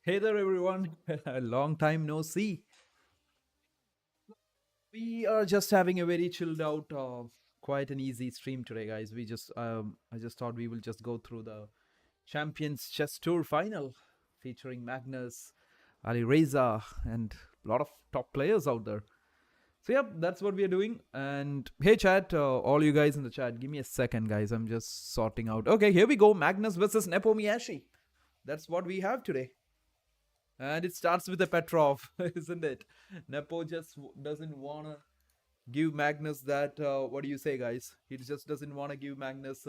Hey there, everyone. A long time no see. We are just having a very chilled out, quite an easy stream today, guys. I just thought we will just go through the Champions Chess Tour final featuring Magnus, Ali Reza, and a lot of top players out there. So, yep, that's what we are doing. And hey, chat, all you guys in the chat, give me a second, guys. I'm just sorting out. Okay, here we go. Magnus versus Nepomiashi. That's what we have today. And it starts with a Petrov, isn't it? Nepo just doesn't want to give Magnus that. What do you say, guys? He just doesn't want to give Magnus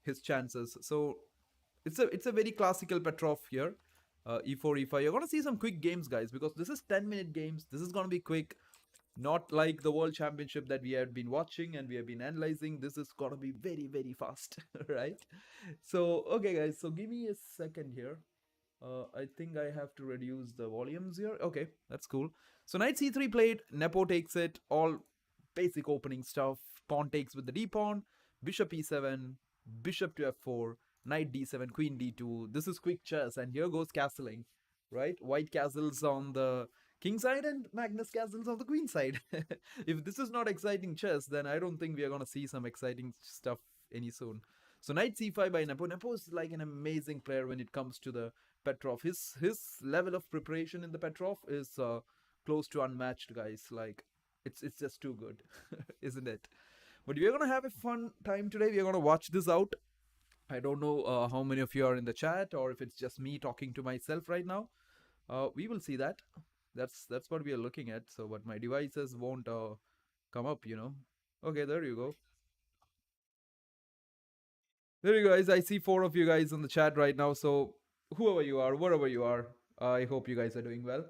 his chances. So it's a very classical Petrov here. E4, E5. You're gonna see some quick games, guys, because this is 10-minute games. This is gonna be quick. Not like the World Championship that we have been watching and we have been analyzing. This is gonna be very, very fast, right? So okay, guys. So give me a second here. I think I have to reduce the volumes here. Okay, that's cool. So knight c3 played, Nepo takes it, all basic opening stuff. Pawn takes with the d pawn, bishop e7, bishop to f4, knight d7, queen d2. This is quick chess, and here goes castling, right? White castles on the king side and Magnus castles on the queen side. If this is not exciting chess, then I don't think we are gonna see some exciting stuff any soon. So knight c5 by Nepo. Nepo is like an amazing player when it comes to the Petrov. His level of preparation in the Petrov is close to unmatched, guys. Like it's just too good, isn't it? But we're gonna have a fun time today. We're gonna watch this out. I don't know how many of you are in the chat or if it's just me talking to myself right now. We will see that. That's what we are looking at. So, but my devices won't come up. Okay, there you go. There you guys. I see four of you guys in the chat right now. So, whoever you are, wherever you are, I hope you guys are doing well.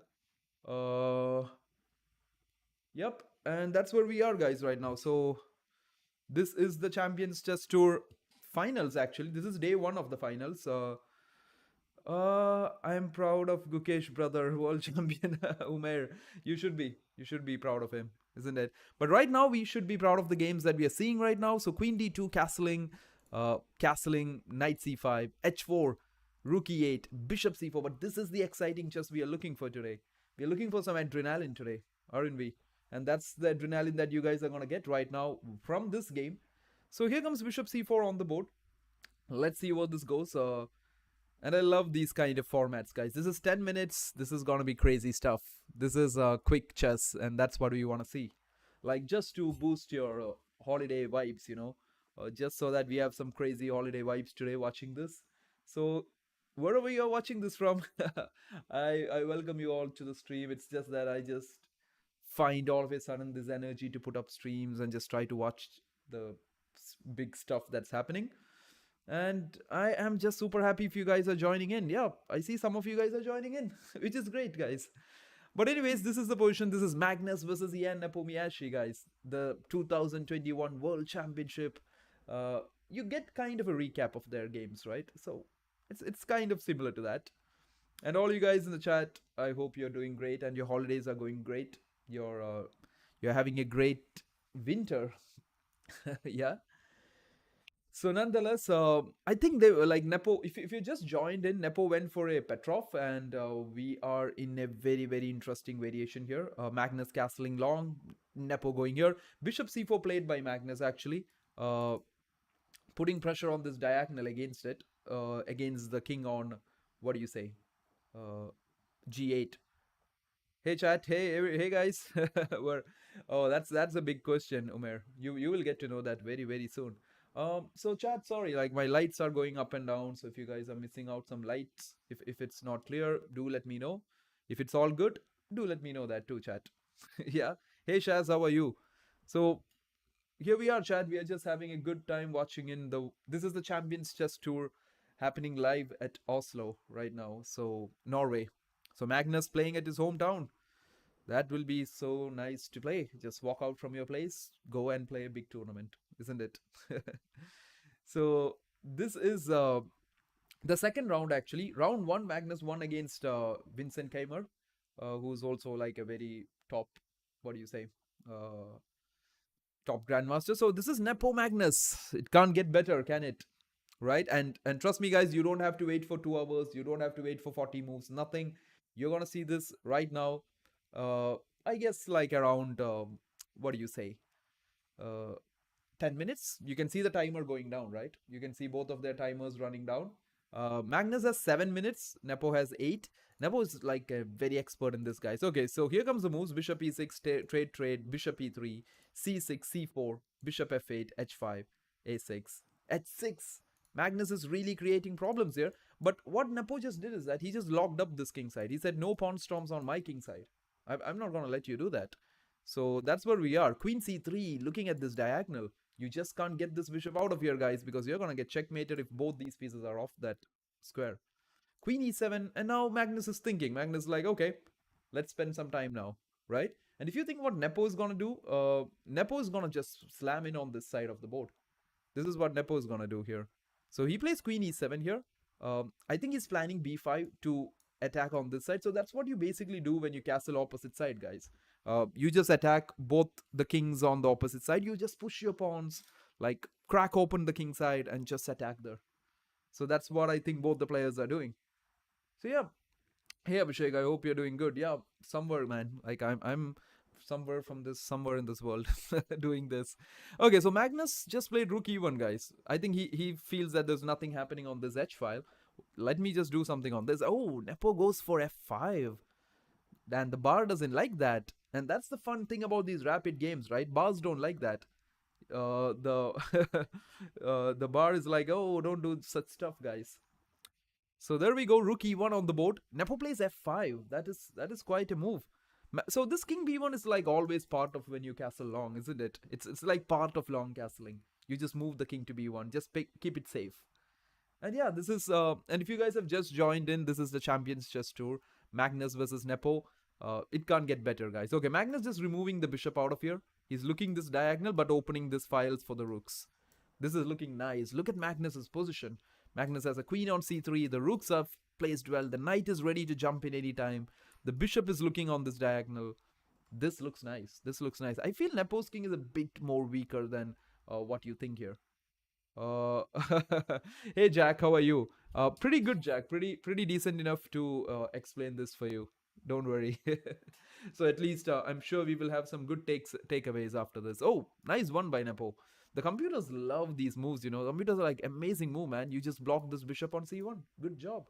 Yep, and that's where we are, guys, right now. So this is the Champions Chess Tour finals. Actually, this is day one of the finals. I am proud of Gukesh, brother, world champion Umair. You should be proud of him, isn't it? But right now, we should be proud of the games that we are seeing right now. So Queen D2, castling, Knight C5, H4, Rook E8, Bishop C4. But this is the exciting chess we are looking for today. We are looking for some adrenaline today, aren't we? And that's the adrenaline that you guys are gonna get right now from this game. So here comes Bishop C4 on the board. Let's see what this goes. And I love these kind of formats, guys. This is 10 minutes. This is gonna be crazy stuff. This is quick chess, and that's what we want to see. Like just to boost your holiday vibes, just so that we have some crazy holiday vibes today watching this. So wherever you're watching this from, I welcome you all to the stream. It's just that I just find all of a sudden this energy to put up streams and just try to watch the big stuff that's happening. And I am just super happy if you guys are joining in. Yeah, I see some of you guys are joining in, which is great, guys. But anyways, this is the position. This is Magnus versus Ian Nepomiashi, guys. The 2021 World Championship. You get kind of a recap of their games, right? So it's kind of similar to that. And all you guys in the chat, I hope you're doing great and your holidays are going great. You're having a great winter. Yeah. So nonetheless, I think they were like Nepo. If you just joined in, Nepo went for a Petrov, and we are in a very very interesting variation here. Magnus castling long, Nepo going here. Bishop c4 played by Magnus actually, uh, putting pressure on this diagonal against it, against the king on what do you say, uh, g8. Hey chat, hey guys. We're, oh, that's a big question, Umer. You will get to know that very very soon. So chat, sorry, like my lights are going up and down. So if you guys are missing out some lights, if it's not clear, do let me know. If it's all good, do let me know that too, chat. Yeah. Hey Shaz, how are you? So here we are, chat. We are just having a good time watching in the. This is the Champions Chess Tour happening live at Oslo right now. So Norway. So Magnus playing at his hometown. That will be so nice to play. Just walk out from your place, go and play a big tournament, isn't it? So this is the second round actually. Round one, Magnus won against Vincent Keimer, who's also like a very top, what do you say, uh, top grandmaster. So this is Nepo Magnus. It can't get better, can it? right? And trust me, guys, you don't have to wait for 2 hours. You don't have to wait for 40 moves. Nothing. You're gonna see this right now. Uh, I guess like around what do you say? Uh, 10 minutes. You can see the timer going down, right? You can see both of their timers running down. Magnus has 7 minutes. Nepo has 8. Nepo is like a very expert in this, guys. Okay, so here comes the moves: Bishop e6, trade, Bishop e3, c6, c4, Bishop f8, h5, a6, h6. Magnus is really creating problems here. But what Nepo just did is that he just locked up this king side. He said, no pawn storms on my king side. I'm not going to let you do that. So that's where we are. Queen c3, looking at this diagonal. You just can't get this bishop out of here, guys, because you're going to get checkmated if both these pieces are off that square. Queen e7, and now Magnus is thinking. Magnus is like, okay, let's spend some time now, right? And if you think what Nepo is going to do, Nepo is going to just slam in on this side of the board. This is what Nepo is going to do here. So he plays Queen e7 here. I think he's planning b5 to attack on this side. So that's what you basically do when you castle opposite side, guys. You just attack both the kings on the opposite side. You just push your pawns, like crack open the king side and just attack there. So that's what I think both the players are doing. So yeah, hey Abhishek, I hope you're doing good. Yeah, somewhere, man. Like I'm somewhere in this world doing this. Okay, so Magnus just played rook e1, guys. I think he feels that there's nothing happening on this h file. Let me just do something on this. Oh, Nepo goes for f5. And the bar doesn't like that. And that's the fun thing about these rapid games, right? Bars don't like that. The the bar is like, oh, don't do such stuff, guys. So there we go, rook e1 on the board. Nepo plays f5. That is quite a move. So this king b1 is like always part of when you castle long, isn't it? It's like part of long castling. You just move the king to b1. Just keep it safe. And yeah, this is and if you guys have just joined in, this is the Champions Chess Tour. Magnus versus Nepo. It can't get better, guys. Okay, Magnus just removing the bishop out of here. He's looking this diagonal but opening this files for the rooks. This is looking nice. Look at Magnus's position. Magnus has a queen on c3. The rooks are placed well. The knight is ready to jump in any time. The bishop is looking on this diagonal. This looks nice. This looks nice. I feel Nepo's king is a bit more weaker than what you think here. Hey Jack, how are you? Pretty good, Jack. Pretty decent enough to explain this for you. Don't worry. So at least I'm sure we will have some good takeaways after this. Oh, nice one by Nepo. The computers love these moves, you know. Computers are like, amazing move, man. You just block this bishop on c1. Good job.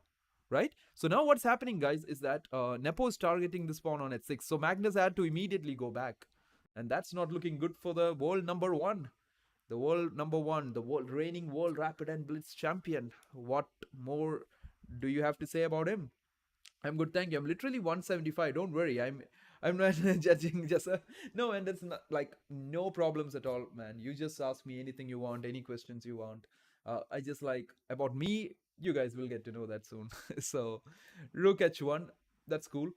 Right? So now what's happening, guys, is that Nepo is targeting this pawn on h6. So Magnus had to immediately go back. And that's not looking good for the world number one. The world number one, the reigning world rapid and blitz champion. What more do you have to say about him? I'm good, thank you. I'm literally 175. Don't worry. I'm not judging. Just no, and it's not like no problems at all, man. You just ask me anything you want, any questions you want. I just like about me. You guys will get to know that soon. So, rook h1. That's cool.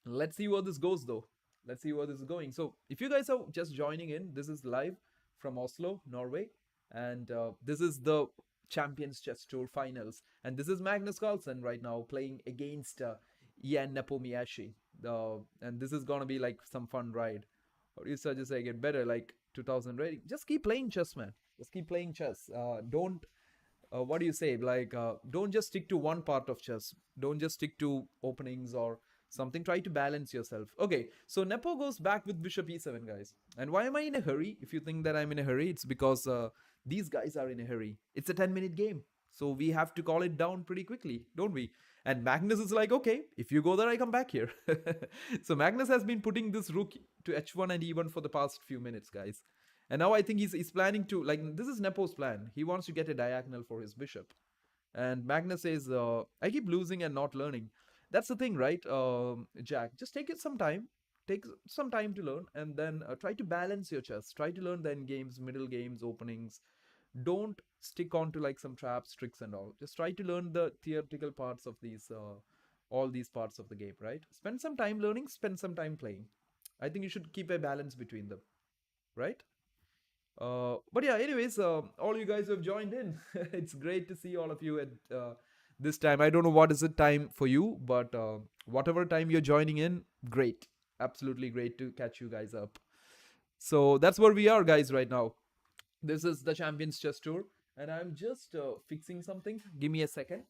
Let's see where this goes, though. Let's see where this is going. So, if you guys are just joining in, this is live from Oslo, Norway, and this is the Champions Chess Tour finals. And this is Magnus Carlsen right now playing against Ian Nepomniachtchi. And this is gonna be like some fun ride. Or you suggest I get better, like 2000 ready. Just keep playing chess, man. Just keep playing chess. Don't what do you say? Like, don't just stick to one part of chess. Don't just stick to openings or something. Try to balance yourself. Okay, so Nepo goes back with bishop e7, guys. And why am I in a hurry? If you think that I'm in a hurry, it's because these guys are in a hurry. It's a 10-minute game. So we have to call it down pretty quickly, don't we? And Magnus is like, okay, if you go there, I come back here. So Magnus has been putting this rook to h1 and e1 for the past few minutes, guys. And now I think he's planning to, like, this is Nepo's plan. He wants to get a diagonal for his bishop. And Magnus says, I keep losing and not learning. That's the thing, right, Jack? Just take it some time. Take some time to learn, and then try to balance your chess. Try to learn the end games, middle games, openings. Don't stick on to like some traps, tricks, and all. Just try to learn the theoretical parts of these, all these parts of the game, right? Spend some time learning, spend some time playing. I think you should keep a balance between them, right? But yeah, anyways, all you guys who have joined in, it's great to see all of you at this time. I don't know what is it time for you, but whatever time you're joining in, great. Absolutely great to catch you guys up. So that's where we are, guys, right now. This is the Champions Chess Tour. and I'm just fixing something. Give me a second.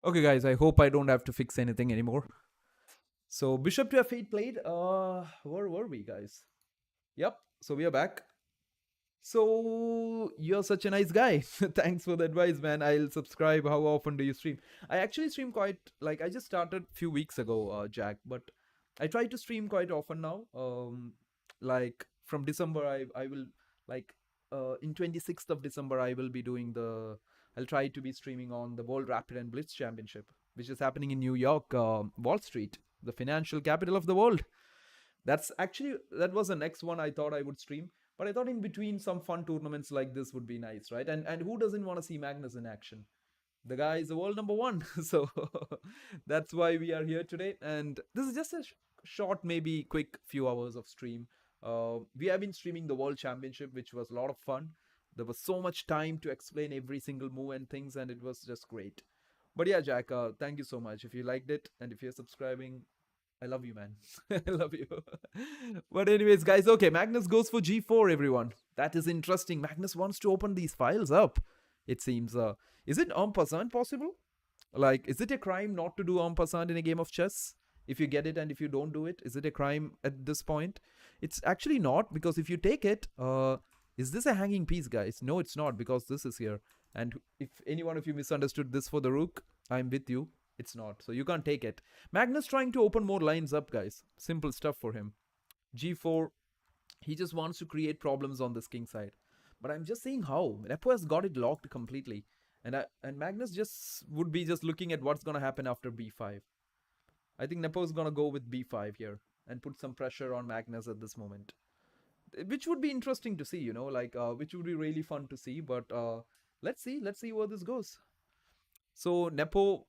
Okay, guys, I hope I don't have to fix anything anymore. So bishop to f8 played. Where were we, guys? Yep. So we are back. So you're such a nice guy. Thanks for the advice, man. I'll subscribe. How often do you stream? I actually stream quite like I just started a few weeks ago, Jack, but I try to stream quite often now. Like from December, I will like in 26th of December I will be doing the. I'll try to be streaming on the World Rapid and Blitz Championship, which is happening in New York, Wall Street, the financial capital of the world. That was the next one I thought I would stream. But I thought in between some fun tournaments like this would be nice, right? And who doesn't want to see Magnus in action? The guy is the world number one. So that's why we are here today. And this is just a short, maybe quick few hours of stream. We have been streaming the World Championship, which was a lot of fun. There was so much time to explain every single move and things, and it was just great. But yeah, Jack, thank you so much. If you liked it and if you're subscribing, I love you, man. I love you. But anyways, guys, okay, Magnus goes for g4, everyone. That is interesting. Magnus wants to open these files up, it seems. Is it en passant possible? Like, is it a crime not to do en passant in a game of chess? If you get it and if you don't do it, is it a crime at this point? It's actually not, because if you take it, is this a hanging piece, guys? No, it's not, because this is here. And if any one of you misunderstood this for the rook, I'm with you. It's not. So you can't take it. Magnus trying to open more lines up, guys. Simple stuff for him. G4. He just wants to create problems on this king side. But I'm just saying how. Nepo has got it locked completely. And Magnus just would be just looking at what's going to happen after b5. I think Nepo is going to go with b5 here and put some pressure on Magnus at this moment. Which would be interesting to see, like which would be really fun to see. But let's see where this goes. So Nepo,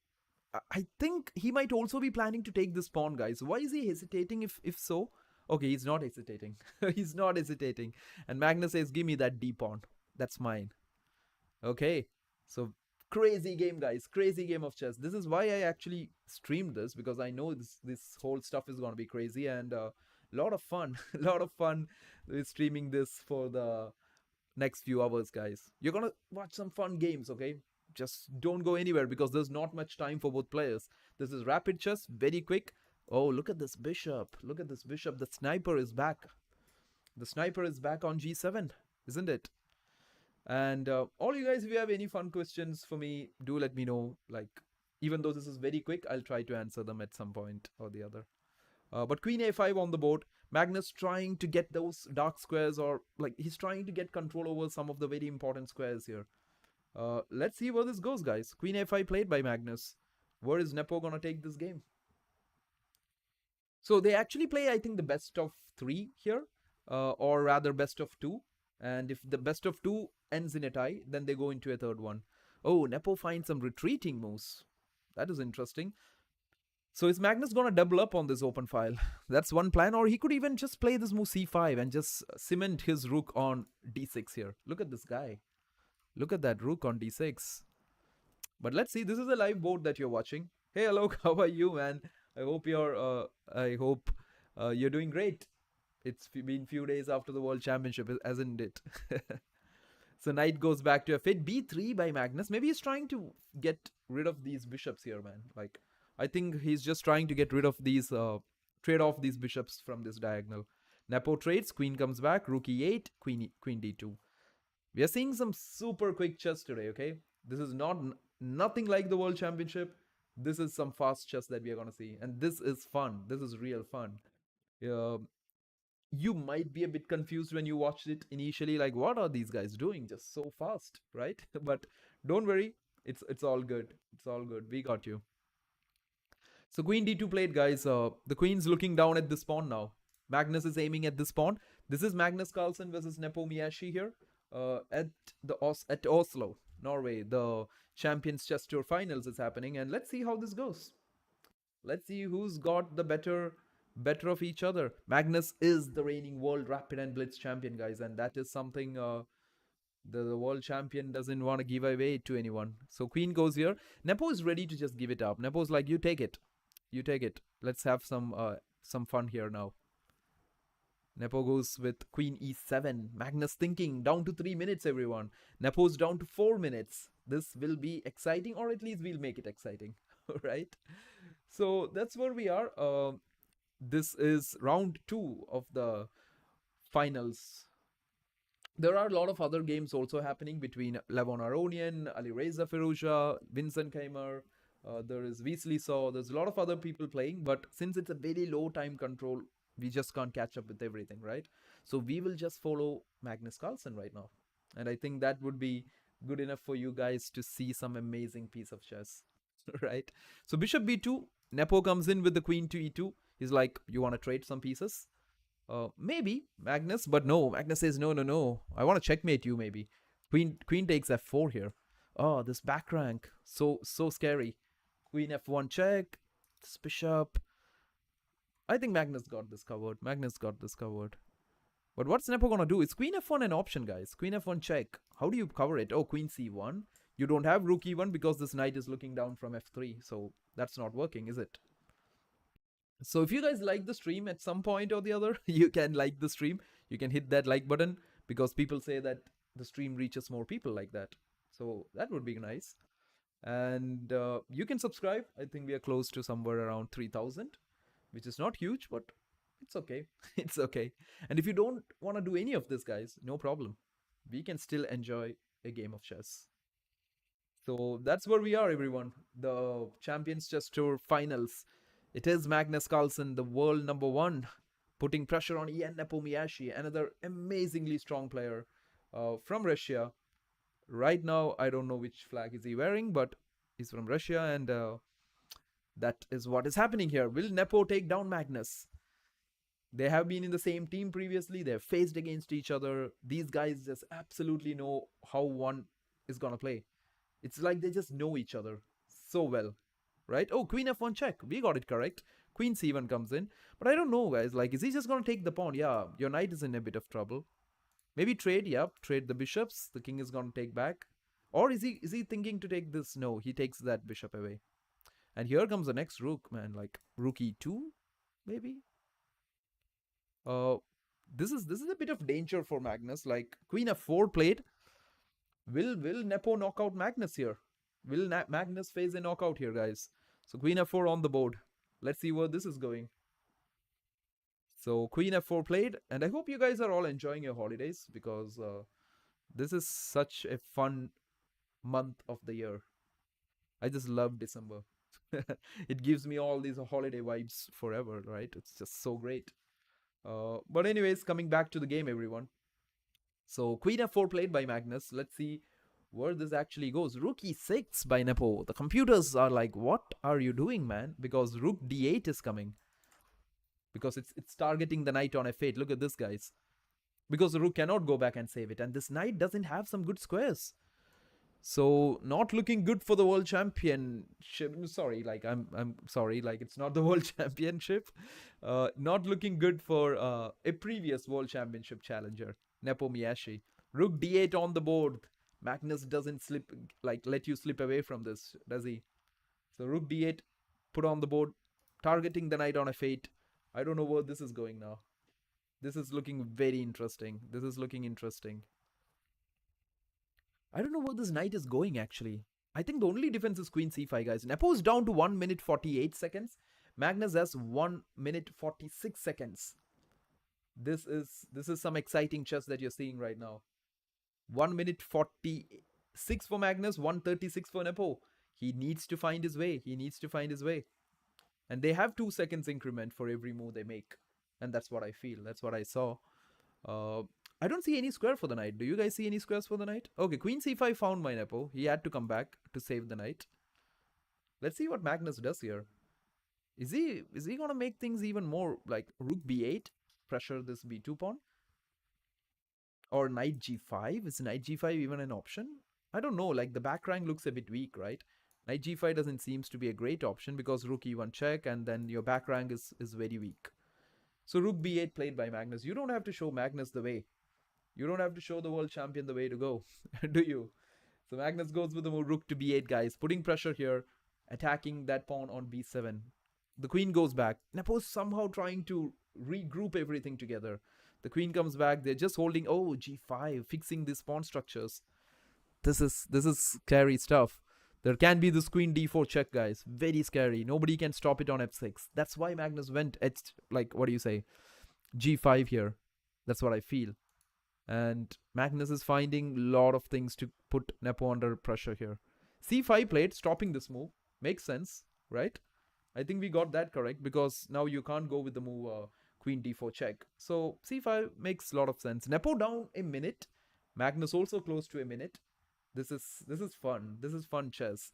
I think he might also be planning to take this pawn, guys. Why is he hesitating if so? Okay, he's not hesitating. He's not hesitating. And Magnus says, give me that d pawn. That's mine. Okay. So crazy game, guys. Crazy game of chess. This is why I actually streamed this, because I know this whole stuff is going to be crazy and a lot of fun. A lot of fun streaming this for the next few hours, guys. You're going to watch some fun games, okay? Just don't go anywhere because there's not much time for both players. This is rapid chess, very quick. Oh, look at this bishop. Look at this bishop. The sniper is back. The sniper is back on g7, isn't it? And all you guys, if you have any fun questions for me, do let me know. Like, even though this is very quick, I'll try to answer them at some point or the other. But queen a5 on the board. Magnus trying to get those dark squares, or like he's trying to get control over some of the very important squares here. Let's see where this goes, guys. Queen a5 played by Magnus. Where is Nepo gonna take this game? So they actually play, I think, the best of 3 here, or rather best of 2. And if the best of 2 ends in a tie, then they go into a third one. Oh, Nepo finds some retreating moves. That is interesting. So is Magnus gonna double up on this open file? That's one plan. Or he could even just play this move c5 and just cement his rook on d6 here. Look at this guy. Look at that rook on d6. But let's see. This is a live board that you're watching. Hey, Alok, how are you, man? I hope you're doing great. It's been few days after the World Championship, hasn't it? So knight goes back to f8. b3 by Magnus. Maybe he's trying to get rid of these bishops here, man. Like, I think he's just trying to get rid of these, trade off these bishops from this diagonal. Nepo trades. Queen comes back. Rook e8. Queen d2. We are seeing some super quick chess today, okay? This is nothing like the World Championship. This is some fast chess that we are going to see. And this is fun. This is real fun. You might be a bit confused when you watched it initially. Like, what are these guys doing? Just so fast, right? But don't worry. It's all good. It's all good. We got you. So queen d2 played, guys. The queen's looking down at this pawn now. Magnus is aiming at this pawn. This is Magnus Carlsen versus Nepo Miyashi here. At Oslo, Norway. The Champions Chess Tour Finals is happening, and let's see how this goes. Let's see who's got the better of each other. Magnus is the reigning world rapid and blitz champion, guys, and that is something the world champion doesn't want to give away to anyone. So queen goes here. Nepo is ready to just give it up. Nepo's like, you take it, you take it. Let's have some fun here now. Nepo goes with queen e7. Magnus thinking, down to 3 minutes, everyone. Nepo's down to 4 minutes. This will be exciting, or at least we'll make it exciting. Right? So that's where we are. This is round 2 of the finals. There are a lot of other games also happening between Levon Aronian, Ali Reza Firouzja, Vincent Keimer. There is Weasley Saw. There's a lot of other people playing, but since it's a very low time control, we just can't catch up with everything, right? So we will just follow Magnus Carlsen right now. And I think that would be good enough for you guys to see some amazing piece of chess, right? So bishop b2, Nepo comes in with the queen to e2. He's like, you want to trade some pieces? Maybe Magnus, but no. Magnus says no, no, no. I want to checkmate you. Maybe queen takes f4 here. Oh, this back rank, so scary. Queen f1 check. This bishop. I think Magnus got this covered. Magnus got this covered. But what's Nepo gonna do? Is queen f1 an option, guys? Queen f1 check. How do you cover it? Oh, queen c1. You don't have rook e1 because this knight is looking down from f3. So that's not working, is it? So if you guys like the stream at some point or the other, you can like the stream. You can hit that like button because people say that the stream reaches more people like that. So that would be nice. And you can subscribe. I think we are close to somewhere around 3,000, which is not huge, but it's okay. It's okay. And if you don't want to do any of this, guys, no problem. We can still enjoy a game of chess. So that's where we are, everyone. The Champions Chess Tour finals. It is Magnus Carlsen, the world number 1, putting pressure on Ian Nepomniachtchi, another amazingly strong player from Russia. Right now, I don't know which flag is he wearing, but he's from Russia, and that is what is happening here. Will Nepo take down Magnus? They have been in the same team previously. They've faced against each other. These guys just absolutely know how one is gonna play. It's like they just know each other so well, right? Oh, queen f1 check. We got it correct. Queen c1 comes in. But I don't know, guys. Like, is he just gonna take the pawn? Yeah, your knight is in a bit of trouble. Maybe trade. Yep, trade the bishops. The king is gonna take back. Or is he thinking to take this? No, he takes that bishop away. And here comes the next rook, man. Like rook e2, maybe. Uh, this is a bit of danger for Magnus. Like queen f4 played. Will Nepo knock out Magnus here? Will Magnus face a knockout here, guys? So queen f4 on the board. Let's see where this is going. So queen f4 played, and I hope you guys are all enjoying your holidays because this is such a fun month of the year. I just love December. It gives me all these holiday vibes forever, right? It's just so great. But anyways, coming back to the game, everyone. So queen f4 played by Magnus. Let's see where this actually goes. Rook e6 by Nepo. The computers are like, what are you doing, man? Because rook d8 is coming. Because it's targeting the knight on f8. Look at this, guys. Because the rook cannot go back and save it. And this knight doesn't have some good squares. So not looking good for the world championship. Sorry, like I'm sorry, like it's not the world championship. Not looking good for a previous world championship challenger, Nepomniachtchi. Rook d8 on the board. Magnus doesn't slip, like let you slip away from this, does he? So rook d8 put on the board, targeting the knight on f8. I don't know where this is going now. This is looking very interesting. This is looking interesting. I don't know where this knight is going actually. I think the only defense is queen c5, guys. Nepo's down to 1 minute 48 seconds. Magnus has 1 minute 46 seconds. This is some exciting chess that you're seeing right now. 1 minute 46 for Magnus, 1:36 for Nepo. He needs to find his way. He needs to find his way. And they have 2 seconds increment for every move they make. And that's what I feel. That's what I saw. I don't see any square for the knight. Do you guys see any squares for the knight? Okay, queen c5 found by Nepo. He had to come back to save the knight. Let's see what Magnus does here. Is he gonna make things even more like rook b8, pressure this b2 pawn? Or knight g5? Is knight g5 even an option? I don't know. Like the back rank looks a bit weak, right? Knight g5 doesn't seems to be a great option because rook e1 check, and then your back rank is very weak. So rook b8 played by Magnus. You don't have to show Magnus the way. You don't have to show the world champion the way to go, do you? So Magnus goes with the move rook to b8, guys, putting pressure here, attacking that pawn on b7. The queen goes back. Nepo's somehow trying to regroup everything together. The queen comes back. They're just holding, oh, g5, fixing these pawn structures. This is scary stuff. There can be this queen d4 check, guys. Very scary. Nobody can stop it on f6. That's why Magnus went at, like, what do you say, g5 here. That's what I feel. And Magnus is finding a lot of things to put Nepo under pressure here. c5 played, stopping this move. Makes sense, right? I think we got that correct because now you can't go with the move queen d4 check. So c5 makes a lot of sense. Nepo down a minute. Magnus also close to a minute. This is fun. This is fun chess.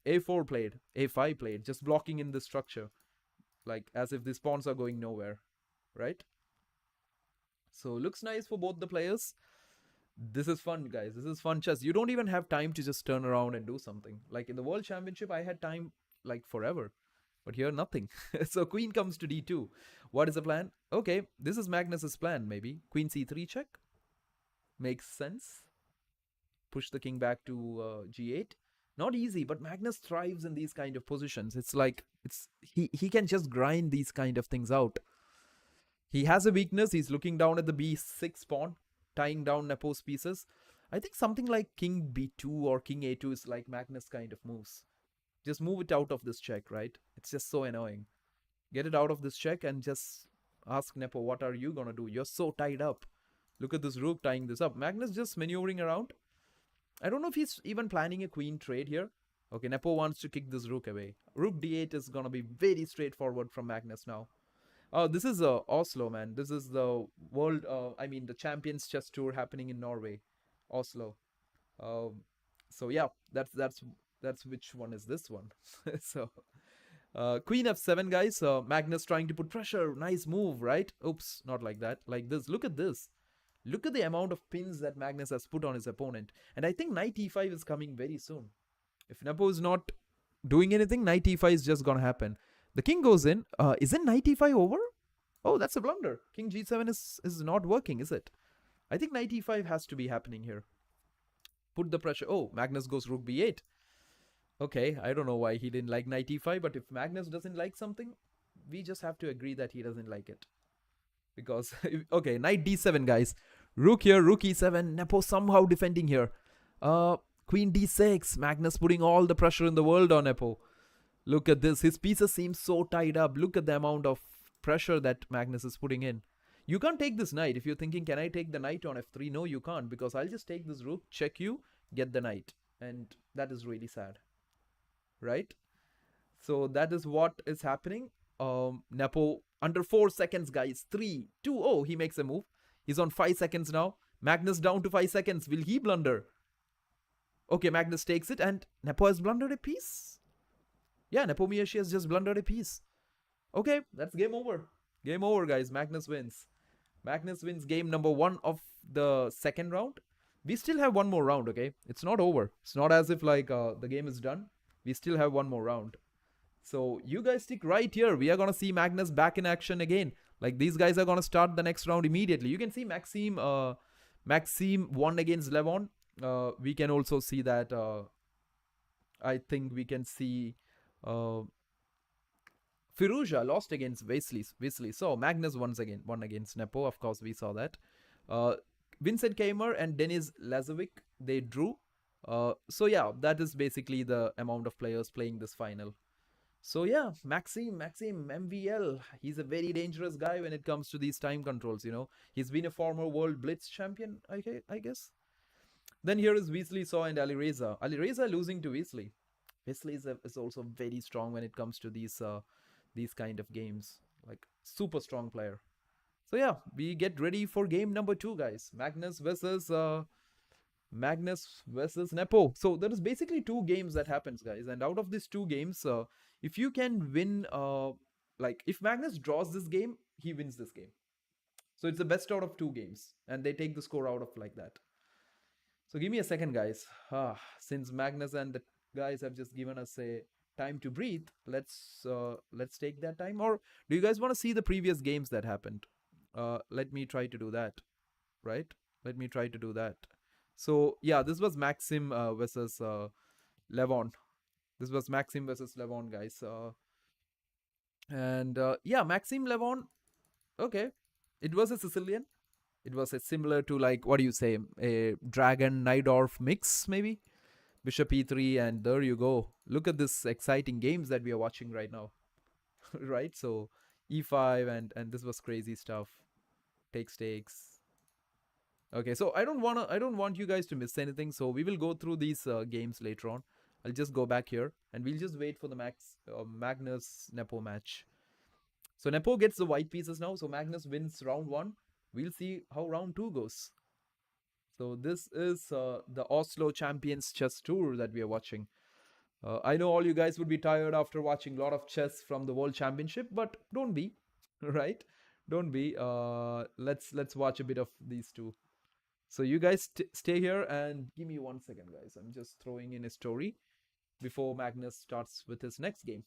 A4 played, A5 played, just blocking in the structure, like as if these pawns are going nowhere, right? So looks nice for both the players. This is fun, guys. This is fun chess. You don't even have time to just turn around and do something. Like in the World Championship, I had time like forever. But here, nothing. So queen comes to d2. What is the plan? Okay, this is Magnus's plan, maybe. Queen c3 check. Makes sense. Push the king back to g8. Not easy, but Magnus thrives in these kind of positions. It's like he can just grind these kind of things out. He has a weakness. He's looking down at the b6 pawn, tying down Nepo's pieces. I think something like king b2 or king a2 is like Magnus kind of moves. Just move it out of this check, right? It's just so annoying. Get it out of this check and just ask Nepo, what are you gonna do? You're so tied up. Look at this rook tying this up. Magnus just maneuvering around. I don't know if he's even planning a queen trade here. Okay, Nepo wants to kick this rook away. Rook d8 is gonna be very straightforward from Magnus now. This is Oslo, man. This is the world, the Champions Chess Tour happening in Norway, Oslo. So yeah, that's which one is this one? So Queen f7, guys. Magnus trying to put pressure. Nice move, right? Oops, not like that. Like this. Look at this. Look at the amount of pins that Magnus has put on his opponent. And I think knight e5 is coming very soon. If Nepo is not doing anything, knight e5 is just gonna happen. The king goes in. Isn't knight e5 over? Oh, that's a blunder. King g7 is not working, is it? I think knight e5 has to be happening here. Put the pressure. Oh, Magnus goes rook b8. Okay, I don't know why he didn't like knight e5, but if Magnus doesn't like something, we just have to agree that he doesn't like it. Because, okay, knight d7, guys. Rook here, rook e7. Nepo somehow defending here. Queen d6. Magnus putting all the pressure in the world on Nepo. Look at this. His pieces seem so tied up. Look at the amount of pressure that Magnus is putting in. You can't take this knight. If you're thinking, can I take the knight on f3? No, you can't, because I'll just take this rook, check you, get the knight. And that is really sad. Right? So that is what is happening. Nepo under 4 seconds, guys. 3, 2, oh, he makes a move. He's on 5 seconds now. Magnus down to 5 seconds. Will he blunder? Okay, Magnus takes it, and Nepo has blundered a piece. Yeah, Nepomniachtchi has just blundered a piece. Okay, that's game over. Game over, guys. Magnus wins. Magnus wins game number 1 of the second round. We still have one more round, okay? It's not over. It's not as if like the game is done. We still have one more round. So you guys stick right here. We are going to see Magnus back in action again. Like these guys are going to start the next round immediately. You can see Maxime won against Levon. We can also see that I think we can see Firuja lost against Wesley. So Magnus won against Nepo. Of course, we saw that. Vincent Kamer and Denis Lazovic, they drew. So yeah, that is basically the amount of players playing this final. So yeah, Maxime, MVL. He's a very dangerous guy when it comes to these time controls, you know. He's been a former world blitz champion, I guess. Then here is Weasley Saw and Alireza. Alireza losing to Weasley. Weasley is also very strong when it comes to these kind of games. Like, super strong player. So yeah, we get ready for game number 2, guys. Magnus versus Nepo. So there is basically 2 games that happens, guys. And out of these 2 games, if you can win, like if Magnus draws this game, he wins this game. So it's the best out of 2 games. And they take the score out of like that. So give me a second, guys. Since Magnus and guys have just given us a time to breathe. Let's take that time. Or do you guys want to see the previous games that happened? Let me try to do that. Right? Let me try to do that. So yeah, this was Maxim versus Levon. This was Maxim versus Levon, guys. And yeah, Maxim Levon. Okay, it was a Sicilian. It was a similar to, like, what do you say, a Dragon Najdorf mix maybe. Bishop e3, and there you go. Look at this exciting games that we are watching right now, right? So e5, and this was crazy stuff. Takes. Okay, so I don't want you guys to miss anything. So we will go through these games later on. I'll just go back here and we'll just wait for the Magnus Nepo match. So Nepo gets the white pieces now. So Magnus wins round one. We'll see how round two goes. So this is the Oslo Champions Chess Tour that we are watching. I know all you guys would be tired after watching a lot of chess from the World Championship, but don't be, right? Don't be. Let's watch a bit of these two. So you guys stay here and give me 1 second, guys. I'm just throwing in a story before Magnus starts with his next game.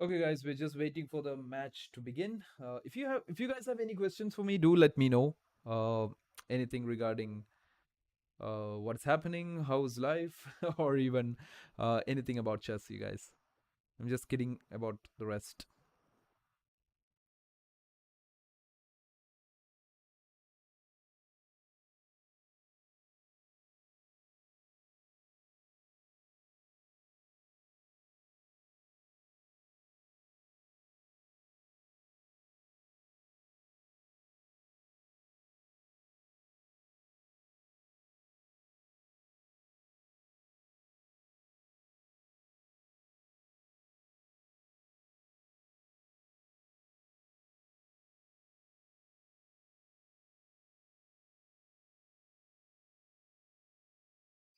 Okay, guys, we're just waiting for the match to begin. If you guys have any questions for me, do let me know. Anything regarding what's happening, how's life, or even anything about chess, you guys. I'm just kidding about the rest.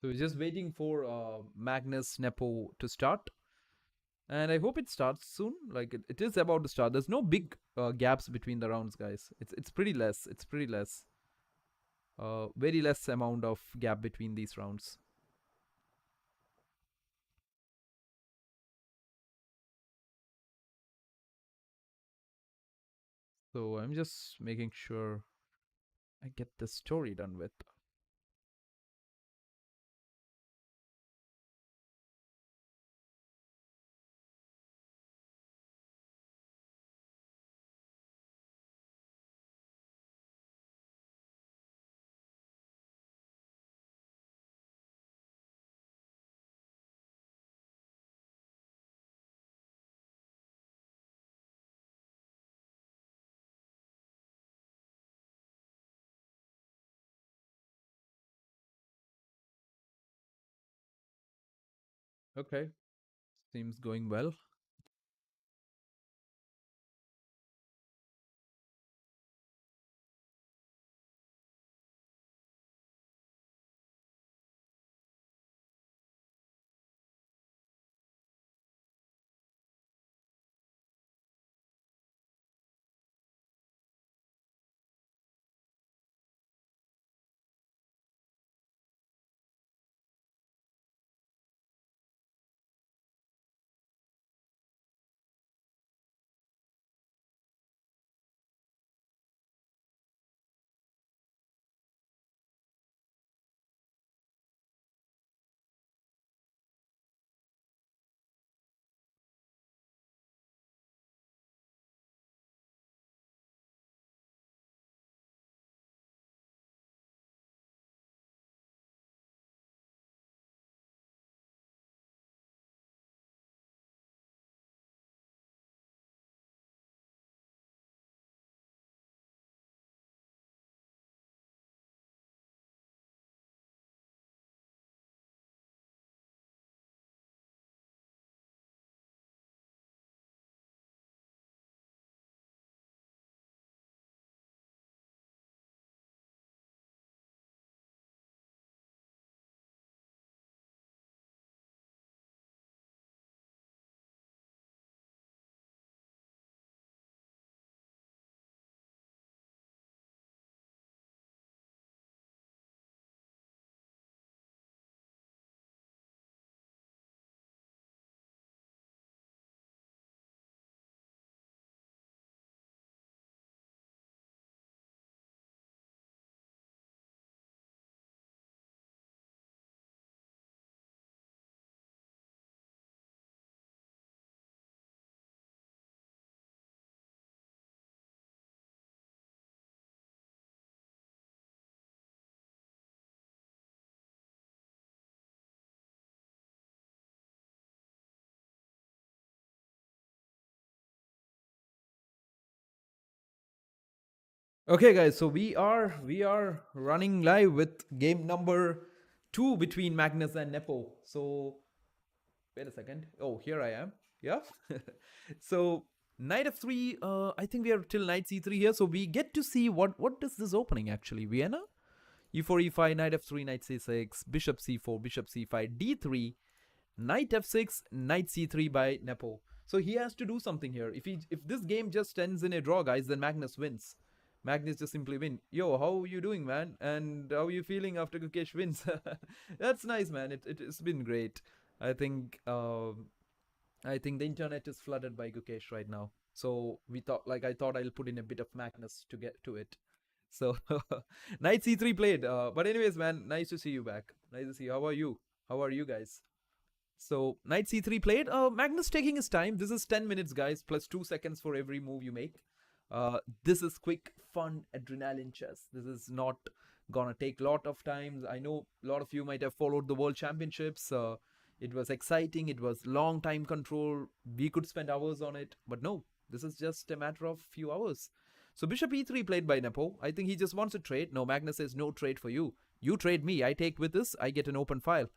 So we're just waiting for Magnus Nepo to start, and I hope it starts soon. Like it is about to start. There's no big gaps between the rounds, guys. It's pretty less. It's pretty less. Very less amount of gap between these rounds. So I'm just making sure I get the story done with. Okay, seems going well. Okay, guys. So we are running live with game number 2 between Magnus and Nepo. So wait a second. Oh, here I am. Yeah. So knight f3. I think we are till knight c3 here. So we get to see what is this opening actually. Vienna. E4, e5, knight f3, knight c6, bishop c4, bishop c5, d3, knight f6, knight c3 by Nepo. So he has to do something here. If this game just ends in a draw, guys, then Magnus wins. Magnus just simply win. Yo, how are you doing, man? And how are you feeling after Gukesh wins? That's nice, man. It's been great. I think I think the internet is flooded by Gukesh right now. So I thought I'll put in a bit of Magnus to get to it. So knight c3 played. But anyways, man, nice to see you back. Nice to see you. How are you? How are you guys? So knight c3 played. Magnus taking his time. This is 10 minutes, guys, plus 2 seconds for every move you make. This is quick, fun, adrenaline chess. This is not gonna take a lot of time. I know a lot of you might have followed the World Championships. It was exciting. It was long time control. We could spend hours on it, but no, this is just a matter of few hours. So bishop e3 played by Nepo. I think he just wants a trade. No, Magnus says no trade for you. You trade me. I take with this. I get an open file.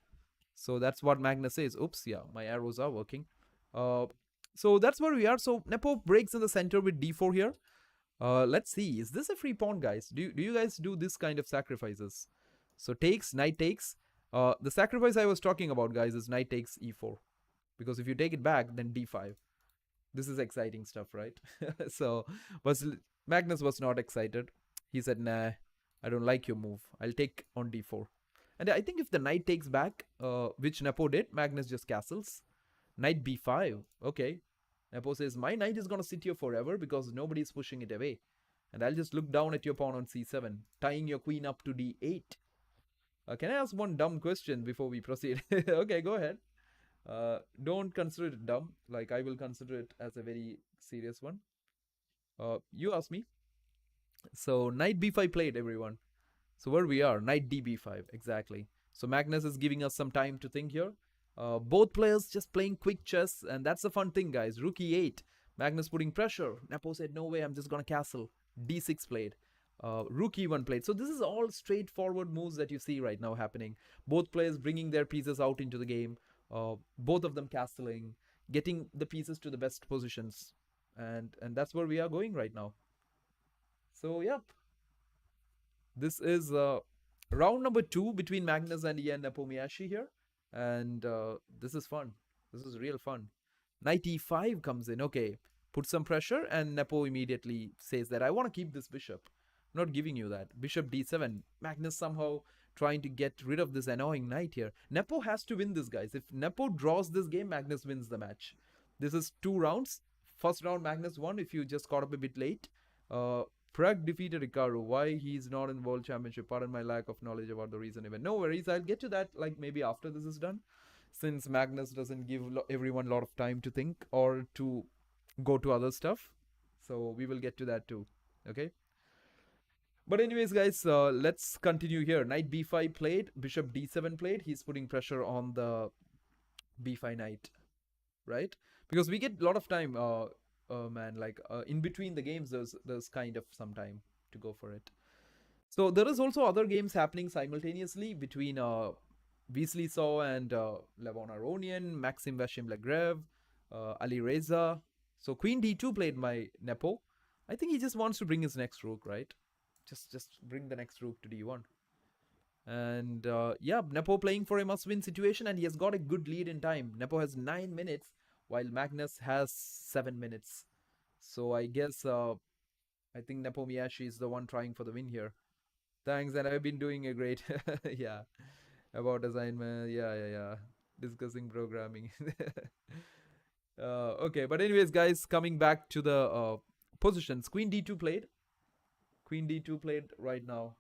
So that's what Magnus says. Oops, yeah, my arrows are working. Uh, so that's where we are. So Nepo breaks in the center with d4 here. Let's see. Is this a free pawn, guys? Do you guys do this kind of sacrifices? So takes, knight takes. The sacrifice I was talking about, guys, is knight takes e4. Because if you take it back, then d5. This is exciting stuff, right? So was Magnus was not excited. He said, nah, I don't like your move. I'll take on d4. And I think if the knight takes back, which Nepo did, Magnus just castles. Knight b5. Okay. Nepo says, my knight is going to sit here forever because nobody's pushing it away. And I'll just look down at your pawn on c7, tying your queen up to d8. Can I ask one dumb question before we proceed? Okay, go ahead. Don't consider it dumb. Like, I will consider it as a very serious one. You ask me. So, knight b5 played, everyone. So where we are, knight db5, exactly. So Magnus is giving us some time to think here. Both players just playing quick chess, and that's the fun thing, guys. Rook e8, Magnus putting pressure. Nepo said, no way, I'm just gonna castle. d6 played. Rook e1 played. So this is all straightforward moves that you see right now happening. Both players bringing their pieces out into the game. Both of them castling, getting the pieces to the best positions. And that's where we are going right now. So, yep. This is round number 2 between Magnus and Ian Nepomniachtchi here. And this is fun. This is real fun. Knight e5 comes in. Okay, put some pressure, and Nepo immediately says that I want to keep this bishop. I'm not giving you that. Bishop d7. Magnus somehow trying to get rid of this annoying knight here. Nepo has to win this, guys. If Nepo draws this game, Magnus wins the match. This is 2 rounds. First round, Magnus won if you just caught up a bit late. Prague defeated Ricardo. Why he's not in World Championship? Pardon my lack of knowledge about the reason even. No worries. I'll get to that like maybe after this is done. Since Magnus doesn't give everyone a lot of time to think or to go to other stuff. So we will get to that too. Okay. But anyways, guys, let's continue here. Knight b5 played. Bishop d7 played. He's putting pressure on the b5 knight. Right? Because we get a lot of time. Man, like in between the games, there's kind of some time to go for it. So there is also other games happening simultaneously between Weasley Saw and Levon Aronian, Maxim Vashim Legrev, Ali Reza. So Queen d2 played by Nepo. I think he just wants to bring his next rook, right? Just bring the next rook to d1. And yeah, Nepo playing for a must-win situation, and he has got a good lead in time. Nepo has 9 minutes, while Magnus has 7 minutes. So I guess I think Nepomniachtchi is the one trying for the win here. Thanks, and I've been doing a great, yeah, about assignment, yeah, discussing programming. Okay, but anyways, guys, coming back to the positions. Queen d2 played. Queen d2 played right now.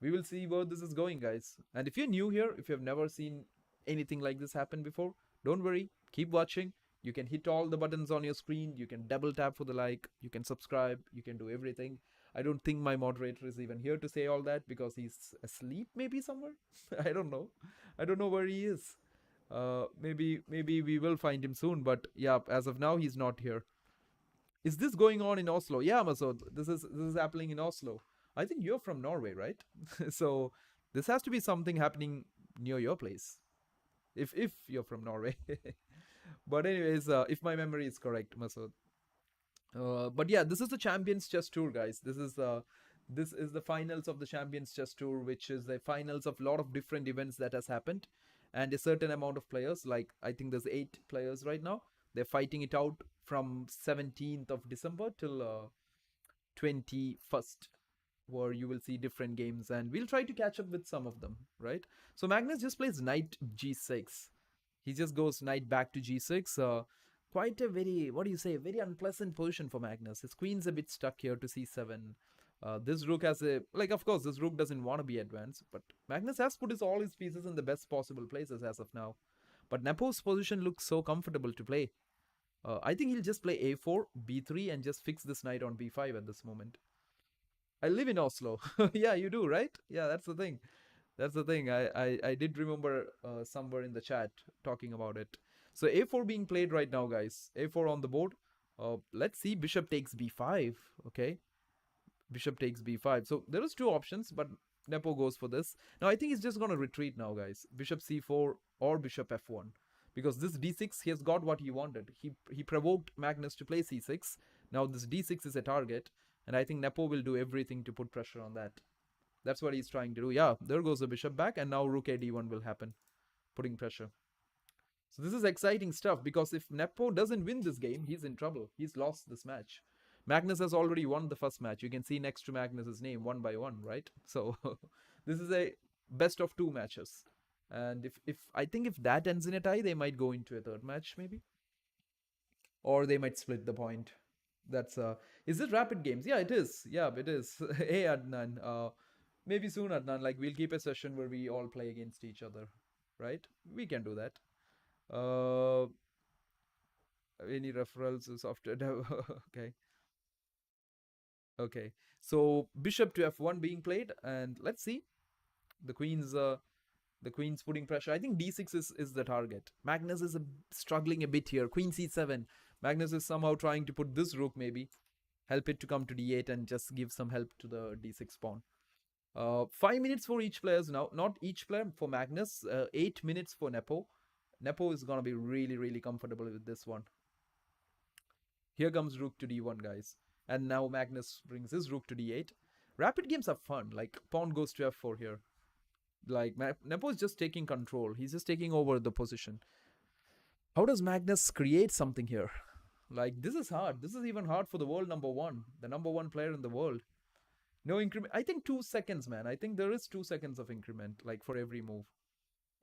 We will see where this is going, guys. And if you're new here, if you have never seen anything like this happen before, don't worry, keep watching. You can hit all the buttons on your screen. You can double tap for the like. You can subscribe. You can do everything. I don't think my moderator is even here to say all that because he's asleep maybe somewhere. I don't know. I don't know where he is. Maybe we will find him soon. But yeah, as of now, he's not here. Is this going on in Oslo? Yeah, Masood, this is happening in Oslo. I think you're from Norway, right? So this has to be something happening near your place. If you're from Norway. But anyways, if my memory is correct, Masood. But yeah, this is the Champions Chess Tour, guys. This is the finals of the Champions Chess Tour, which is the finals of a lot of different events that has happened, and a certain amount of players. Like I think there's 8 players right now. They're fighting it out from 17th of December till 21st, where you will see different games, and we'll try to catch up with some of them, right? So Magnus just plays knight g6. He just goes knight back to g6. Quite a very, what do you say, very unpleasant position for Magnus. His queen's a bit stuck here to c7. This rook has a, like, of course, this rook doesn't want to be advanced, but Magnus has put all his pieces in the best possible places as of now. But Nepo's position looks so comfortable to play. I think he'll just play a4, b3, and just fix this knight on b5 at this moment. I live in Oslo. Yeah, you do, right? Yeah, that's the thing. That's the thing. I did remember somewhere in the chat talking about it. So a4 being played right now, guys. a4 on the board. Let's see. Bishop takes b5. Okay. Bishop takes b5. So there is 2 options, but Nepo goes for this. Now I think he's just going to retreat now, guys. Bishop c4 or bishop f1. Because this d6, he has got what he wanted. He provoked Magnus to play c6. Now this d6 is a target. And I think Nepo will do everything to put pressure on that. That's what he's trying to do. Yeah, there goes the bishop back, and now rook a d1 will happen, putting pressure. So this is exciting stuff, because if Nepo doesn't win this game, he's in trouble. He's lost this match. Magnus has already won the first match. You can see next to Magnus's name, 1-1, right? So this is a best of 2 matches. And if I think if that ends in a tie, they might go into a third match, maybe. Or they might split the point. That's is it rapid games? Yeah, it is. Yeah, it is. Hey Adnan, maybe soon, Adnan. Like, we'll keep a session where we all play against each other, right? We can do that. Any referrals is after. Okay. Okay. So bishop to f1 being played, and let's see. The queen's putting pressure. I think d6 is the target. Magnus is struggling a bit here. Queen c7. Magnus is somehow trying to put this rook, maybe help it to come to d8 and just give some help to the d6 pawn. 5 minutes for each players now. Not each player, for Magnus. 8 minutes for Nepo. Nepo is going to be really, really comfortable with this one. Here comes rook to d1, guys. And now Magnus brings his rook to d8. Rapid games are fun. Like, pawn goes to f4 here. Like, Nepo is just taking control. He's just taking over the position. How does Magnus create something here? Like, this is hard. This is even hard for the world #1. The #1 player in the world. No increment. I think 2 seconds, man. I think there is 2 seconds of increment, like, for every move.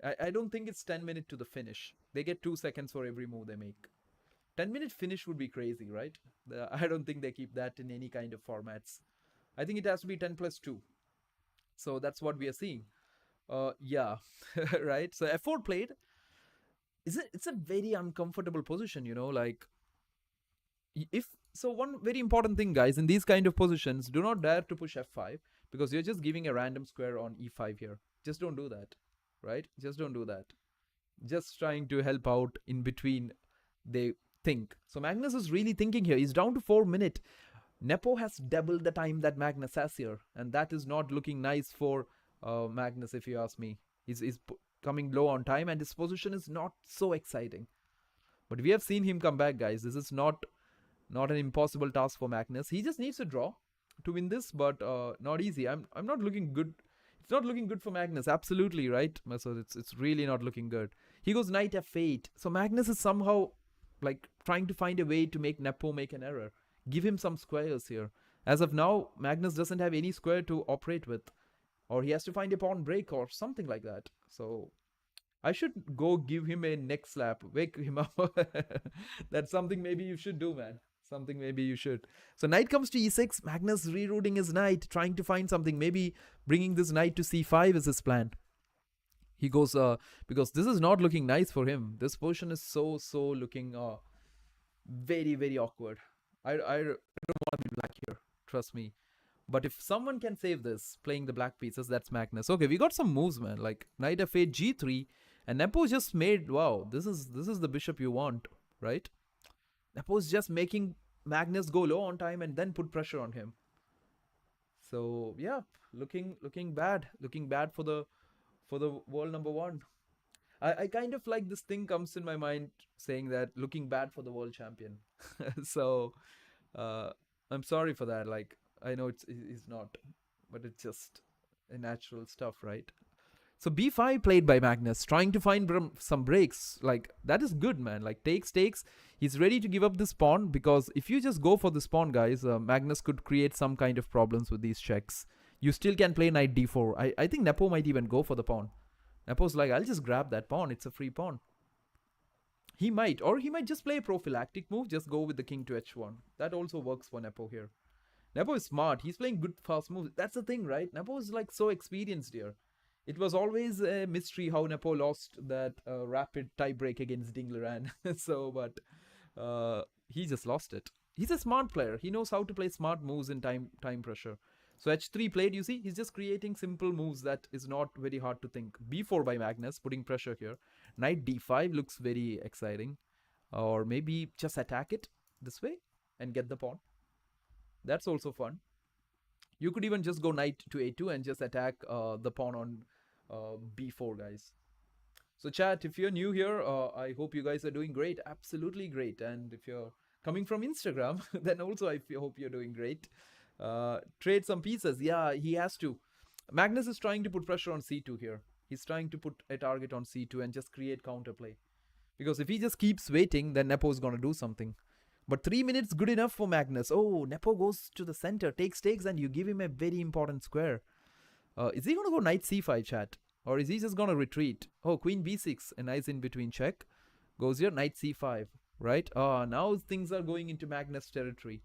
I don't think it's 10 minutes to the finish. They get 2 seconds for every move they make. 10-minute finish would be crazy, right? I don't think they keep that in any kind of formats. I think it has to be 10 plus 2. So that's what we are seeing. Yeah, right? So f4 played. It's a very uncomfortable position, you know, like, so one very important thing, guys, in these kind of positions, do not dare to push f5, because you're just giving a random square on e5 here. Just don't do that, right? Just don't do that. Just trying to help out in between, they think. So Magnus is really thinking here. He's down to 4 minutes. Nepo has doubled the time that Magnus has here, and that is not looking nice for Magnus, if you ask me. He's coming low on time, and his position is not so exciting. But we have seen him come back, guys. This is not an impossible task for Magnus. He just needs to draw to win this, but not easy. I'm not looking good. It's not looking good for Magnus. Absolutely right, so it's really not looking good. He goes knight f8. So Magnus is somehow like trying to find a way to make Nepo make an error. Give him some squares here. As of now, Magnus doesn't have any square to operate with, or he has to find a pawn break or something like that. So I should go give him a neck slap, wake him up. That's something maybe you should do, man. Something maybe you should. So knight comes to e6. Magnus rerouting his knight, trying to find something. Maybe bringing this knight to c5 is his plan. He goes, because this is not looking nice for him. This position is so looking very, very awkward. I don't want to be black here. Trust me. But if someone can save this, playing the black pieces, that's Magnus. Okay, we got some moves, man. Like knight f8, g3. And Nepo just made, wow, this is the bishop you want, right? Nepo's just making Magnus go low on time and then put pressure on him. So yeah, looking bad for the world number one. I kind of like this thing comes in my mind saying that looking bad for the world champion. So uh, I'm sorry for that. Like I know it's not, but it's just a natural stuff, right? So b5 played by Magnus, trying to find some breaks. Like that is good, man. Like takes. He's ready to give up this pawn because if you just go for this pawn, guys, Magnus could create some kind of problems with these checks. You still can play knight d4. I think Nepo might even go for the pawn. Nepo's like, I'll just grab that pawn. It's a free pawn. He might, or he might just play a prophylactic move. Just go with the king to h1. That also works for Nepo here. Nepo is smart. He's playing good fast moves. That's the thing, right? Nepo is like so experienced here. It was always a mystery how Nepo lost that rapid tiebreak against Dingleran. So, but he just lost it. He's a smart player. He knows how to play smart moves in time pressure. So h3 played, you see, he's just creating simple moves that is not very hard to think. b4 by Magnus, putting pressure here. Knight d5 looks very exciting. Or maybe just attack it this way and get the pawn. That's also fun. You could even just go knight to a2 and just attack the pawn on b4, guys. So chat, if you're new here, I hope you guys are doing great. Absolutely great. And if you're coming from Instagram, then also I hope you're doing great. Trade some pieces. Yeah, he has to. Magnus is trying to put pressure on c2 here. He's trying to put a target on c2 and just create counterplay. Because if he just keeps waiting, then Nepo is going to do something. But 3 minutes good enough for Magnus. Oh, Nepo goes to the center, takes, and you give him a very important square. Is he going to go knight c5, chat? Or is he just going to retreat? Oh, queen b6, a nice in between check. Goes here, knight c5, right? Now things are going into Magnus territory.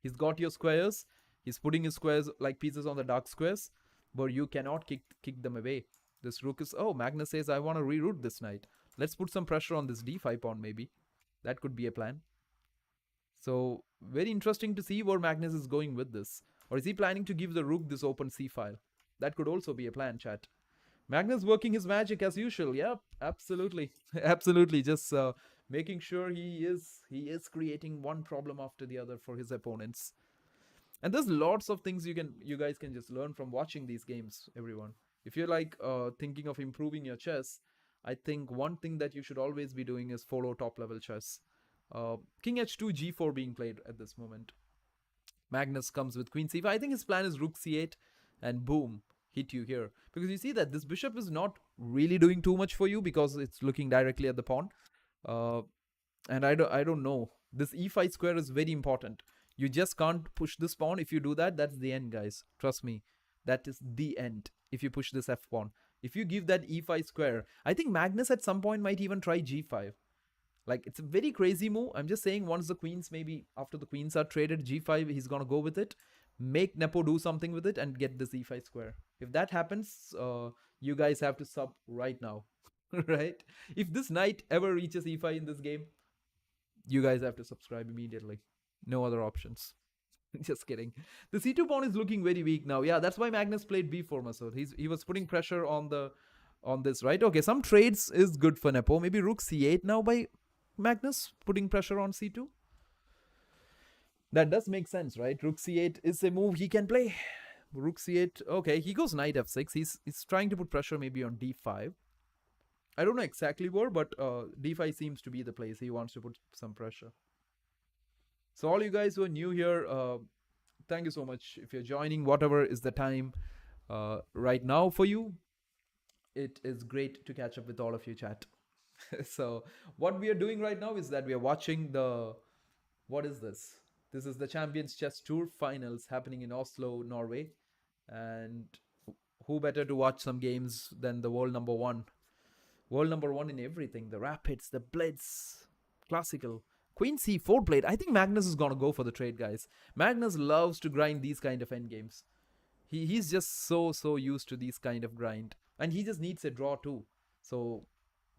He's got your squares. He's putting his squares like pieces on the dark squares. But you cannot kick them away. This rook is... Oh, Magnus says, I want to reroute this knight. Let's put some pressure on this d5 pawn, maybe. That could be a plan. So, very interesting to see where Magnus is going with this. Or is he planning to give the rook this open c file? That could also be a plan, chat. Magnus working his magic as usual. Yep, absolutely. Absolutely. Just making sure he is creating one problem after the other for his opponents. And there's lots of things you guys can just learn from watching these games, everyone. If you're like thinking of improving your chess, I think one thing that you should always be doing is follow top level chess. King h2, g4 being played at this moment. Magnus comes with queen c5. I think his plan is rook c8 and boom, hit you here. Because you see that this bishop is not really doing too much for you because it's looking directly at the pawn. And I don't know. This e5 square is very important. You just can't push this pawn. If you do that, that's the end, guys. Trust me. That is the end if you push this f pawn. If you give that e5 square, I think Magnus at some point might even try g5. Like, it's a very crazy move. I'm just saying once the queens, maybe after the queens are traded, g5, he's going to go with it. Make Nepo do something with it and get this e5 square. If that happens, you guys have to sub right now. Right? If this knight ever reaches e5 in this game, you guys have to subscribe immediately. No other options. Just kidding. The c2 pawn is looking very weak now. Yeah, that's why Magnus played b4, Masood. He was putting pressure on this, right? Okay, some trades is good for Nepo. Maybe rook c8 now by Magnus, putting pressure on c2. That does make sense, right? Rook c8 is a move he can play. Rook c8. Okay, he goes knight f6. He's trying to put pressure maybe on d5. I don't know exactly where, but d5 seems to be the place he wants to put some pressure. So all you guys who are new here, thank you so much. If you're joining, whatever is the time right now for you, it is great to catch up with all of you, chat. So what we are doing right now is that we are watching what is this? This is the Champions Chess Tour finals happening in Oslo, Norway. And who better to watch some games than the world number one? World number one in everything. The rapids, the blitz, classical. Queen c4 played. I think Magnus is going to go for the trade, guys. Magnus loves to grind these kind of endgames. He's just so used to these kind of grind. And he just needs a draw too. So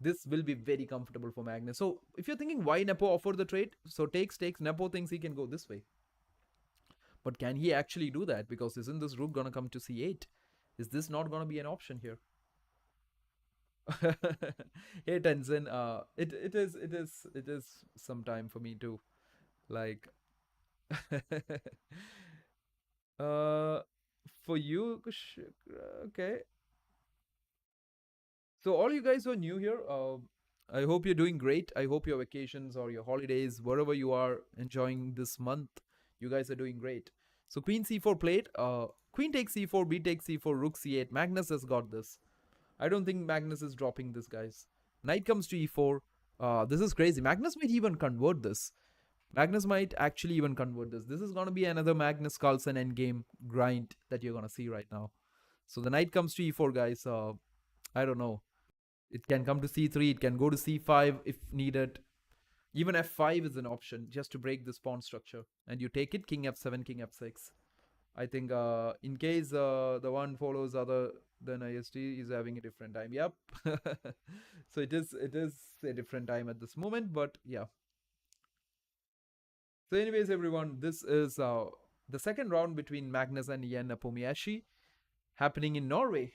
this will be very comfortable for Magnus. So if you're thinking why Nepo offer the trade, so takes, Nepo thinks he can go this way. But can he actually do that? Because isn't this rook going to come to c8? Is this not going to be an option here? Hey Tenzin, it is some time for me to like uh, for you, okay. So all you guys who are new here, I hope you're doing great. I hope your vacations or your holidays, wherever you are enjoying this month, you guys are doing great. So queen c4 played. Queen takes c4, b takes c4, rook c8. Magnus has got this. I don't think Magnus is dropping this, guys. Knight comes to e4. This is crazy. Magnus might even convert this. Magnus might actually even convert this. This is going to be another Magnus Carlsen endgame grind that you're going to see right now. So the knight comes to e4, guys. I don't know. It can come to c3. It can go to c5 if needed. Even f5 is an option just to break this pawn structure. And you take it, king f7, king f6. I think in case the one follows other than IST is having a different time. Yep. So it is a different time at this moment, but yeah. So anyways, everyone, this is the second round between Magnus and Ian Nepomniachtchi happening in Norway,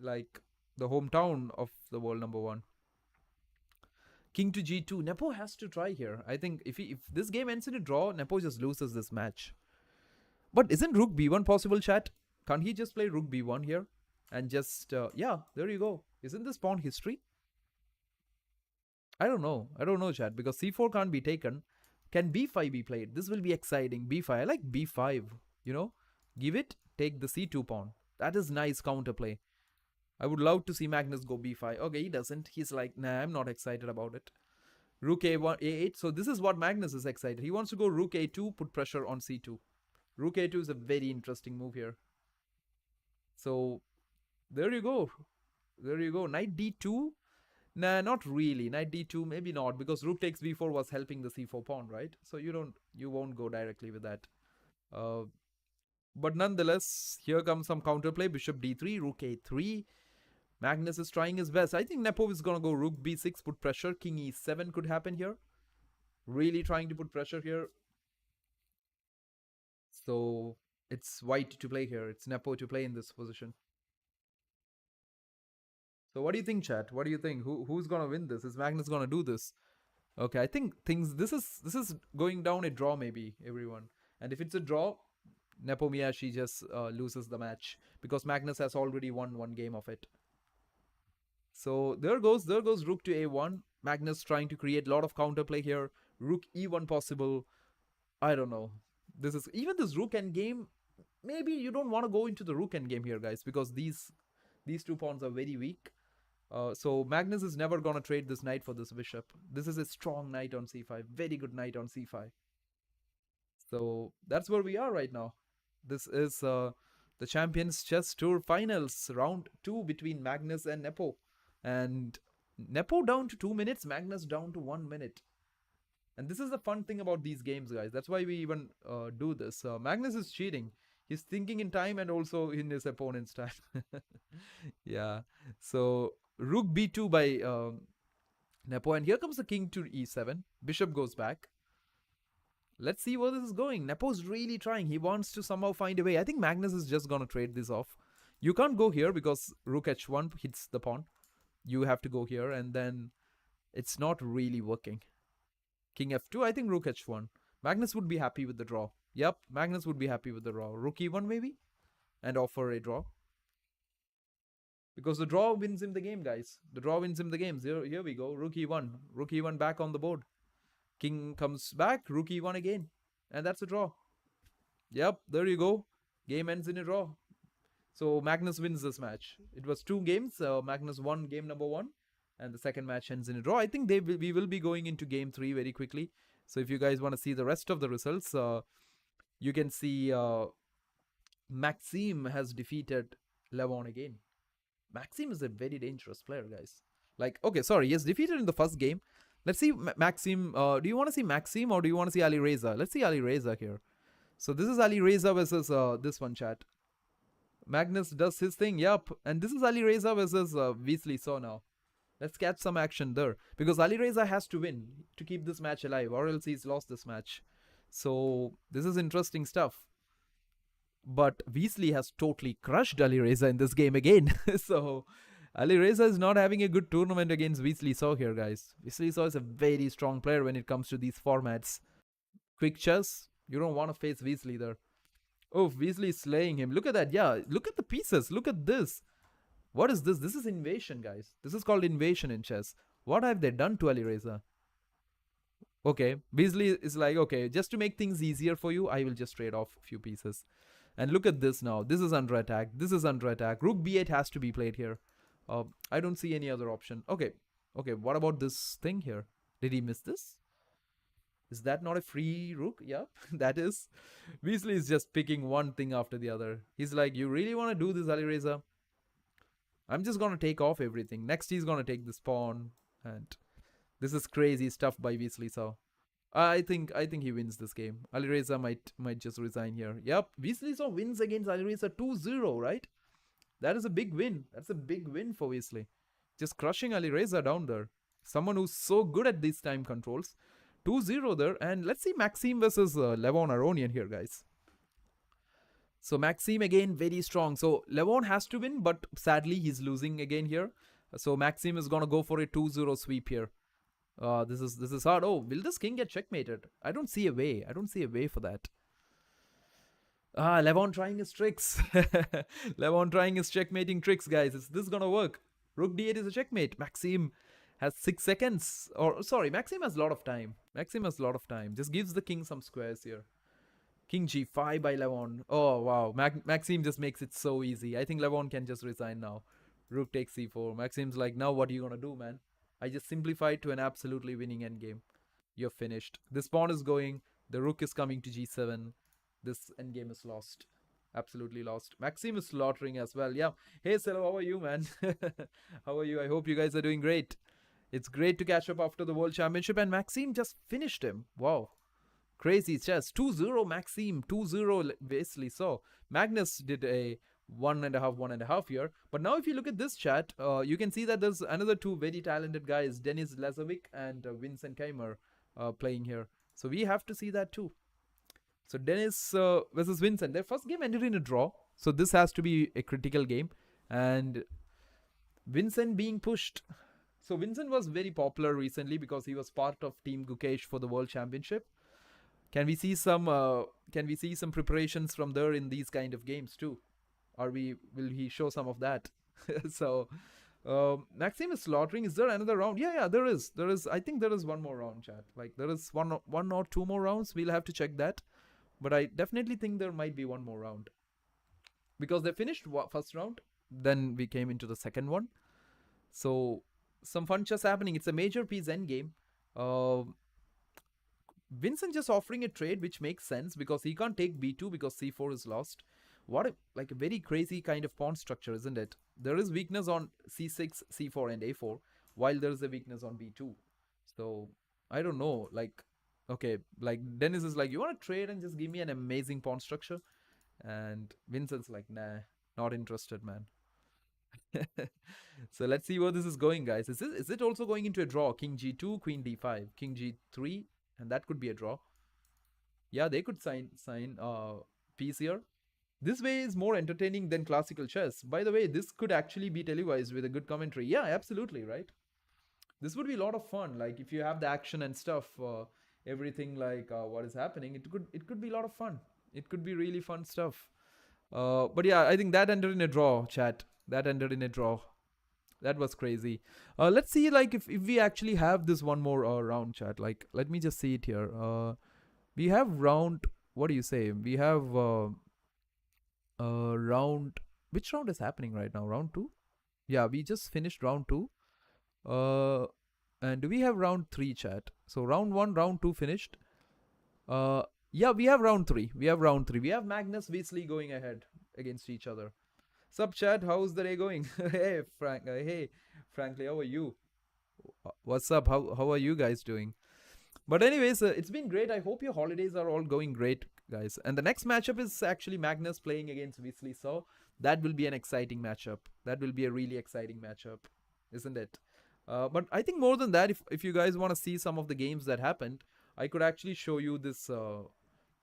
like the hometown of the world number one. King to g2. Nepo has to try here. I think if this game ends in a draw, Nepo just loses this match. But isn't rook b1 possible, chat? Can't he just play rook b1 here? And just, yeah, there you go. Isn't this pawn history? I don't know, chat, because c4 can't be taken. Can b5 be played? This will be exciting. b5. I like b5, you know? Give it, take the c2 pawn. That is nice counterplay. I would love to see Magnus go b5. Okay, he doesn't. He's like, nah, I'm not excited about it. Rook a1, a8. So this is what Magnus is excited. He wants to go rook a2, put pressure on c2. Rook a2 is a very interesting move here. So there you go. There you go. Knight d2. Nah, not really. Knight d2, maybe not, because rook takes b4 was helping the c4 pawn, right? So you won't go directly with that. But nonetheless, here comes some counterplay. Bishop d3, rook a3. Magnus is trying his best. I think Nepo is going to go rook b6, put pressure. King e7 could happen here. Really trying to put pressure here. So it's white to play here. It's Nepo to play in this position. So what do you think, chat? What do you think? Who's going to win this? Is Magnus going to do this? Okay, I think this is going down a draw maybe, everyone. And if it's a draw, Nepomniachtchi just loses the match because Magnus has already won one game of it. So there goes rook to a1. Magnus trying to create a lot of counterplay here. Rook e1 possible. I don't know. This rook endgame. Maybe you don't want to go into the rook endgame here, guys, because these two pawns are very weak. So Magnus is never gonna trade this knight for this bishop. This is a strong knight on c5. Very good knight on c5. So that's where we are right now. This is the Champions Chess Tour Finals, round 2 between Magnus and Nepo. And Nepo down to 2 minutes, Magnus down to 1 minute. And this is the fun thing about these games, guys. That's why we even do this. Magnus is cheating. He's thinking in time and also in his opponent's time. Yeah. So rook b2 by Nepo. And here comes the king to e7. Bishop goes back. Let's see where this is going. Nepo's really trying. He wants to somehow find a way. I think Magnus is just going to trade this off. You can't go here because rook h1 hits the pawn. You have to go here and then it's not really working. King f2, I think rook h1. Magnus would be happy with the draw. Yep, Magnus would be happy with the draw. Rook e1 maybe? And offer a draw. Because the draw wins him the game, guys. The draw wins him the game. Here we go. Rook e1. Rook e1 back on the board. King comes back. Rook e1 again. And that's a draw. Yep, there you go. Game ends in a draw. So Magnus wins this match. It was 2 games. Magnus won game number 1. And the second match ends in a draw. I think we will be going into game 3 very quickly. So if you guys want to see the rest of the results, you can see Maxime has defeated Levon again. Maxime is a very dangerous player, guys. Like, okay, sorry, he is defeated in the first game. Let's see Maxime. Do you want to see Maxime or do you want to see Ali Reza? Let's see Ali Reza here. So this is Ali Reza versus this one, chat. Magnus does his thing, yup. And this is Ali Reza versus Weasley Saw now. Let's catch some action there. Because Ali Reza has to win to keep this match alive, or else he's lost this match. So this is interesting stuff. But Weasley has totally crushed Ali Reza in this game again. So Ali Reza is not having a good tournament against Weasley Saw here, guys. Weasley Saw is a very strong player when it comes to these formats. Quick chess. You don't want to face Weasley there. Oh, Weasley is slaying him. Look at that. Yeah, look at the pieces. Look at this. What is this? This is invasion, guys. This is called invasion in chess. What have they done to Alireza? Okay, Weasley is like, okay, just to make things easier for you, I will just trade off a few pieces. And look at this now. This is under attack. This is under attack. Rook b8 has to be played here. I don't see any other option. Okay, okay. What about this thing here? Did he miss this? Is that not a free rook? Yep, that is. Weasley is just picking one thing after the other. He's like, you really want to do this, Alireza? I'm just gonna take off everything. Next, he's gonna take this pawn, and this is crazy stuff by Weasley. So, I think he wins this game. Alireza might just resign here. Yep, Weasley so wins against Alireza 2-0, right? That is a big win. That's a big win for Weasley. Just crushing Alireza down there. Someone who's so good at these time controls. 2-0 there. And let's see Maxime versus Levon Aronian here, guys. So Maxime again very strong. So Levon has to win, but sadly he's losing again here. So Maxime is gonna go for a 2-0 sweep here. This is hard. Oh, will this king get checkmated? I don't see a way. I don't see a way for that. Levon trying his tricks. Levon trying his checkmating tricks, guys. Is this gonna work? Rook d8 is a checkmate. Maxime has 6 seconds. Or sorry, Maxime has a lot of time. Maxime has a lot of time. Just gives the king some squares here. King g5 by Levon. Oh, wow. Maxime just makes it so easy. I think Levon can just resign now. Rook takes c4. Maxime's like, now what are you gonna do, man? I just simplified to an absolutely winning endgame. You're finished. This pawn is going. The rook is coming to g7. This endgame is lost. Absolutely lost. Maxime is slaughtering as well. Yeah. Hey, Selo, how are you, man? How are you? I hope you guys are doing great. It's great to catch up after the World Championship, and Maxime just finished him. Wow. Crazy chess. 2-0 Maxime. 2-0 Weasley. So, Magnus did a 1.5 here. But now if you look at this chat, you can see that there's another two very talented guys, Denis Lazovic and Vincent Keimer playing here. So we have to see that too. So Denis versus Vincent. Their first game ended in a draw. So this has to be a critical game. And Vincent being pushed. So Vincent was very popular recently because he was part of Team Gukesh for the World Championship. Can we see some preparations from there in these kind of games too? Or will he show some of that? So Maxime is slaughtering. Is there another round? Yeah, there is. I think there is one more round, chat. Like there is one or two more rounds. We'll have to check that. But I definitely think there might be one more round. Because they finished first round. Then we came into the second one. So some fun chess happening. It's a major piece endgame. Vincent just offering a trade which makes sense because he can't take b2 because c4 is lost. What a very crazy kind of pawn structure, isn't it? There is weakness on c6, c4 and a4 while there is a weakness on b2. So I don't know, okay, Dennis is like, you want to trade and just give me an amazing pawn structure? And Vincent's like, nah, not interested, man. So let's see where this is going, guys. Is it also going into a draw? King g2, queen d5, king g3, and that could be a draw. Yeah, they could sign piece here. This way is more entertaining than classical chess. By the way, this could actually be televised with a good commentary. Yeah, absolutely, right? This would be a lot of fun. Like if you have the action and stuff, everything what is happening, it could be a lot of fun. It could be really fun stuff. But yeah, I think that ended in a draw, chat. That ended in a draw. That was crazy. Let's see if we actually have this one more round, chat. Let me just see it here. We have round, what do you say? We have round, which round is happening right now? Round 2? Yeah, we just finished round 2. And do we have round 3, chat? So round 1, round 2 finished. Yeah, we have round 3. We have Magnus, Weasley going ahead against each other. Sup, chat? How's the day going? Hey, Frank. Hey, Frankly, how are you? What's up? How are you guys doing? But anyways, it's been great. I hope your holidays are all going great, guys. And the next matchup is actually Magnus playing against Weasley. So that will be an exciting matchup. That will be a really exciting matchup, isn't it? But I think more than that, if you guys want to see some of the games that happened, I could actually show you this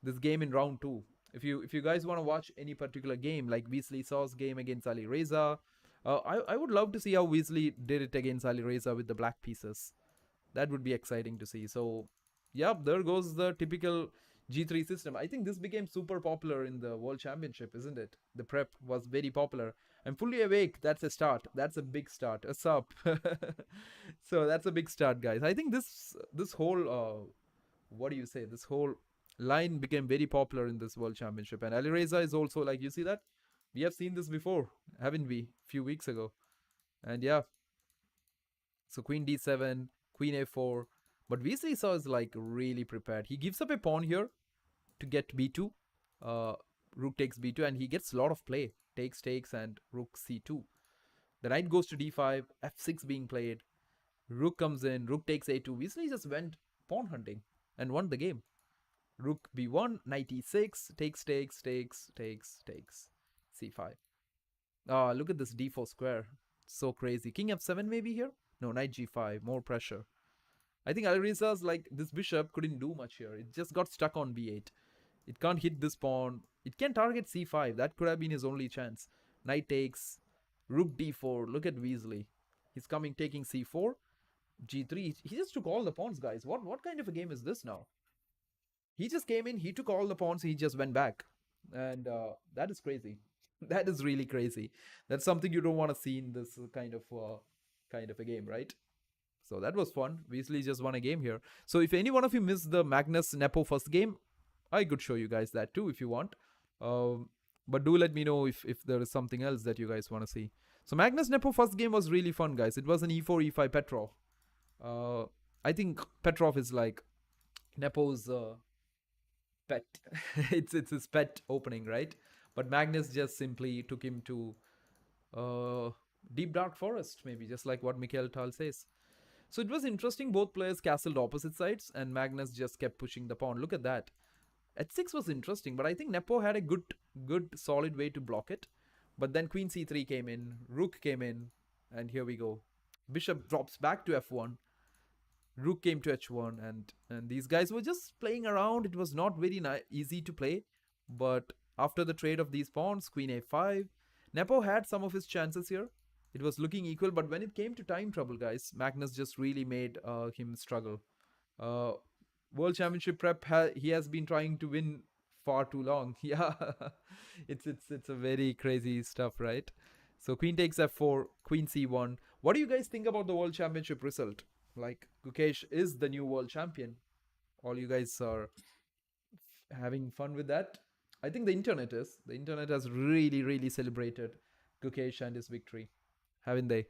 this game in round 2. If you guys want to watch any particular game, like Weasley Saw's game against Alireza, I would love to see how Weasley did it against Alireza with the black pieces. That would be exciting to see. So, yeah, there goes the typical G3 system. I think this became super popular in the World Championship, isn't it? The prep was very popular. I'm fully awake. That's a start. That's a big start. A sup. So that's a big start, guys. I think this whole what do you say? This whole line became very popular in this World Championship, and Alireza is also like, you see that we have seen this before, haven't we? A few weeks ago, and yeah. So Queen D7, Queen A4, but Weasley saw is like really prepared. He gives up a pawn here to get B2. Uh, Rook takes B2 and he gets a lot of play. Takes, and Rook C2. The knight goes to D5, F6 being played. Rook comes in, Rook takes A2. Weasley just went pawn hunting and won the game. Rook B1, knight E6, takes, C5. Ah, look at this D4 square. So crazy. King F7 maybe here? No, knight G5, more pressure. I think Aliriza's like, this bishop couldn't do much here. It just got stuck on B8. It can't hit this pawn. It can target C5. That could have been his only chance. Knight takes. Rook D4. Look at Weasley. He's coming, taking C4. G3. He just took all the pawns, guys. What kind of a game is this now? He just came in. He took all the pawns. He just went back. And that is crazy. That is really crazy. That's something you don't want to see in this kind of a game, right? So that was fun. Weasley just won a game here. So if any one of you missed the Magnus Nepo first game, I could show you guys that too if you want. But do let me know if there is something else that you guys want to see. So Magnus Nepo first game was really fun, guys. It was an E4, E5 Petrov. I think Petrov is like Nepo's pet. It's his pet opening, right? But Magnus just simply took him to deep dark forest, maybe, just like what Mikhail Tal says. So it was interesting. Both players castled opposite sides, and Magnus just kept pushing the pawn. Look at that. H6 was interesting, but I think Nepo had a good solid way to block it. But then Queen C3 came in, Rook came in, and here we go. Bishop drops back to F1. Rook came to H1, and these guys were just playing around. It was not very easy to play, but after the trade of these pawns, Queen A5, Nepo had some of his chances here. It was looking equal, but when it came to time trouble, guys, Magnus just really made him struggle. World Championship prep, he has been trying to win far too long. Yeah, it's a very crazy stuff, right? So Queen takes F4, Queen C1. What do you guys think about the World Championship result? Like, Gukesh is the new world champion. All you guys are having fun with that. I think the internet is. The internet has really celebrated Gukesh and his victory, haven't they?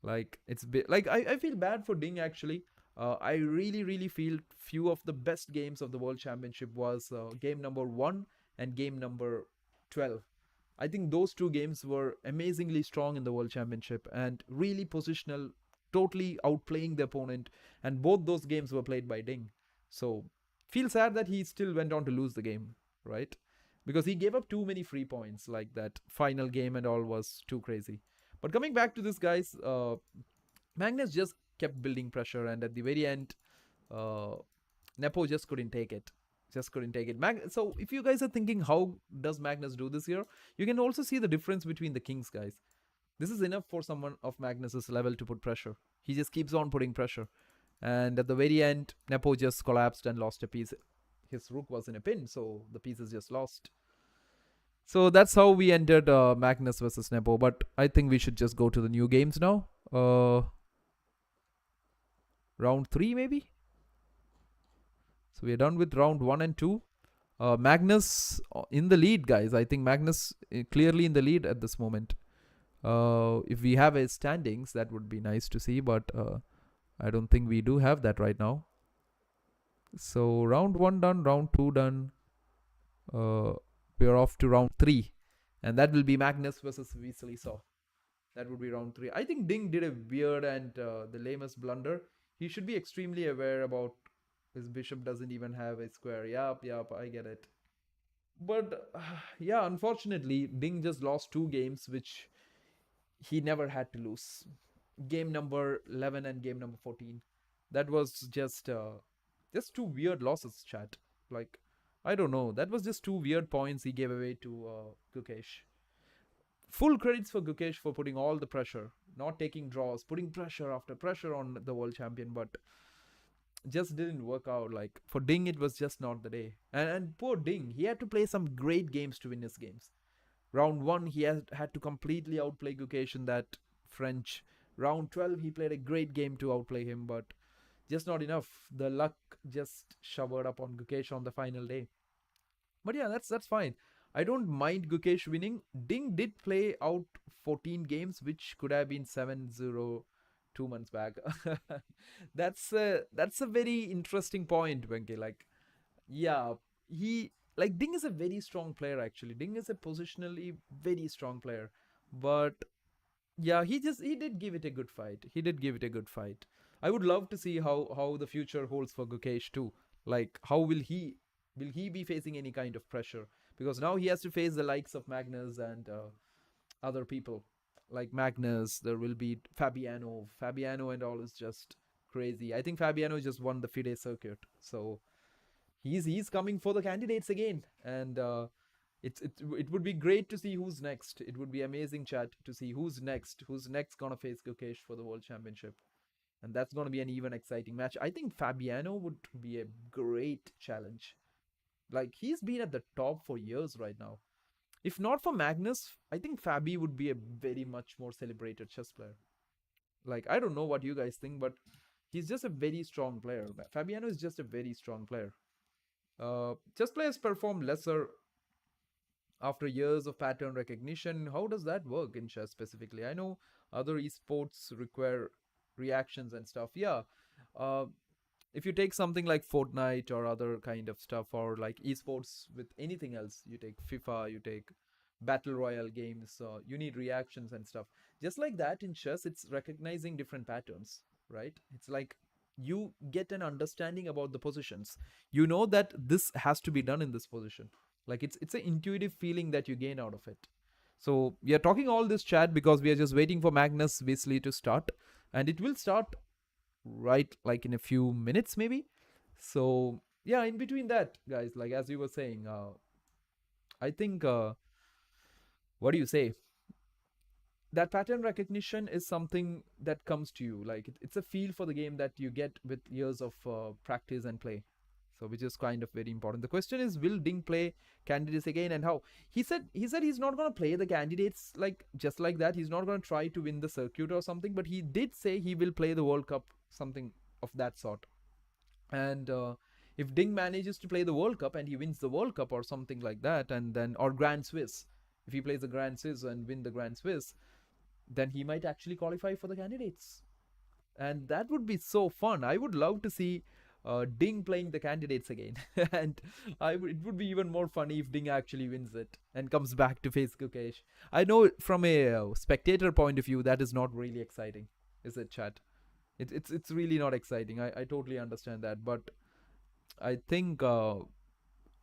Like, it's like I feel bad for Ding actually. I really feel few of the best games of the World Championship was game number 1 and game number 12. I think those two games were amazingly strong in the World Championship and really positional, totally outplaying the opponent. And both those games were played by Ding. So feel sad that he still went on to lose the game, right? Because he gave up too many free points. Like that final game and all was too crazy. But coming back to this, guys, Magnus just kept building pressure, and at the very end, Nepo just couldn't take it. So if you guys are thinking, how does Magnus do this here? You can also see the difference between the kings, guys. This is enough for someone of Magnus's level to put pressure. He just keeps on putting pressure. And at the very end, Nepo just collapsed and lost a piece. His rook was in a pin, so the piece is just lost. So that's how we ended Magnus versus Nepo. But I think we should just go to the new games now. Round 3 maybe? So we're done with round 1 and 2. Magnus in the lead, guys. I think Magnus clearly in the lead at this moment. If we have his standings, that would be nice to see. But I don't think we do have that right now. So round 1 done, round 2 done. We're off to round 3. And that will be Magnus versus Weasley Saw. That would be round 3. I think Ding did a weird and the lamest blunder. He should be extremely aware about his bishop doesn't even have a square. Yup, I get it. But yeah, unfortunately, Ding just lost 2 games, which he never had to lose. Game number 11 and game number 14. That was just 2 weird losses, chat. Like, I don't know. That was just 2 weird points he gave away to Gukesh. Full credits for Gukesh for putting all the pressure, not taking draws, putting pressure after pressure on the world champion. But just didn't work out. Like for Ding, it was just not the day. And poor Ding, he had to play some great games to win his games. Round one, he had to completely outplay Gukesh in that French. Round 12, he played a great game to outplay him, but just not enough. The luck just showered up on Gukesh on the final day. But yeah, that's fine. I don't mind Gukesh winning. Ding did play out 14 games, which could have been 7-0 2 months back. That's a very interesting point, Venki. Like, yeah, he like Ding is a very strong player actually. Ding is a positionally very strong player, but yeah, he did give it a good fight. He did give it a good fight. I would love to see how the future holds for Gukesh too. Like how will he be facing any kind of pressure? Because now he has to face the likes of Magnus and other people like Magnus. There will be Fabiano and all is just crazy. I think Fabiano just won the FIDE circuit, so he's coming for the candidates again, and it would be great to see who's next. It would be amazing, chat, to see who's next gonna face Gukesh for the world championship, and that's gonna be an even exciting match. I think Fabiano would be a great challenge. Like he's been at the top for years right now. If not for Magnus, I think Fabi would be a very much more celebrated chess player. Like I don't know what you guys think, but he's just a very strong player. Fabiano is just a very strong player. Chess players perform lesser after years of pattern recognition. How does that work in chess specifically? I know other esports require reactions and stuff. Yeah. Uh, if you take something like Fortnite or other kind of stuff, or like esports with anything else, you take FIFA, you take battle royale games, you need reactions and stuff. Just like that in chess, it's recognizing different patterns, right? It's like you get an understanding about the positions. You know that this has to be done in this position. Like it's an intuitive feeling that you gain out of it. So we are talking all this chat because we are just waiting for Magnus Weasley to start, and it will start right like in a few minutes maybe. So yeah, in between that, guys, like as you were saying, I think what do you say, that pattern recognition is something that comes to you. Like it's a feel for the game that you get with years of practice and play. So which is kind of very important. The question is, will Ding play candidates again, and how? He said he's not going to play the candidates like just like that. He's not going to try to win the circuit or something, but he did say he will play the World Cup, something of that sort. And if Ding manages to play the World Cup and he wins the World Cup or something like that, and then or Grand Swiss, if he plays the Grand Swiss and win the Grand Swiss, then he might actually qualify for the candidates, and that would be so fun. I would love to see Ding playing the candidates again, and it would be even more funny if Ding actually wins it and comes back to face Gukesh. I know from a spectator point of view that is not really exciting, is it, chat? It's really not exciting. I totally understand that, but I think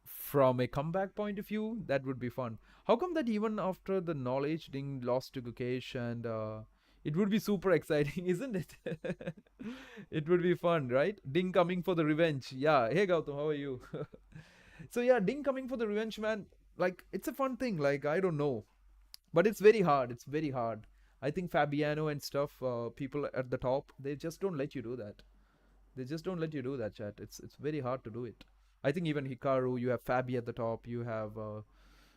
from a comeback point of view, that would be fun. How come that even after the knowledge Ding lost to Gukesh, and it would be super exciting, isn't it? It would be fun, right? Ding coming for the revenge. Yeah. Hey Gautam, how are you? So yeah, Ding coming for the revenge, man. Like it's a fun thing. Like I don't know, but it's very hard. It's very hard. I think Fabiano and stuff, people at the top, they just don't let you do that. They just don't let you do that, chat. It's very hard to do it. I think even Hikaru, you have Fabi at the top, you have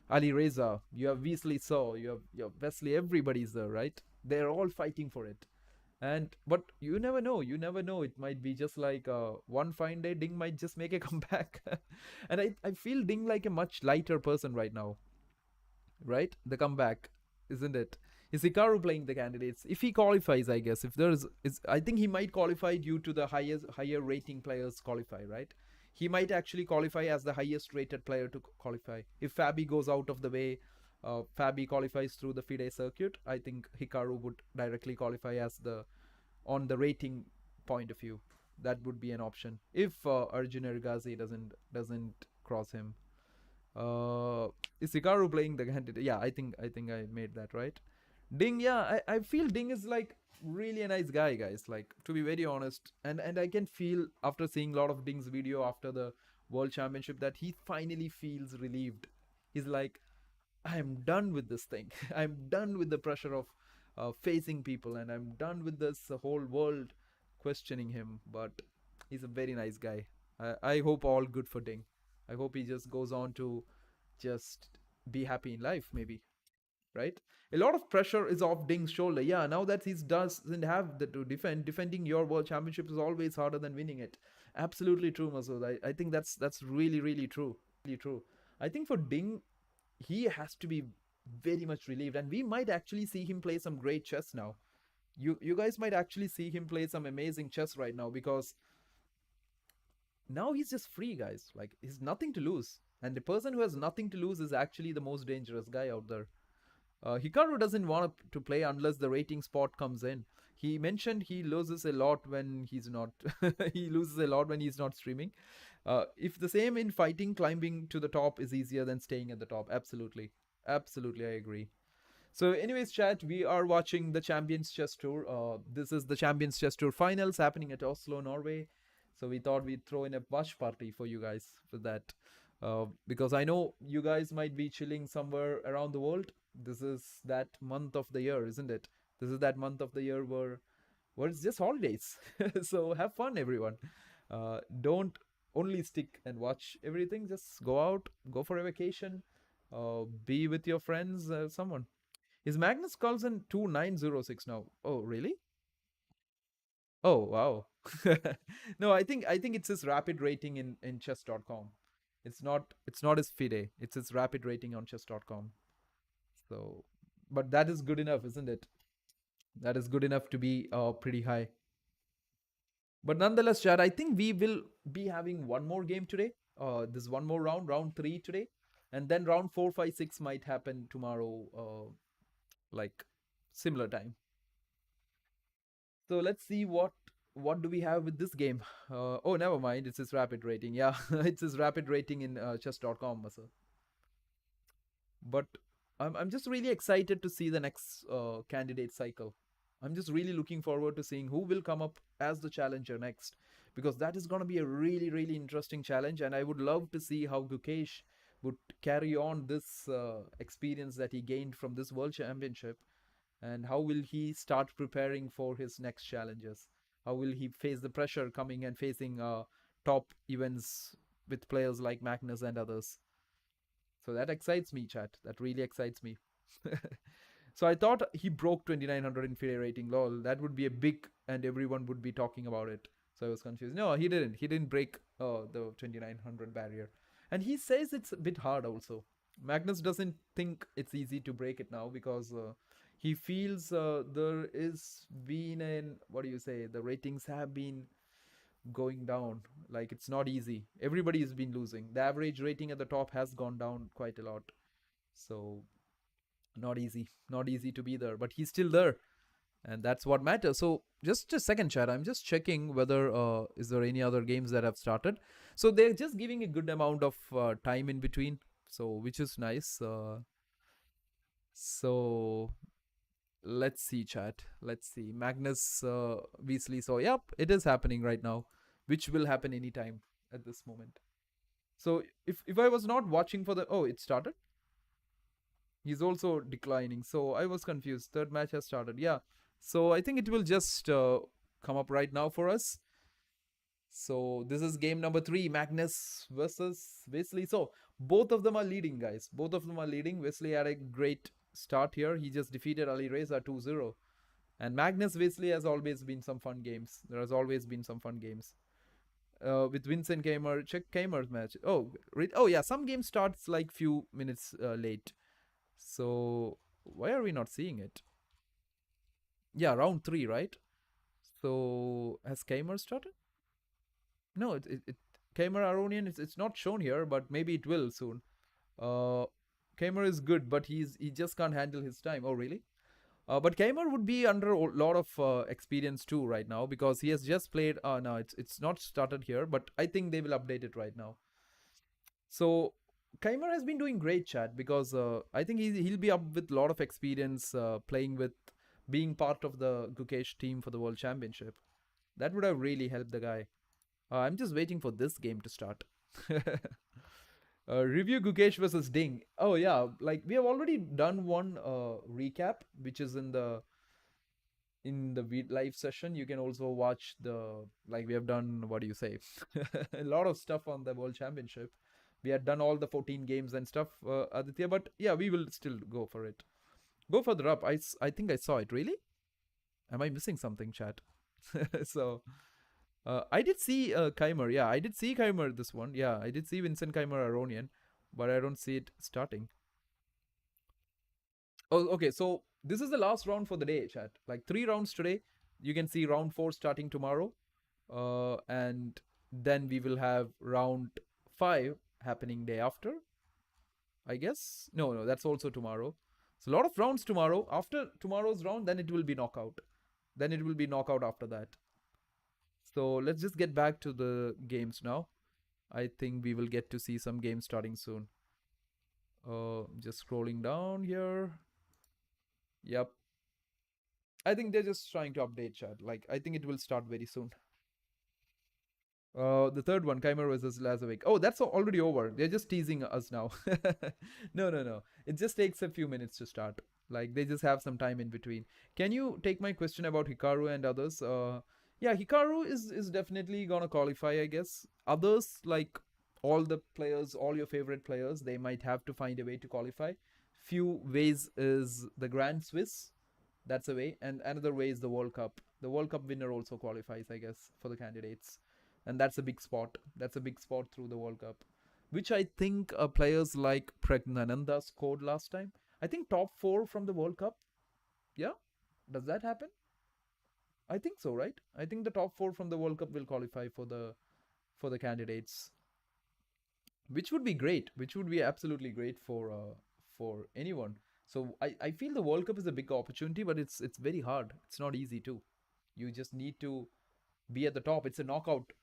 Ali Reza, you have Weasley So, you have Wesley. Everybody's there, right? They're all fighting for it. And but you never know. You never know. It might be just like one fine day, Ding might just make a comeback. And I feel Ding like a much lighter person right now, right? The comeback, isn't it? Is Hikaru playing the candidates? If he qualifies, I guess. If I think he might qualify due to the higher rating players qualify, right? He might actually qualify as the highest rated player to qualify. If Fabi goes out of the way, Fabi qualifies through the FIDE circuit, I think Hikaru would directly qualify as the on the rating point of view. That would be an option if Arjun Ergazi doesn't cross him. Is Hikaru playing the candidate? Yeah, I think I made that right. Ding, yeah, I feel Ding is like really a nice guy, guys. Like to be very honest, and I can feel after seeing a lot of Ding's video after the World Championship that he finally feels relieved. He's like, I'm done with this thing. I'm done with the pressure of facing people, and I'm done with this whole world questioning him. But He's a very nice guy. I hope all good for Ding. I hope he just goes on to just be happy in life, maybe. Right? A lot of pressure is off Ding's shoulder. Yeah, now that he doesn't have the to defend, defending your world championship is always harder than winning it. Absolutely true, Masood. I think that's really really true. Really true. I think for Ding, he has to be very much relieved, and we might actually see him play some great chess now. You guys might actually see him play some amazing chess right now because now he's just free, guys. Like he's nothing to lose, and the person who has nothing to lose is actually the most dangerous guy out there. Hikaru doesn't want to play unless the rating spot comes in. He mentioned he loses a lot when he's not. he loses a lot when he's not streaming. If the same in fighting, climbing to the top is easier than staying at the top. Absolutely, absolutely, I agree. So, anyways, chat, we are watching the Champions Chess Tour. This is the Champions Chess Tour finals happening at Oslo, Norway. So we thought we'd throw in a watch party for you guys for that. Because I know you guys might be chilling somewhere around the world. This is that month of the year, isn't it? This is that month of the year where it's just holidays. So have fun, everyone. Don't only stick and watch everything. Just go out, go for a vacation, be with your friends, someone. Is Magnus Carlsen 2906 now? Oh, really? Oh, wow. No, I think it's his rapid rating in chess.com. It's not his FIDE. It's his rapid rating on chess.com. So, but that is good enough, isn't it? That is good enough to be pretty high. But nonetheless, Chad, I think we will be having one more game today. This one more round, round 3 today, and then round 4, 5, 6 might happen tomorrow, like similar time. So let's see what do we have with this game. Oh, never mind. It's his rapid rating. Yeah, it's his rapid rating in chess.com. So. But I'm just really excited to see the next candidate cycle. I'm just really looking forward to seeing who will come up as the challenger next, because that is going to be a really really interesting challenge, and I would love to see how Gukesh would carry on this experience that he gained from this world championship, and how will he start preparing for his next challenges. How will he face the pressure coming and facing top events with players like Magnus and others. So that excites me, chat. That really excites me. So I thought he broke 2900 in FIDE rating. Lol, that would be a big, and everyone would be talking about it. So I was confused. No, he didn't. He didn't break the 2900 barrier. And he says it's a bit hard also. Magnus doesn't think it's easy to break it now because he feels there is been an, what do you say, the ratings have been going down. Like it's not easy. Everybody has been losing. The average rating at the top has gone down quite a lot. So not easy. Not easy to be there. But he's still there. And that's what matters. So just a second, chat. I'm just checking whether is there any other games that have started. So they're just giving a good amount of time in between. So which is nice. So let's see, chat. Let's see. Magnus Weasley. So yep, it is happening right now, which will happen anytime at this moment. So if I was not watching for the, oh, it started. He's also declining. So I was confused. Third match has started. Yeah. So I think it will just come up right now for us. So this is game number 3, Magnus versus Wesley. So both of them are leading, guys. Both of them are leading. Wesley had a great start here. He just defeated Ali Reza 2-0. And Magnus Wesley has always been some fun games. There has always been some fun games. With Vincent Kamer, check Kamer's match. Oh yeah, some game starts like few minutes late. So why are we not seeing it? Yeah, round 3, right? So has Kamer started? No, it Kamer Aronian, it's not shown here, but maybe it will soon. Kamer is good, but he just can't handle his time. Oh really? But Kamer would be under a lot of experience too right now, because he has just played. No, it's not started here, but I think they will update it right now. So Kamer has been doing great, chat, because I think he'll be up with a lot of experience playing with, being part of the Gukesh team for the World Championship. That would have really helped the guy. I'm just waiting for this game to start. Review Gukesh versus Ding. Oh yeah, like we have already done one recap, which is in the in the live session, you can also watch the, like we have done, what do you say, a lot of stuff on the World Championship. We had done all the 14 games and stuff, Aditya, but yeah, we will still go for it. Go further up. I think I saw it. Really? Am I missing something, chat? So I did see Keimer. Yeah, I did see Keimer this one. Yeah, I did see Vincent Keimer Aronian, but I don't see it starting. Oh, okay. So this is the last round for the day, chat. Like 3 rounds today. You can see round 4 starting tomorrow, and then we will have round 5 happening day after. I guess. No, no, that's also tomorrow. So a lot of rounds tomorrow. After tomorrow's round, then it will be knockout. Then it will be knockout after that. So let's just get back to the games now. I think we will get to see some games starting soon. Just scrolling down here. Yep. I think they're just trying to update chat. Like, I think it will start very soon. The third one, Keimer versus Lazovic. Oh, that's already over. They're just teasing us now. No, no, no. It just takes a few minutes to start. Like, they just have some time in between. Can you take my question about Hikaru and others? Yeah, Hikaru is definitely gonna qualify, I guess. Others, like all the players, all your favorite players, they might have to find a way to qualify. Few ways is the Grand Swiss. That's a way, and another way is the World Cup. The World Cup winner also qualifies, I guess, for the candidates, and that's a big spot. That's a big spot through the World Cup, which I think players like Pragnananda scored last time. I think top 4 from the World Cup. Yeah, does that happen? I think so, right? I think the top 4 from the World Cup will qualify for the candidates, which would be great. Which would be absolutely great for anyone. So I feel the World Cup is a big opportunity, but it's very hard. It's not easy too. You just need to be at the top. It's a knockout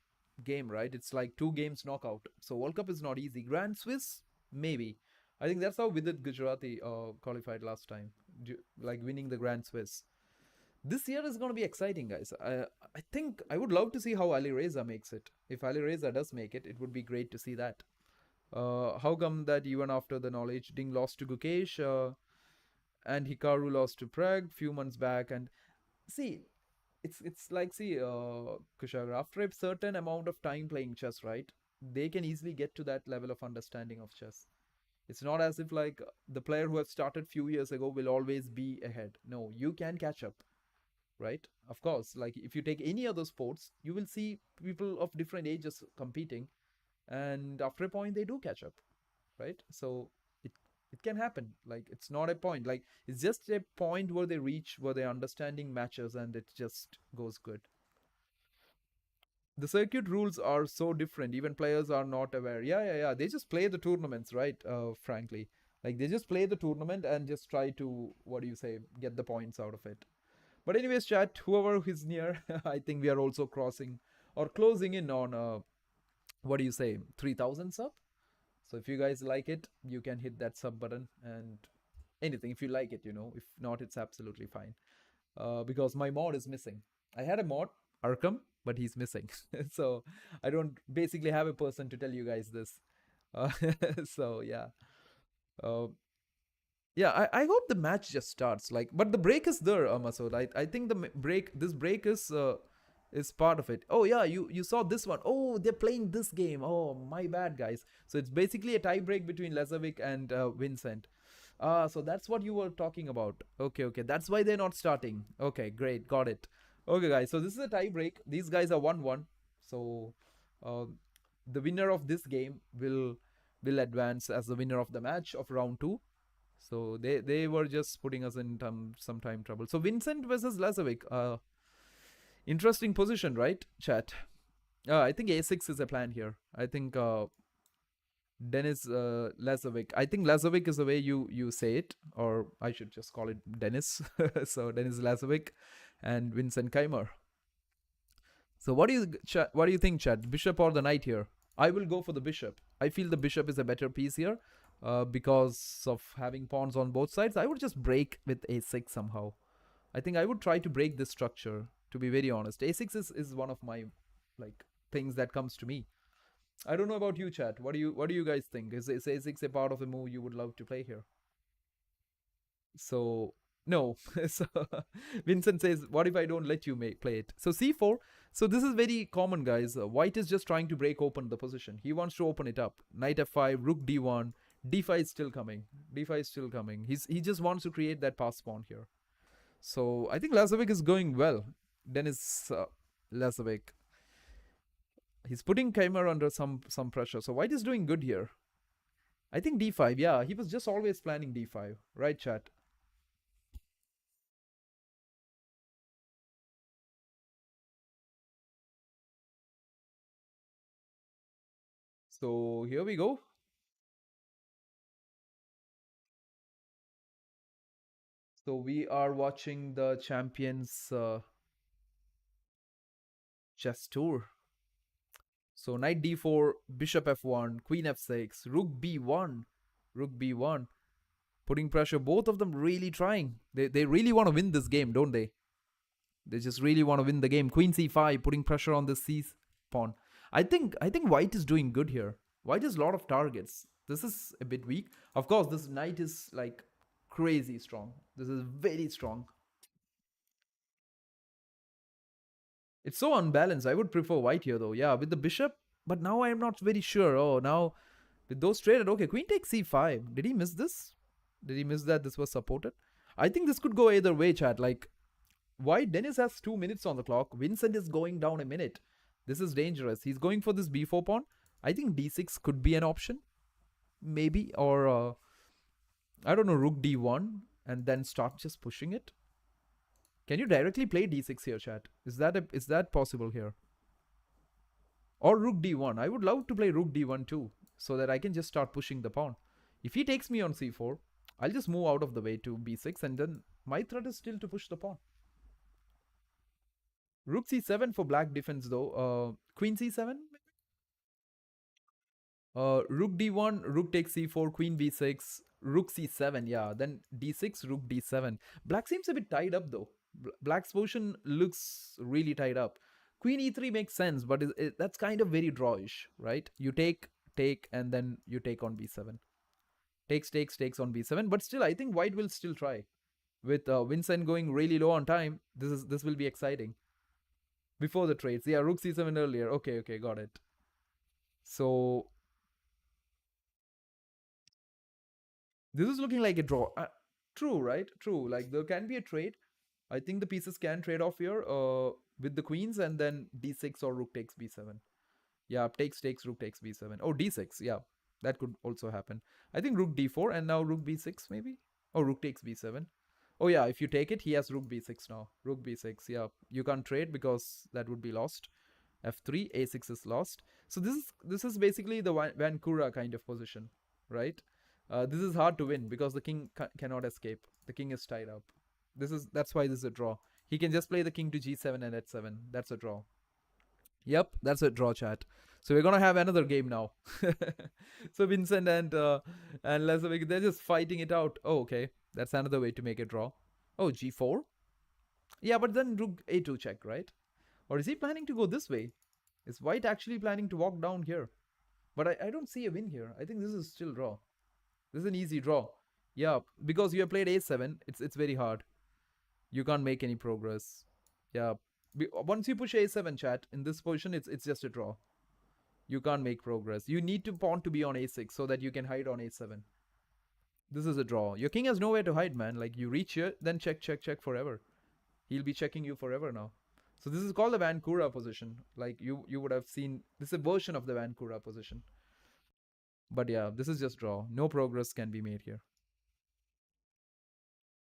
game, right? It's like 2 games knockout. So World Cup is not easy. Grand Swiss, maybe. I think that's how Vidit Gujarati qualified last time, like winning the Grand Swiss. This year is going to be exciting, guys. I think I would love to see how Ali Reza makes it. If Ali Reza does make it, it would be great to see that. How come that even after the knowledge, Ding lost to Gukesh, and Hikaru lost to Prague few months back, and see, it's like, see, Kushagra, after a certain amount of time playing chess, right, they can easily get to that level of understanding of chess. It's not as if like the player who has started few years ago will always be ahead. No, you can catch up, right? Of course, like if you take any other sports, you will see people of different ages competing, and after a point they do catch up, right? So it it can happen. Like it's not a point. Like it's just a point where they reach where their understanding matches and it just goes good. The circuit rules are so different. Even players are not aware. Yeah, yeah, yeah. They just play the tournaments, right? Frankly, like they just play the tournament and just try to, what do you say, get the points out of it. But anyways, chat, whoever is near, I think we are also crossing or closing in on what do you say, 3,000 sub. So if you guys like it, you can hit that sub button and anything if you like it, you know. If not, it's absolutely fine. Because my mod is missing. I had a mod, Arkham, but he's missing. So I don't basically have a person to tell you guys this. Uh, so yeah. Uh, yeah, I hope the match just starts. Like, but the break is there, Masood. I think this break is part of it. Oh yeah, you saw this one. Oh, they're playing this game. Oh, my bad, guys. So it's basically a tie break between Lazovic and Vincent. So that's what you were talking about. Okay, okay, that's why they're not starting. Okay, great, got it. Okay, guys. So this is a tie break. These guys are 1-1. So uh, the winner of this game will advance as the winner of the match of round 2. So they were just putting us in some time trouble. So Vincent versus Lazovic. Interesting position, right, chat? I think A6 is a plan here. I think Denis Lazovic. I think Lazovic is the way you say it, or I should just call it Denis. So Denis Lazovic and Vincent Keimer. So what do you think, chat? Bishop or the knight here? I will go for the bishop. I feel the bishop is a better piece here. Because of having pawns on both sides, I would just break with a6 somehow. I think I would try to break this structure, to be very honest. A6 is one of my like things that comes to me. I don't know about you, chat. What do you guys think? Is a6 a part of a move you would love to play here? So No. So Vincent says, what if I don't let you play it? So c4. So this is very common, guys. White is just trying to break open the position. He wants to open it up. Knight f5, rook d1, d5 is still coming. d5 is still coming. He just wants to create that pass pawn here. So I think Lazovic is going well. Dennis Lazovic. He's putting Keimer under some pressure. So White is doing good here. I think d5. Yeah, he was just always planning d5. Right, chat? So here we go. So we are watching the Champions chess tour. So knight d4, bishop f1, queen f6, rook b1, rook b1, putting pressure. Both of them really trying. They really want to win this game, don't they? They just really want to win the game. Queen c5, putting pressure on the c pawn. I think White is doing good here. White has a lot of targets. This is a bit weak. Of course, this knight is like crazy strong. This is very strong. It's so unbalanced. I would prefer White here though. Yeah, with the bishop. But now I am not very sure. Oh, now with those traded. Okay, queen takes c5. Did he miss this? Did he miss that this was supported? I think this could go either way, chat. Like, White Dennis has 2 minutes on the clock. Vincent is going down a minute. This is dangerous. He's going for this b4 pawn. I think d6 could be an option. Maybe. Or, I don't know, rook d1 and then start just pushing it. Can you directly play d6 here, chat? Is that possible here? Or rook d1. I would love to play rook d1 too, so that I can just start pushing the pawn. If he takes me on c4, I'll just move out of the way to b6, and then my threat is still to push the pawn. Rook c7 for black defense though. Queen c7? Rook d1, rook takes c4, queen b6, rook c7. Yeah, then d6, rook d7. Black seems a bit tied up though. Black's position looks really tied up. Queen e3 makes sense, but that's kind of very drawish, right? You take, and then you take on b7. Takes on b7. But still, I think White will still try. With Vincent going really low on time, this will be exciting. Before the trades, yeah, rook c7 earlier. Okay, got it. So this is looking like a draw. True, right? True. Like there can be a trade. I think the pieces can trade off here with the queens, and then d6 or rook takes b7. Yeah, takes, rook takes b7. Oh, d6. Yeah, that could also happen. I think rook d4 and now rook b6 maybe. Oh, rook takes b7. Oh yeah, if you take it, he has rook b6 now. Rook b6. Yeah, you can't trade because that would be lost. F3, a6 is lost. So this is basically the Vancouver kind of position, right? This is hard to win because the king cannot escape. The king is tied up. That's why this is a draw. He can just play the king to g7 and h7. That's a draw. Yep, that's a draw, chat. So we're gonna have another game now. So Vincent and Lazovic, they're just fighting it out. Oh, okay. That's another way to make a draw. Oh, g4? Yeah, but then rook a2 check, right? Or is he planning to go this way? Is White actually planning to walk down here? But I don't see a win here. I think this is still draw. This is an easy draw. Yeah, because you have played a7, it's very hard. You can't make any progress. Yeah. Once you push a7, chat, in this position, it's just a draw. You can't make progress. You need to pawn to be on a6 so that you can hide on a7. This is a draw. Your king has nowhere to hide, man. Like, you reach here, then check forever. He'll be checking you forever now. So this is called the Vancouver position. Like, you would have seen, this is a version of the Vancouver position. But yeah, this is just draw. No progress can be made here.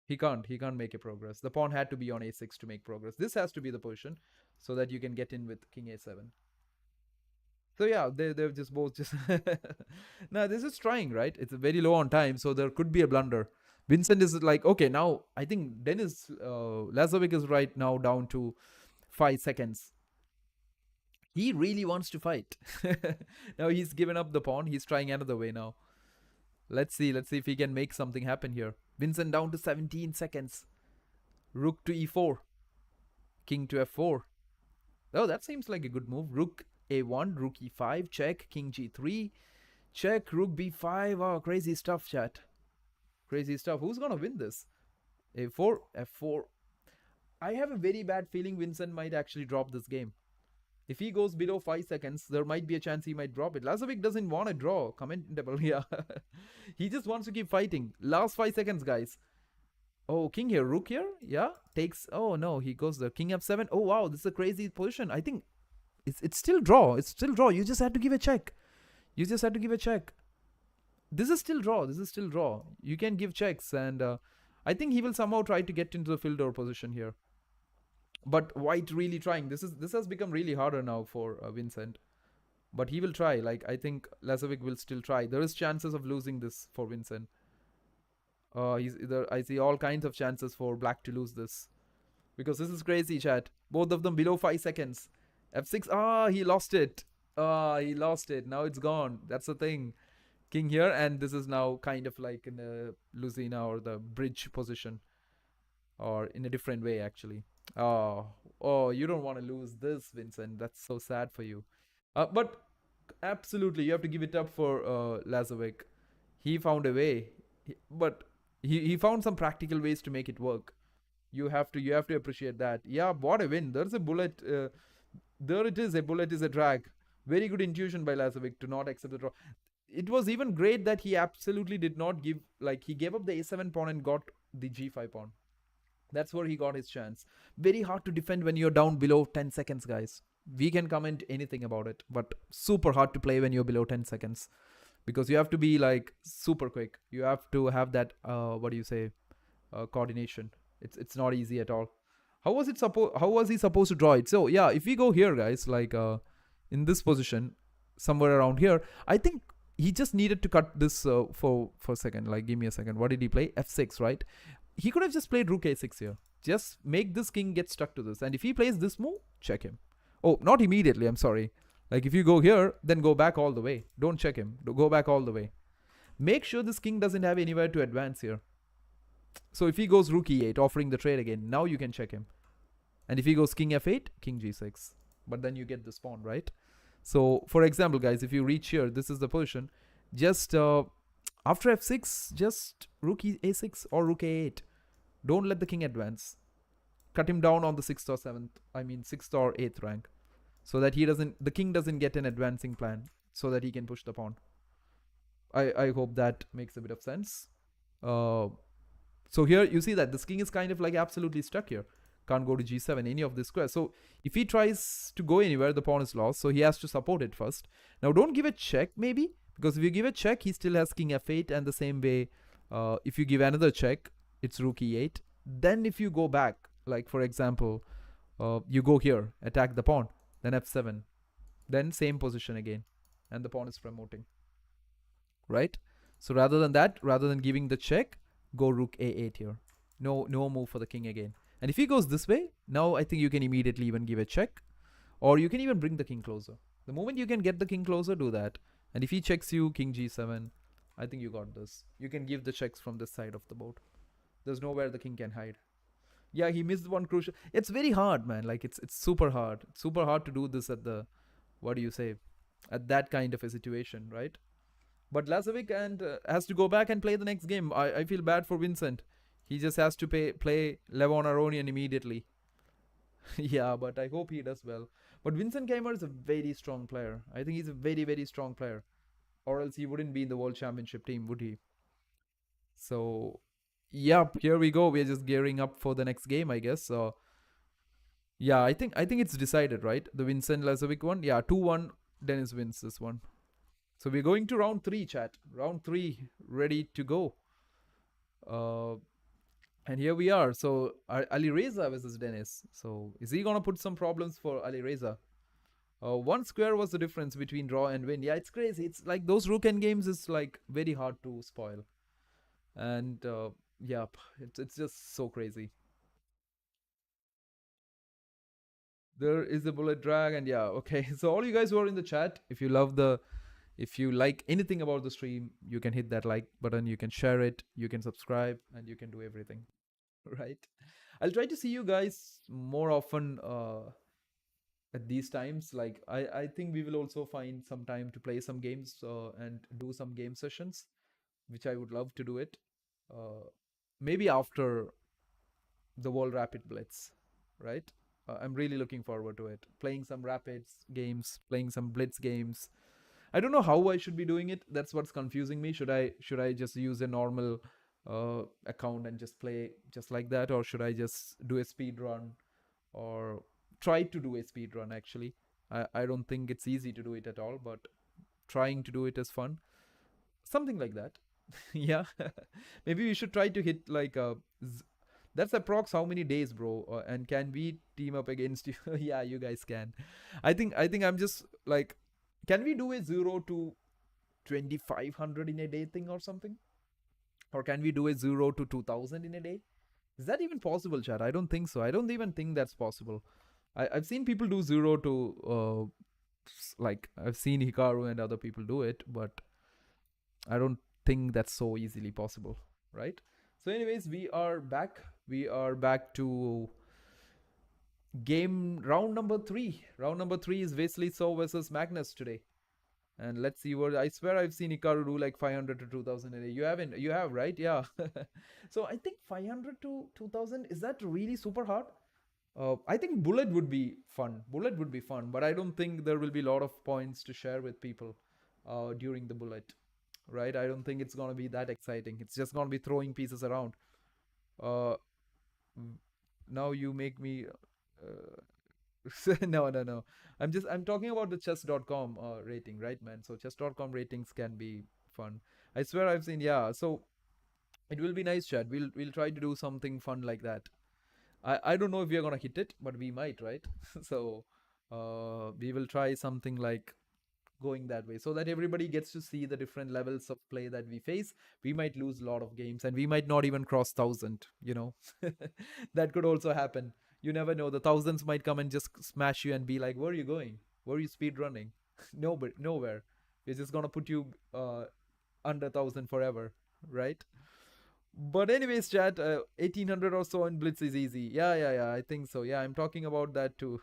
He can't make a progress. The pawn had to be on a6 to make progress. This has to be the position so that you can get in with king a7. So yeah, they're just both just now this is trying, right? It's very low on time, so there could be a blunder. Vincent is like, okay, now I think Dennis Lazovic is right now down to 5 seconds. He really wants to fight. Now he's given up the pawn. He's trying another way now. Let's see if he can make something happen here. Vincent down to 17 seconds. Rook to e4. King to f4. Oh, that seems like a good move. Rook a1, rook e5, check, king g3, check, rook b5. Oh, crazy stuff, chat. Crazy stuff. Who's gonna win this? A4, F4. I have a very bad feeling Vincent might actually drop this game. If he goes below 5 seconds, there might be a chance he might drop it. Lazovic doesn't want to draw. Commendable, yeah. He just wants to keep fighting. Last 5 seconds, guys. Oh, king here, rook here, yeah. Takes, oh no, he goes there. King f7. Oh wow, this is a crazy position. I think it's still draw. It's still draw. You just had to give a check. You just had to give a check. This is still draw. This is still draw. You can give checks, and I think he will somehow try to get into the fill door position here. But White really trying. This has become really harder now for Vincent. But he will try. Like I think Lazovic will still try. There is chances of losing this for Vincent. I see all kinds of chances for Black to lose this because this is crazy, chat. Both of them below 5 seconds. F6. Ah, he lost it. Ah, he lost it. Now it's gone. That's the thing. King here, and this is now kind of like in the Lucina or the bridge position, or in a different way actually. Oh, oh, you don't want to lose this, Vincent. That's so sad for you. But absolutely, you have to give it up for Lazovic. He found a way, but he found some practical ways to make it work. You have to appreciate that. Yeah, what a win! There's a bullet. There it is. A bullet is a drag. Very good intuition by Lazovic to not accept the draw. It was even great that he absolutely did not give, like, he gave up the a7 pawn and got the g5 pawn. That's where he got his chance. Very hard to defend when you're down below 10 seconds, guys. We can comment anything about it, but super hard to play when you're below 10 seconds because you have to be like super quick. You have to have that what do you say, coordination. It's not easy at all. How was he supposed to draw it? So yeah, if we go here, guys, like in this position, somewhere around here, I think he just needed to cut this for a second. Like, give me a second. What did he play? F6, right? He could have just played rook a6 here. Just make this king get stuck to this. And if he plays this move, check him. Oh, not immediately. I'm sorry. Like, if you go here, then go back all the way. Don't check him. Go back all the way. Make sure this king doesn't have anywhere to advance here. So if he goes rook e8, offering the trade again, now you can check him. And if he goes king f8, king g6. But then you get this pawn, right? So, for example, guys, if you reach here, this is the position. Just after f6, just rook a6 or rook a8. Don't let the king advance. Cut him down on the 6th or 7th. I mean 6th or 8th rank. So that the king doesn't get an advancing plan. So that he can push the pawn. I hope that makes a bit of sense. So here you see that this king is kind of like absolutely stuck here. Can't go to g7, any of this square. So if he tries to go anywhere, the pawn is lost. So he has to support it first. Now don't give a check maybe. Because if you give a check, he still has king f8. And the same way, if you give another check, it's rook e8. Then if you go back, like for example, you go here, attack the pawn. Then f7. Then same position again. And the pawn is promoting. Right? So rather than that, rather than giving the check, go rook a8 here. No move for the king again. And if he goes this way, now I think you can immediately even give a check. Or you can even bring the king closer. The moment you can get the king closer, do that. And if he checks you, king g7, I think you got this. You can give the checks from this side of the board. There's nowhere the king can hide. Yeah, he missed one crucial. It's very hard, man. Like, it's super hard. It's super hard to do this at the, what do you say, at that kind of a situation, right? But Lazovic has to go back and play the next game. I feel bad for Vincent. He just has to play Levon Aronian immediately. Yeah, but I hope he does well. But Vincent Keimer is a very strong player. I think he's a very, very strong player. Or else he wouldn't be in the World Championship team, would he? So, yep, here we go. We're just gearing up for the next game, I guess. So, yeah, I think it's decided, right? The Vincent Lazovic one. Yeah, 2-1. Dennis wins this one. So we're going to round 3, chat. Round 3, ready to go. And here we are. So Ali Reza versus Dennis. So is he gonna put some problems for Ali Reza? One square was the difference between draw and win. Yeah, it's crazy. It's like those rook end games is like very hard to spoil. And yeah, it's just so crazy. There is a bullet drag, and yeah, okay. So all you guys who are in the chat, if you like anything about the stream, you can hit that like button, you can share it, you can subscribe, and you can do everything. Right? I'll try to see you guys more often at these times. Like I think we will also find some time to play some games and do some game sessions, which I would love to do it. Maybe after the World Rapid Blitz, right? I'm really looking forward to it. Playing some Rapids games, playing some Blitz games. I don't know how I should be doing it. That's what's confusing me. Should I just use a normal account and just play just like that, or should I just do a speed run, or try to do a speed run? Actually, I don't think it's easy to do it at all, but trying to do it is fun. Something like that. Yeah. Maybe we should try to hit like a. That's approx how many days, bro? And can we team up against you? Yeah, you guys can. I think I'm just like, can we do a 0 to 2500 in a day thing or something? Or can we do a 0 to 2000 in a day? Is that even possible, chat? I don't think so. I don't even think that's possible. I've seen people do zero to like I've seen Hikaru and other people do it, but I don't think that's so easily possible, right? So, anyways, we are back. We are back to game round number three. Round number three is Wesley So versus Magnus today. And let's see what I swear I've seen Hikaru do like 500 to 2000 a day. You haven't? You have, right? Yeah. So I think 500 to 2000, is that really super hard? I think Bullet would be fun. Bullet would be fun, but I don't think there will be a lot of points to share with people during the Bullet, right? I don't think it's gonna be that exciting. It's just gonna be throwing pieces around. Uh, Now you make me. No, no, no. I'm talking about the chess.com rating, right, man? So chess.com ratings can be fun. I swear I've seen, yeah. So it will be nice, chat. We'll try to do something fun like that. I don't know if we are gonna hit it, but we might, right? So we will try something like going that way so that everybody gets to see the different levels of play that we face. We might lose a lot of games and we might not even cross 1000. That could also happen. You never know. The thousands might come and just smash you and be like, where are you going? Where are you speed running? No, but nowhere. We're just gonna put you under 1000 forever, right? But anyways, chat, 1800 or so in Blitz is easy. Yeah, yeah, yeah. I think so. Yeah, I'm talking about that too.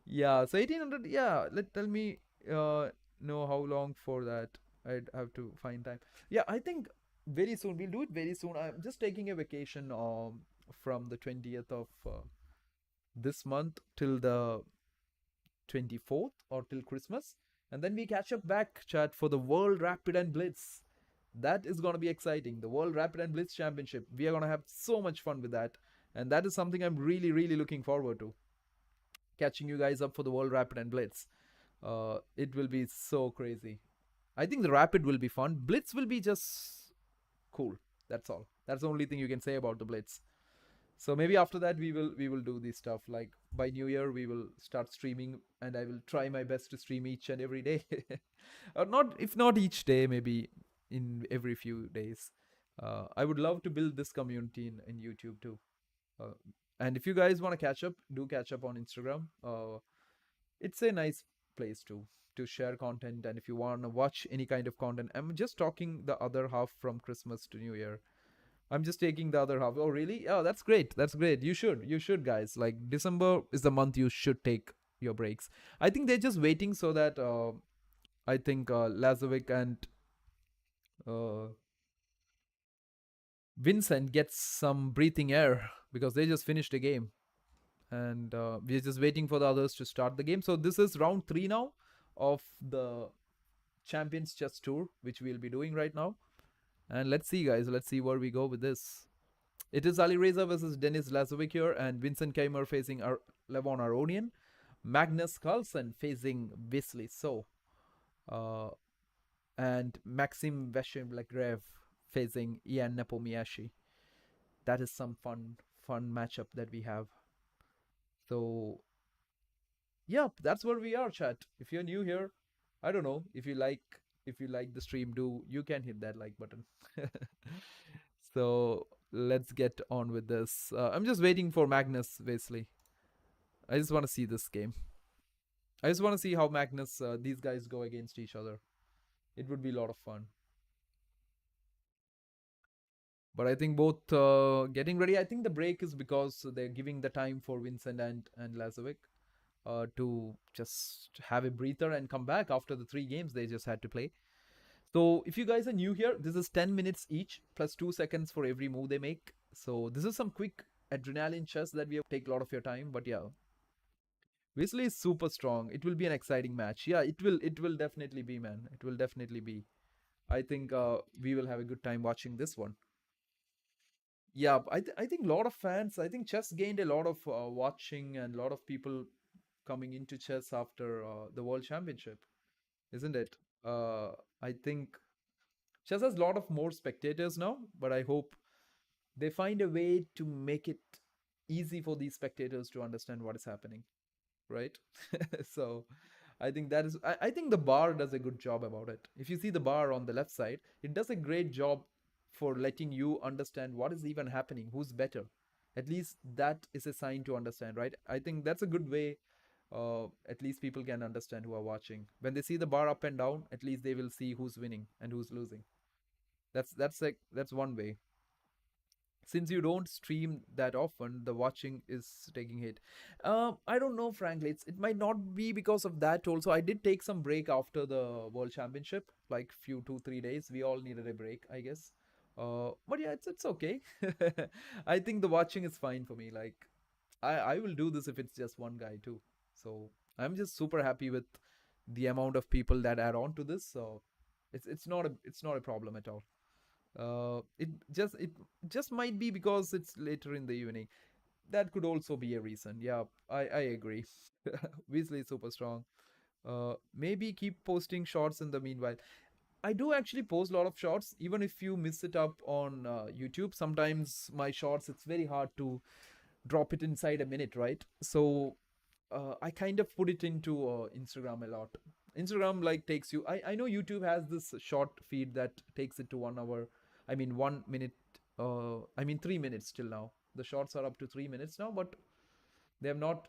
Yeah, so 1800. Yeah, tell me know how long for that. I'd have to find time. Yeah, I think very soon we'll do it very soon. I'm just taking a vacation from the 20th of this month till the 24th or till Christmas, and then we catch up back, chat, for the World Rapid and Blitz. That is going to be exciting. The World Rapid and Blitz Championship. We are going to have so much fun with that. And that is something I'm really, really looking forward to. Catching you guys up for the World Rapid and Blitz. It will be so crazy. I think the Rapid will be fun. Blitz will be just cool. That's all. That's the only thing you can say about the Blitz. So maybe after that we will do this stuff. Like by New Year we will start streaming, and I will try my best to stream each and every day. Or not, if not each day, maybe in every few days. I would love to build this community in YouTube too. Uh, and if you guys want to catch up, do catch up on Instagram. It's a nice place to share content, and if you want to watch any kind of content, I'm just talking the other half from Christmas to New Year. I'm just taking the other half. Oh, really? Oh, that's great. That's great. You should, guys. Like December is the month you should take your breaks. I think they're just waiting so that I think Lazovic and uh, Vincent gets some breathing air because they just finished a game, and we're just waiting for the others to start the game. So this is round three now of the Champions Chess Tour, which we'll be doing right now. And let's see, guys. Let's see where we go with this. It is Ali Reza versus Denis Lazovic here, and Vincent Keimer facing Levon Aronian. Magnus Carlsen facing Wesley So. Uh, and Maxim Veshemlegrev facing Ian Nepomiashi. That is some fun matchup that we have. So yeah, that's where we are, chat. If you're new here, I don't know, if you like the stream, you can hit that like button. So let's get on with this. I'm just waiting for Magnus, basically. I just want to see this game. I just want to see how Magnus, these guys go against each other. It would be a lot of fun. But I think both getting ready. I think the break is because they're giving the time for Vincent and Lazovic to just have a breather and come back after the 3 games they just had to play. So if you guys are new here, this is 10 minutes each plus 2 seconds for every move they make. So this is some quick adrenaline chess that we have take a lot of your time, but yeah, Weasley is super strong. It will be an exciting match. Yeah, it will. It will definitely be, man. It will definitely be. I think we will have a good time watching this one. Yeah, I think a lot of fans. I think chess gained a lot of watching and a lot of people coming into chess after the World Championship, isn't it? Uh, I think chess has a lot of more spectators now, but I hope they find a way to make it easy for these spectators to understand what is happening, right? So I think that is I think the bar does a good job about it. If you see the bar on the left side, it does a great job for letting you understand what is even happening, who's better. At least that is a sign to understand, right? I think that's a good way. At least people can understand who are watching. When they see the bar up and down, at least they will see who's winning and who's losing. That's one way. Since you don't stream that often, the watching is taking hit. I don't know, frankly. It might not be because of that. Also, I did take some break after the World Championship, like few 2 3 days. We all needed a break, I guess. But yeah, it's okay. I think the watching is fine for me. Like, I will do this if it's just one guy too. So I'm just super happy with the amount of people that add on to this. So it's not a problem at all. It just might be because it's later in the evening. That could also be a reason. Yeah, I agree. Weasley is super strong. Maybe keep posting shorts in the meanwhile. I do actually post a lot of shorts, even if you miss it up on YouTube. Sometimes my shorts, it's very hard to drop it inside a minute, right? So I kind of put it into Instagram a lot. Instagram like takes you. I know YouTube has this short feed that takes it to 1 hour. I mean 1 minute. I mean 3 minutes till now. The shorts are up to 3 minutes now, but they have not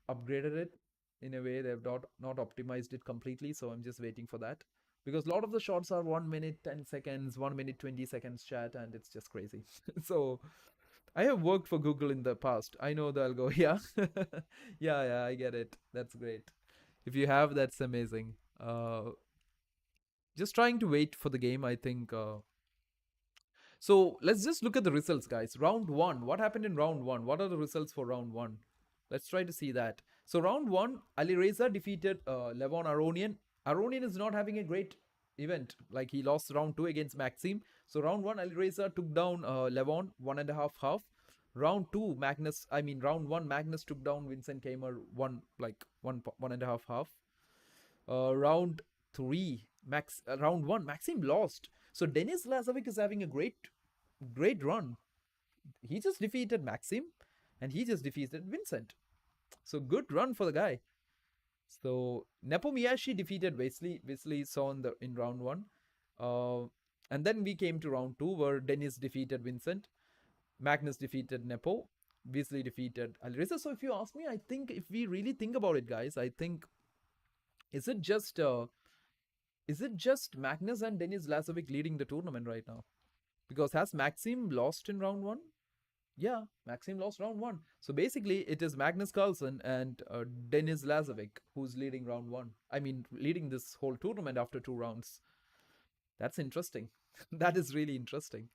upgraded it in a way. They have not optimized it completely. So I'm just waiting for that because a lot of the shorts are 1 minute 10 seconds, 1 minute 20 seconds chat, and it's just crazy. So I have worked for Google in the past. I know the algo. Yeah, yeah. I get it. That's great. If you have, that's amazing. Just trying to wait for the game. I think. So let's just look at the results, guys. Round one. What happened in round one? What are the results for round one? Let's try to see that. So round one, Ali Reza defeated Levon Aronian. Aronian is not having a great event. Like he lost round two against Maxim. So round one, Ali Reza took down Levon 1.5 half. Round two, Magnus. I mean round one, Magnus took down Vincent Kamer one and a half half. Round three, round one, Maxim lost. So Denis Lazovic is having a great run. He just defeated Maxim, and he just defeated Vincent. So good run for the guy. So Nepomiyashi defeated Wesley saw in round one. Uh, and then we came to round two where Dennis defeated Vincent, Magnus defeated Nepo, Weasley defeated Alireza. So if you ask me, I think if we really think about it, guys, I think is it just uh, is it just Magnus and Denis Lazovic leading the tournament right now? Because has Maxim lost in round one? Yeah, Maxim lost round one. So basically, it is Magnus Carlsen and Denis Lazovic who's leading round one. I mean, leading this whole tournament after 2 rounds. That's interesting. That is really interesting.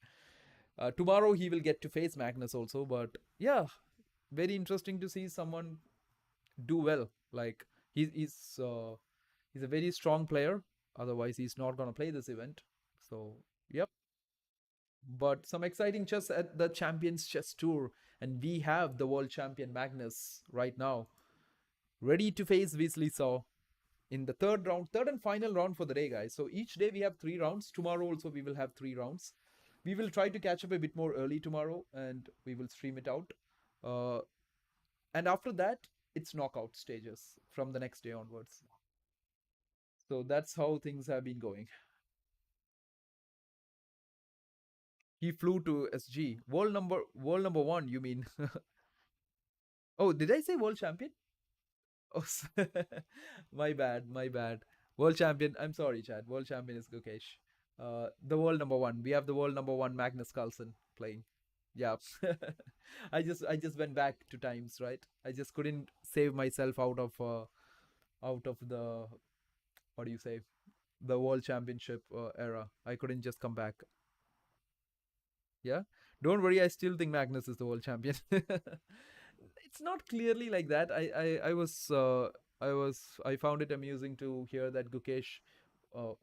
Tomorrow he will get to face Magnus also, but yeah, very interesting to see someone do well. Like he's a very strong player. Otherwise, he's not gonna play this event. So yep. But some exciting chess at the Champions Chess Tour, and we have the world champion Magnus right now, ready to face Weasley Saw in the third and final round for the day, guys. So each day we have 3 rounds. Tomorrow also we will have 3 rounds. We will try to catch up a bit more early tomorrow, and we will stream it out. Uh, and after that, it's knockout stages from the next day onwards. So that's how things have been going. He flew to SG. World number one, you mean? Oh, did I say world champion? Oh, my bad, my bad. World champion. I'm sorry, Chad. World champion is Gukesh. The world number one. We have the world number one Magnus Carlsen playing. Yeah. I just went back to times, right? I just couldn't save myself out of the, what do you say, the world championship era. I couldn't just come back. Yeah. Don't worry, I still think Magnus is the world champion. It's not clearly like that. I found it amusing to hear that Gukesh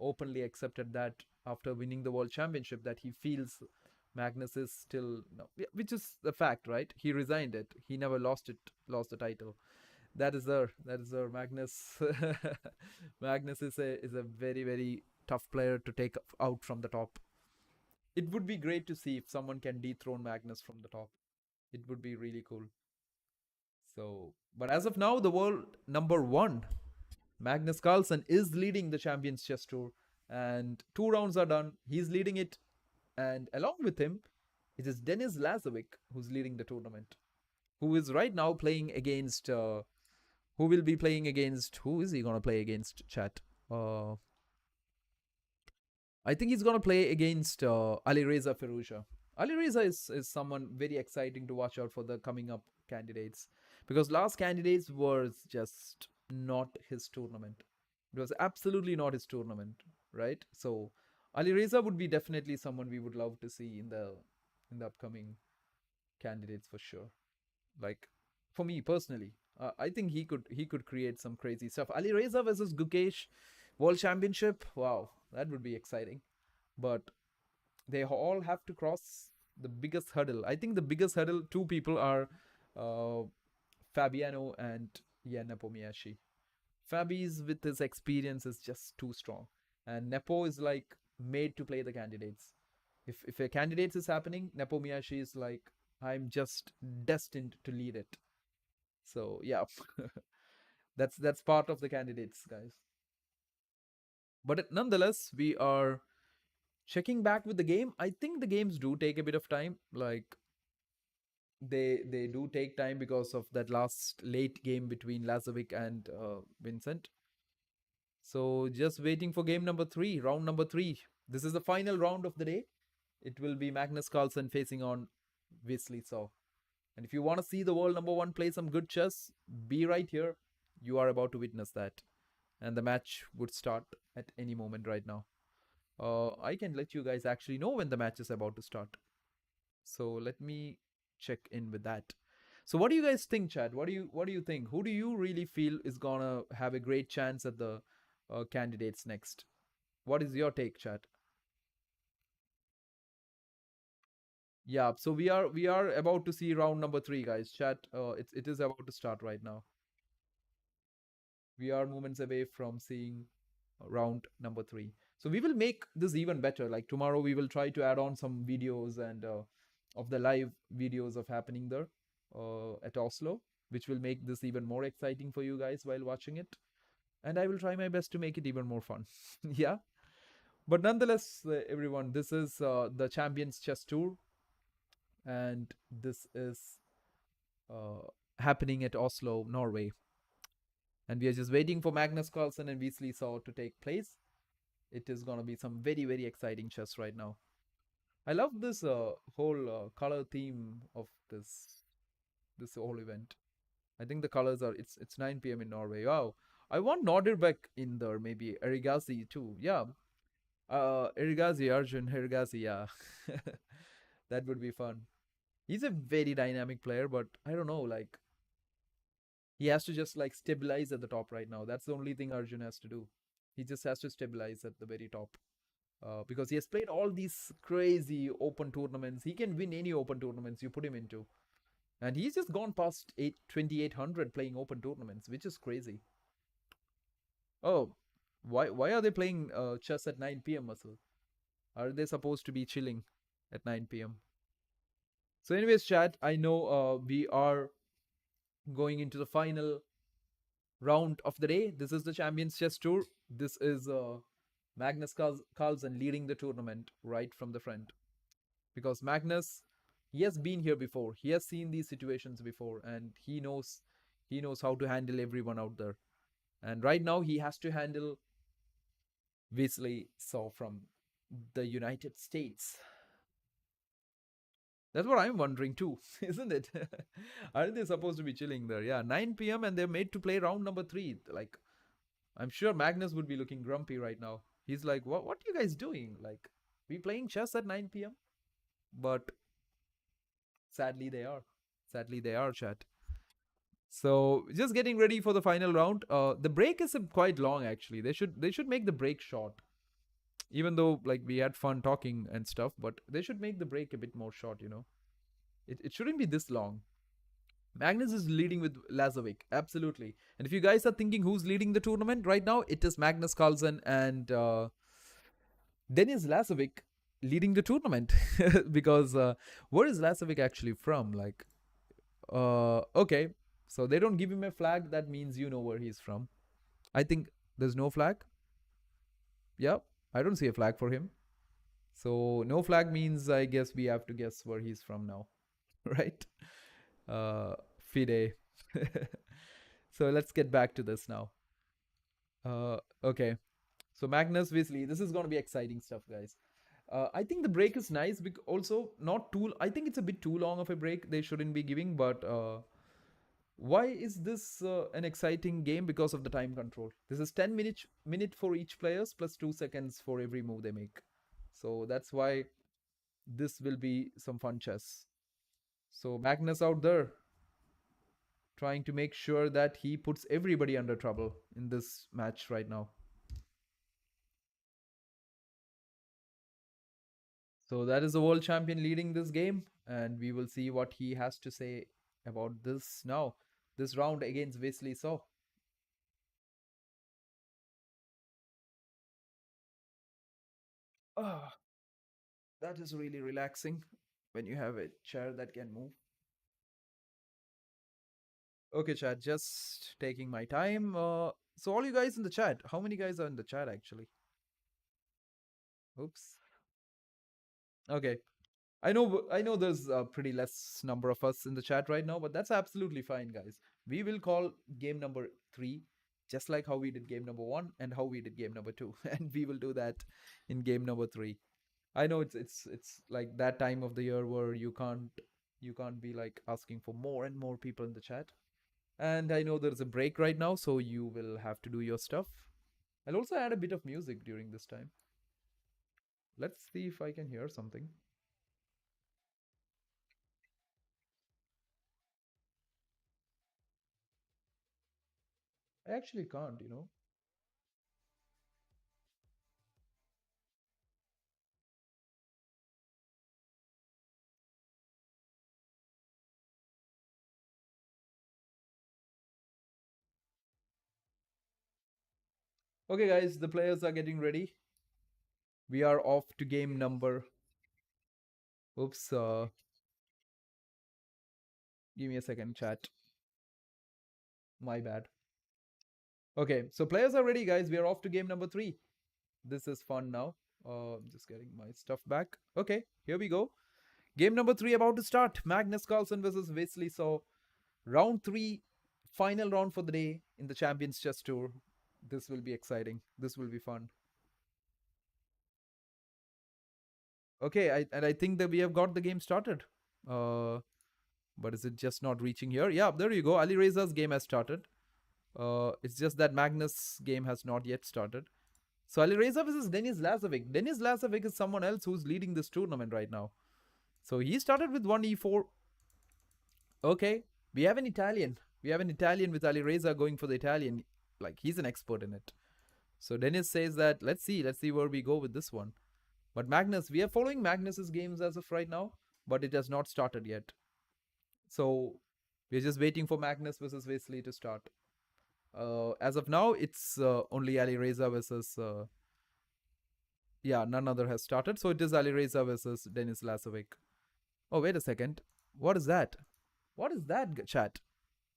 openly accepted that after winning the world championship that he feels Magnus is still no, which is the fact, right? He resigned it. He never lost the title. That is there. Magnus. Magnus is a very tough player to take out from the top. It would be great to see if someone can dethrone Magnus from the top. It would be really cool. So, but as of now, the world number one, Magnus Carlsen, is leading the Champions Chess Tour, and two rounds are done. He's leading it, and along with him, it is Denis Lazovic who's leading the tournament, who is right now playing against. Who will be playing against? Who is he gonna play against? Chat. I think he's gonna play against Ali Reza Firouzja. Ali Reza is someone very exciting to watch out for the coming up candidates, because last candidates was just not his tournament. It was absolutely not his tournament, right? So Ali Reza would be definitely someone we would love to see in the upcoming candidates for sure. Like for me personally, I think he could create some crazy stuff. Ali Reza versus Gukesh World Championship. Wow, that would be exciting. But they all have to cross the biggest hurdle. I think the biggest hurdle, two people are uh, Fabiano and Yan Nepomiashi. Fabi's with his experience is just too strong, and Nepo is like made to play the candidates. If a candidates is happening, Nepomiashi is like, I'm just destined to lead it. So yeah, that's part of the candidates, guys. But nonetheless, we are checking back with the game. I think the games do take a bit of time. Like they do take time because of that last late game between Lazovic and Vincent. So just waiting for game number three, round number three. This is the final round of the day. It will be Magnus Carlsen facing on Wesley Saw. And if you want to see the world number one play some good chess, be right here. You are about to witness that. And the match would start at any moment right now. I can let you guys actually know when the match is about to start. So let me check in with that. So what do you guys think, Chad? What do you think? Who do you really feel is gonna have a great chance at the candidates next? What is your take, Chad? Yeah. So we are about to see round number three, guys. Chat. It is about to start right now. We are moments away from seeing round number three. So we will make this even better. Like tomorrow, we will try to add on some videos and of the live videos of happening there at Oslo, which will make this even more exciting for you guys while watching it. And I will try my best to make it even more fun. Yeah. But nonetheless, everyone, this is the Champions Chess Tour, and this is uh, happening at Oslo, Norway. And we are just waiting for Magnus Carlsen and Wesley Saw to take place. It is gonna be some very exciting chess right now. I love this whole color theme of this whole event. I think the colors are it's 9 p.m. in Norway. Wow, I want Nordirbeck in there. Maybe Erigazi too. Yeah, Erigazi, Arjun Erigazi. Yeah, that would be fun. He's a very dynamic player, but I don't know. Like he has to just like stabilize at the top right now. That's the only thing Arjun has to do. He just has to stabilize at the very top. Because he has played all these crazy open tournaments. He can win any open tournaments you put him into. And he's just gone past 2,800 playing open tournaments, which is crazy. Oh, why are they playing chess at 9 p.m. Muscle? Are they supposed to be chilling at 9 p.m.? So, anyways, chat, I know we are going into the final round of the day. This is the Champions Chess Tour. This is Magnus Carlsen leading the tournament right from the front. Because Magnus, he has been here before. He has seen these situations before, and he knows how to handle everyone out there. And right now, he has to handle Wesley Saw from the United States. That's what I'm wondering too, isn't it? Aren't they supposed to be chilling there? Yeah, 9 p.m. and they're made to play round number three. Like, I'm sure Magnus would be looking grumpy right now. He's like, what are you guys doing? Like, we playing chess at 9 p.m.? but sadly they are. Sadly they are, chat. So just getting ready for the final round. The break is quite long actually. They should make the break short. Even though like we had fun talking and stuff, but they should make the break a bit more short. It shouldn't be this long. Magnus is leading with Lazovic, absolutely. And if you guys are thinking who's leading the tournament right now, it is Magnus Carlsen and Denis Lazovic leading the tournament. Because where is Lazovic actually from? Like, okay, so they don't give him a flag. That means you know where he's from. I think there's no flag. Yeah, I don't see a flag for him. So no flag means I guess we have to guess where he's from now, right? Uh, Fide. So let's get back to this now. Okay. So Magnus Weasley, this is going to be exciting stuff, guys. I think the break is nice, because also not too. I think it's a bit too long of a break. They shouldn't be giving, but why is this an exciting game? Because of the time control. This is 10 minute for each players plus 2 seconds for every move they make. So that's why this will be some fun chess. So Magnus out there trying to make sure that he puts everybody under trouble in this match right now. So that is the world champion leading this game, and we will see what he has to say about this now. This round against Wesley Saw. Oh, that is really relaxing when you have a chair that can move. Okay, chat, just taking my time. So all you guys in the chat, how many guys are in the chat actually? Oops. Okay, I know there's a pretty less number of us in the chat right now, but that's absolutely fine, guys. We will call game number 3 just like how we did game number 1 and how we did game number 2 and we will do that in game number 3. I know it's like that time of the year where you can't be like asking for more and more people in the chat. And I know there's a break right now, so you will have to do your stuff. I'll also add a bit of music during this time. Let's see if I can hear something. I actually can't. Okay, guys, the players are getting ready. We are off to game number. Oops. Give me a second, chat. My bad. Okay, so players are ready, guys. We are off to game number 3. This is fun now. Just getting my stuff back. Okay, here we go. Game number 3 about to start. Magnus Carlsen versus Wesley. So, round 3, final round for the day in the Champions Chess Tour. This will be exciting. This will be fun. Okay, I think that we have got the game started. Uh, but is it just not reaching here? Yeah, there you go. Ali Reza's game has started. It's just that Magnus' game has not yet started. So Ali Reza versus Denis Lazovic. Denis Lazovic is someone else who's leading this tournament right now. So he started with 1e4. Okay, we have an Italian. We have an Italian with Ali Reza going for the Italian. Like he's an expert in it. So Dennis says that let's see where we go with this one. But Magnus, we are following Magnus's games as of right now, but it has not started yet. So we're just waiting for Magnus versus Wesley to start. As of now, it's only Ali Reza versus. Yeah, none other has started. So it is Ali Reza versus Denis Lazovic. Oh, wait a second. What is that? What is that, chat?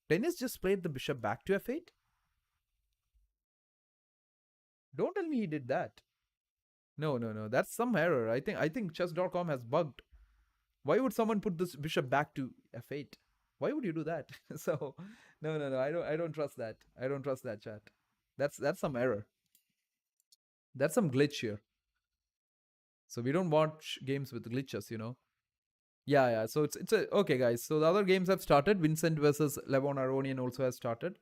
Dennis just played the bishop back to f8? Don't tell me he did that. No, no, no. That's some error. I think chess.com has bugged. Why would someone put this bishop back to f8? Why would you do that? So, no, no, no. I don't trust that. I don't trust that, chat. That's some error. That's some glitch here. So we don't watch games with glitches. Yeah, yeah. So it's a okay, guys. So the other games have started. Vincent versus Levon Aronian also has started.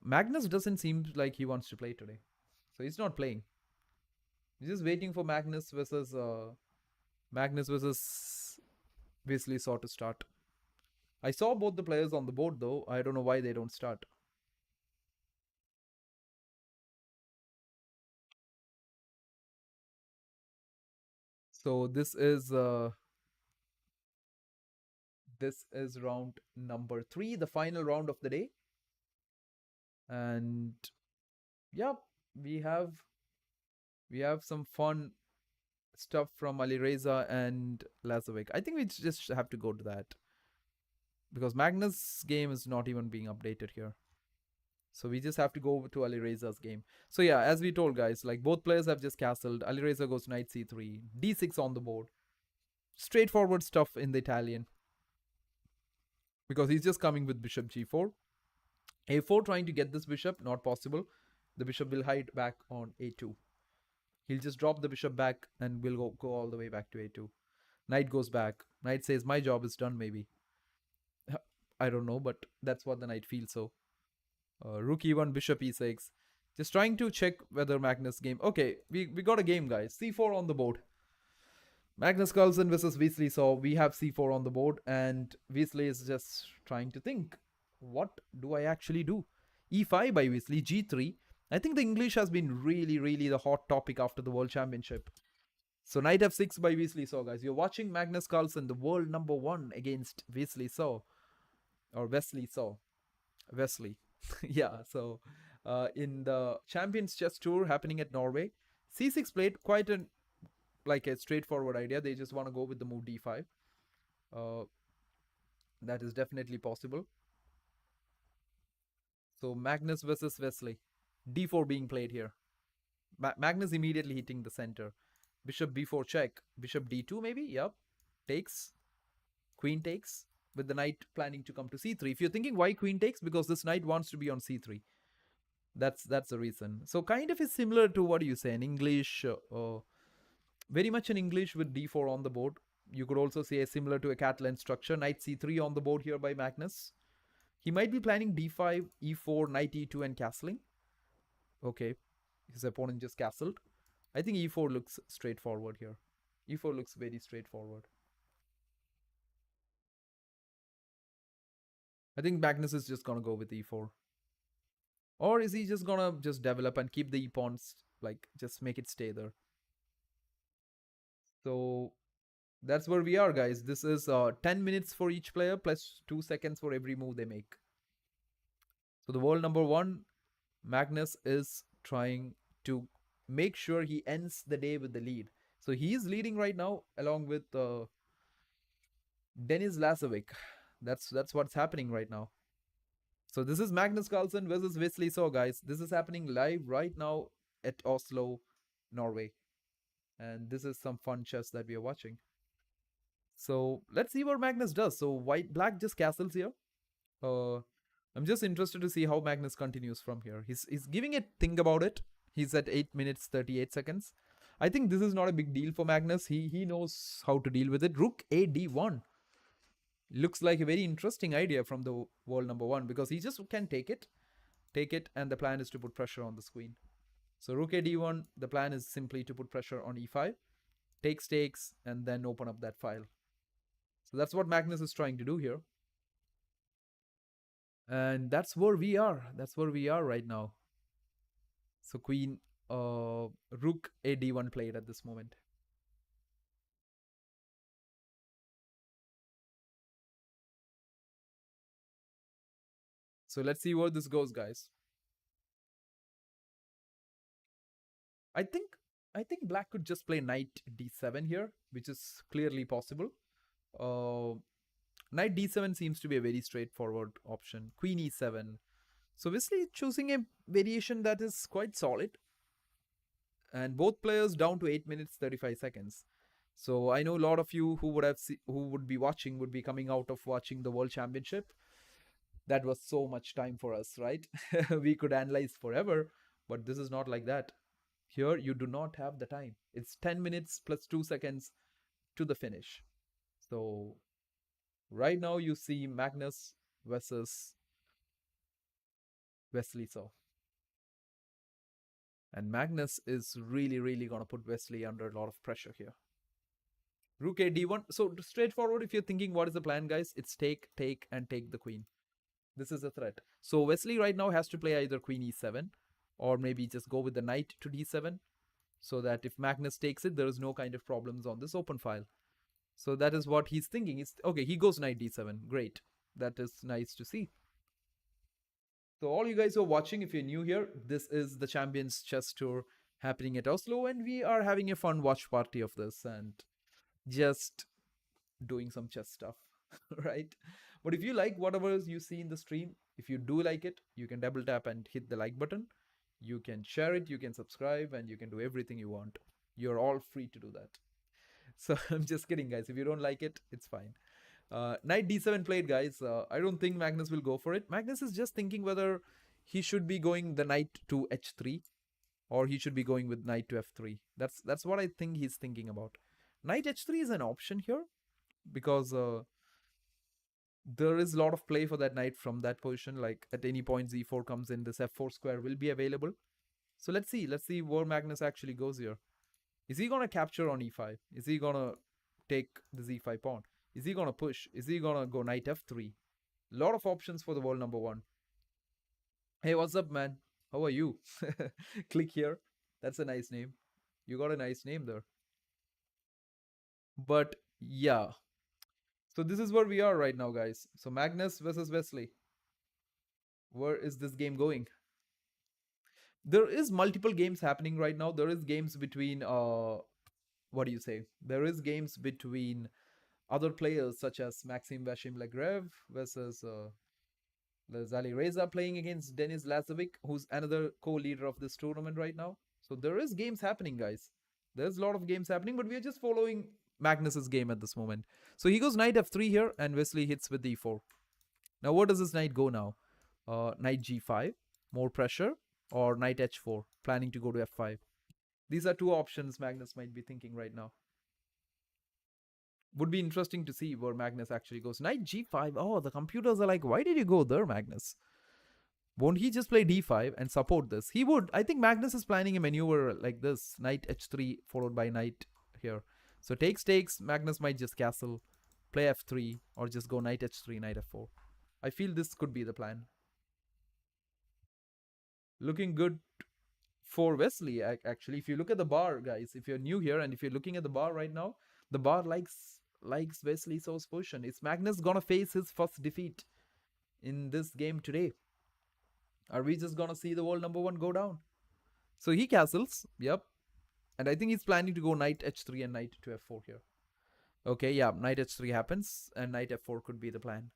Magnus doesn't seem like he wants to play today, so he's not playing. He's just waiting for Magnus versus Magnus versus Weasley saw to start. I saw both the players on the board though. I don't know why they don't start. So this is round number 3, the final round of the day. And yeah, we have we have some fun stuff from Alireza and Lazovic. I think we just have to go to that because Magnus' game is not even being updated here. So we just have to go to Alireza's game. So yeah, as we told guys, like both players have just castled. Alireza goes knight c3, d6 on the board. Straightforward stuff in the Italian because he's just coming with bishop g4. a4 trying to get this bishop, not possible. The bishop will hide back on a2. He'll just drop the bishop back and we'll go all the way back to a2. Knight goes back. Knight says, my job is done, maybe. I don't know, but that's what the knight feels. So, rook e1, bishop e6. Just trying to check whether Magnus game. Okay, we got a game, guys. c4 on the board. Magnus Carlsen versus Weasley. So we have c4 on the board, and Weasley is just trying to think, what do I actually do? e5 by Weasley, g3. I think the English has been really, really the hot topic after the World Championship. So knight f6 by Weasley Saw, guys. You're watching Magnus Carlsen, the world number 1, against Weasley Saw. Or Wesley Saw. Wesley. Yeah, so in the Champions Chess Tour happening at Norway, c6 played quite like a straightforward idea. They just want to go with the move d5. Uh, that is definitely possible. So Magnus versus Wesley. d4 being played here. Magnus immediately hitting the center. Bishop b4 check. Bishop d2 maybe? Yep. Takes. Queen takes. With the knight planning to come to c3. If you're thinking why queen takes, because this knight wants to be on c3. That's the reason. So kind of is similar to what you say in English. Very much in English with d4 on the board. You could also say similar to a Catalan structure. Knight c3 on the board here by Magnus. He might be planning d5, e4, knight e2 and castling. Okay, his opponent just castled. I think e4 looks straightforward here. e4 looks very straightforward. I think Magnus is just gonna go with e4. Or is he just gonna just develop and keep the e-pawns, like just make it stay there? So that's where we are, guys. This is 10 minutes for each player plus 2 seconds for every move they make. So the world number 1, Magnus, is trying to make sure he ends the day with the lead. So he is leading right now along with Denis Lazovic. That's what's happening right now. So this is Magnus Carlsen versus Wesley So, guys. This is happening live right now at Oslo, Norway. And this is some fun chess that we are watching. So let's see what Magnus does. So black just castles here. Uh, I'm just interested to see how Magnus continues from here. He's giving a think about it. He's at 8 minutes 38 seconds. I think this is not a big deal for Magnus. He knows how to deal with it. Rook a d1 looks like a very interesting idea from the world number 1 because he just can take it, and the plan is to put pressure on this queen. So rook a d1, the plan is simply to put pressure on e5, takes, and then open up that file. So that's what Magnus is trying to do here. And that's where we are. That's where we are right now. So queen, rook a d1 played at this moment. So let's see where this goes, guys. I think black could just play knight d7 here, which is clearly possible. Knight d7 seems to be a very straightforward option. Queen e7. So obviously choosing a variation that is quite solid. And both players down to 8 minutes 35 seconds. So I know a lot of you who would be watching would be coming out of watching the World Championship. That was so much time for us, right? We could analyze forever, but this is not like that. Here you do not have the time. It's 10 minutes plus 2 seconds to the finish. So right now you see Magnus versus Wesley So. And Magnus is really, really going to put Wesley under a lot of pressure here. Rook a d1. So straightforward, if you're thinking what is the plan, guys, it's take, take, and take the queen. This is a threat. So Wesley right now has to play either queen e7 or maybe just go with the knight to d7 so that if Magnus takes it, there is no kind of problems on this open file. So that is what he's thinking. It's okay, he goes knight d7. Great. That is nice to see. So all you guys who are watching, if you're new here, this is the Champions Chess Tour happening at Oslo, and we are having a fun watch party of this and just doing some chess stuff, right? But if you like whatever you see in the stream, if you do like it, you can double tap and hit the like button. You can share it, you can subscribe, and you can do everything you want. You're all free to do that. So I'm just kidding, guys. If you don't like it, it's fine. Knight d7 played, guys. I don't think Magnus will go for it. Magnus is just thinking whether he should be going the knight to h3 or he should be going with knight to f3. That's what I think he's thinking about. Knight h3 is an option here because there is a lot of play for that knight from that position. Like at any point z4 comes in, this f4 square will be available. So let's see where Magnus actually goes here. Is he gonna capture on e5? Is he gonna take the z5 pawn? Is he gonna push? Is he gonna go knight f3? Lot of options for the world number one. Hey, what's up, man? How are you? Click here. That's a nice name. You got a nice name there. But yeah. So this is where we are right now, guys. So Magnus versus Wesley. Where is this game going? There is multiple games happening right now. There is games between what do you say? There is games between other players such as Maxim Vashim Legrev versus Zali Reza playing against Denis Lazovic, who's another co-leader of this tournament right now. So there is games happening, guys. There's a lot of games happening, but we are just following Magnus's game at this moment. So he goes knight f3 here, and Wesley hits with d4. Now, where does this knight go now? Knight g5, more pressure, or knight h4, planning to go to f5. These are two options Magnus might be thinking right now. Would be interesting to see where Magnus actually goes. Knight g5. Oh, the computers are like, why did you go there, Magnus? Won't he just play d5 and support this? He would. I think Magnus is planning a maneuver like this. Knight h3 followed by knight here. So takes. Magnus might just castle, play f3, or just go knight h3, knight f4. I feel this could be the plan. Looking good for Wesley, actually. If you look at the bar, guys, if you're new here and if you're looking at the bar right now, the bar likes Wesley So's position. Is Magnus gonna face his first defeat in this game today? Are we just gonna see the world number one go down? So he castles, yep. And I think he's planning to go knight h3 and knight to f4 here. Okay, yeah, knight h3 happens and knight f4 could be the plan.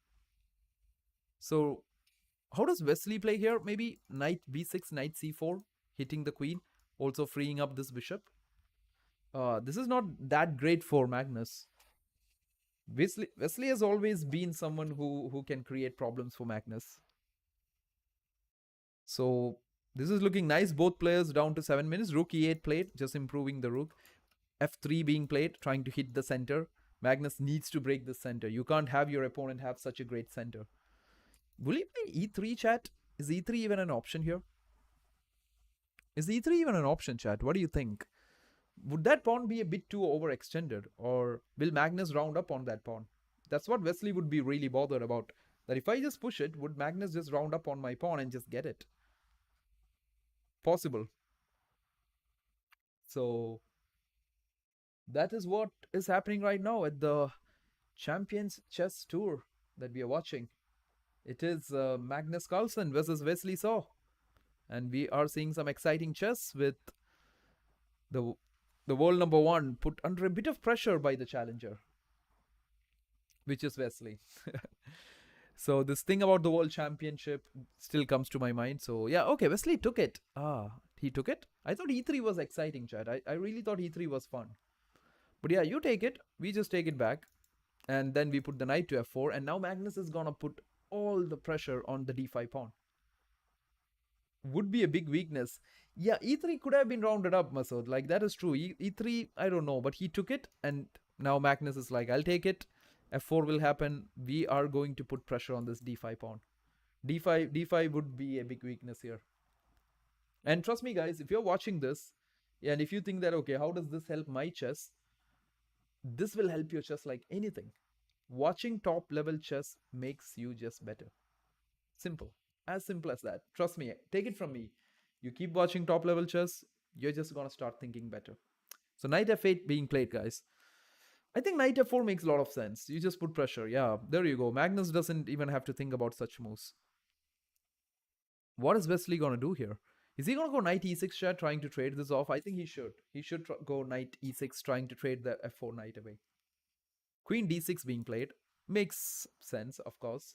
So how does Wesley play here? Maybe knight b6, knight c4, hitting the queen, also freeing up this bishop. This is not that great for Magnus. Wesley has always been someone who can create problems for Magnus. So this is looking nice. Both players down to 7 minutes. Rook e8 played, just improving the rook. f3 being played, trying to hit the center. Magnus needs to break the center. You can't have your opponent have such a great center. Will he play e3, chat? Is e3 even an option here? Is e3 even an option, chat? What do you think? Would that pawn be a bit too overextended, or will Magnus round up on that pawn? That's what Wesley would be really bothered about. That if I just push it, would Magnus just round up on my pawn and just get it? Possible. So that is what is happening right now at the Champions Chess Tour that we are watching. It is Magnus Carlsen versus Wesley So. And we are seeing some exciting chess with the world number one put under a bit of pressure by the challenger, which is Wesley. So this thing about the world championship still comes to my mind. So yeah, okay, Wesley took it. He took it? I thought e3 was exciting, chat. I really thought e3 was fun. But yeah, you take it. We just take it back. And then we put the knight to f4. And now Magnus is gonna put all the pressure on the d5 pawn. Would be a big weakness. Yeah, e3 could have been rounded up, Masood. Like, that is true. E3, I don't know. But he took it. And now Magnus is like, I'll take it. f4 will happen. We are going to put pressure on this d5 pawn. d5 would be a big weakness here. And trust me, guys, if you're watching this, and if you think that, okay, how does this help my chess? This will help your chess like anything. Watching top level chess makes you just better. Simple. As simple as that. Trust me. Take it from me. You keep watching top level chess, you're just gonna start thinking better. So knight f8 being played, guys. I think knight f4 makes a lot of sense. You just put pressure. Yeah, there you go. Magnus doesn't even have to think about such moves. What is Wesley gonna do here? Is he gonna go knight e6 chat trying to trade this off? I think he should. He should go knight e6 trying to trade the f4 knight away. Queen d6 being played. Makes sense, of course.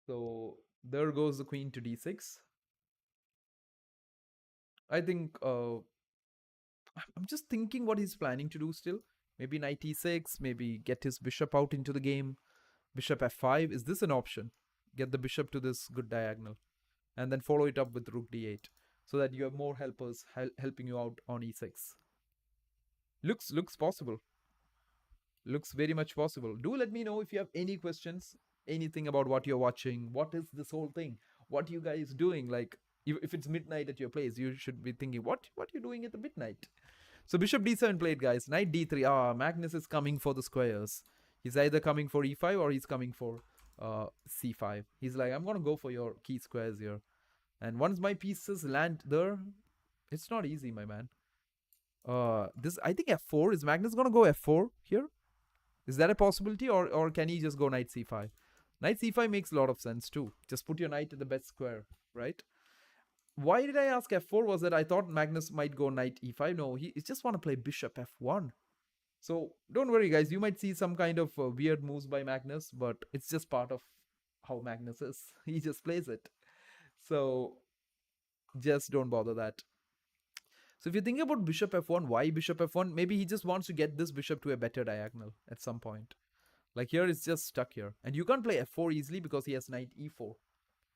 So there goes the queen to d6. I think I'm just thinking what he's planning to do still. Maybe knight e6, maybe get his bishop out into the game. Bishop f5. Is this an option? Get the bishop to this good diagonal. And then follow it up with rook d8. So that you have more helpers helping you out on e6. Looks possible. Looks very much possible. Do let me know if you have any questions, anything about what you're watching. What is this whole thing? What you guys doing? Like, if it's midnight at your place, you should be thinking, what you doing at the midnight? So bishop d7 played, guys. Knight d3. Magnus is coming for the squares. He's either coming for e5 or he's coming for c5. He's like, I'm gonna go for your key squares here. And once my pieces land there, it's not easy, my man. This, I think f4. Is Magnus gonna go f4 here? Is that a possibility, or can he just go knight c5? Knight c5 makes a lot of sense too. Just put your knight in the best square, right? Why did I ask f4 was that I thought Magnus might go knight e5. No, he just want to play bishop f1. So don't worry, guys. You might see some kind of weird moves by Magnus, but it's just part of how Magnus is. He just plays it. So just don't bother that. So if you think about bishop f1, why bishop f1? Maybe he just wants to get this bishop to a better diagonal at some point. Like here, it's just stuck here. And you can't play f4 easily because he has knight e4.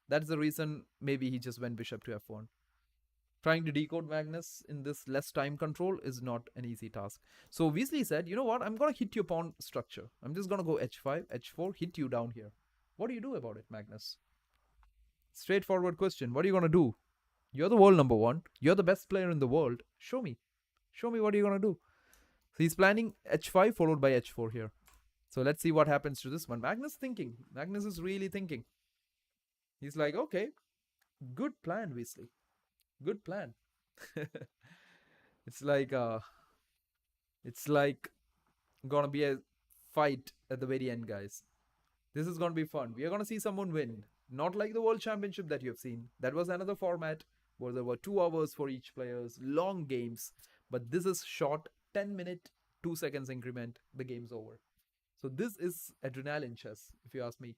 That's the reason maybe he just went bishop to f1. Trying to decode Magnus in this less time control is not an easy task. So Weasley said, you know what? I'm going to hit your pawn structure. I'm just going to go h5, h4, hit you down here. What do you do about it, Magnus? Straightforward question. What are you going to do? You're the world number one. You're the best player in the world. Show me. Show me what you're going to do. So he's planning h5 followed by h4 here. So let's see what happens to this one. Magnus thinking. Magnus is really thinking. He's like, okay, good plan, Weasley. Good plan. It's like gonna be a fight at the very end, guys. This is gonna be fun. We are gonna see someone win. Not like the World Championship that you have seen. That was another format where there were 2 hours for each players, long games. But this is short, 10-minute, 2 seconds increment. The game's over. So this is adrenaline chess, if you ask me.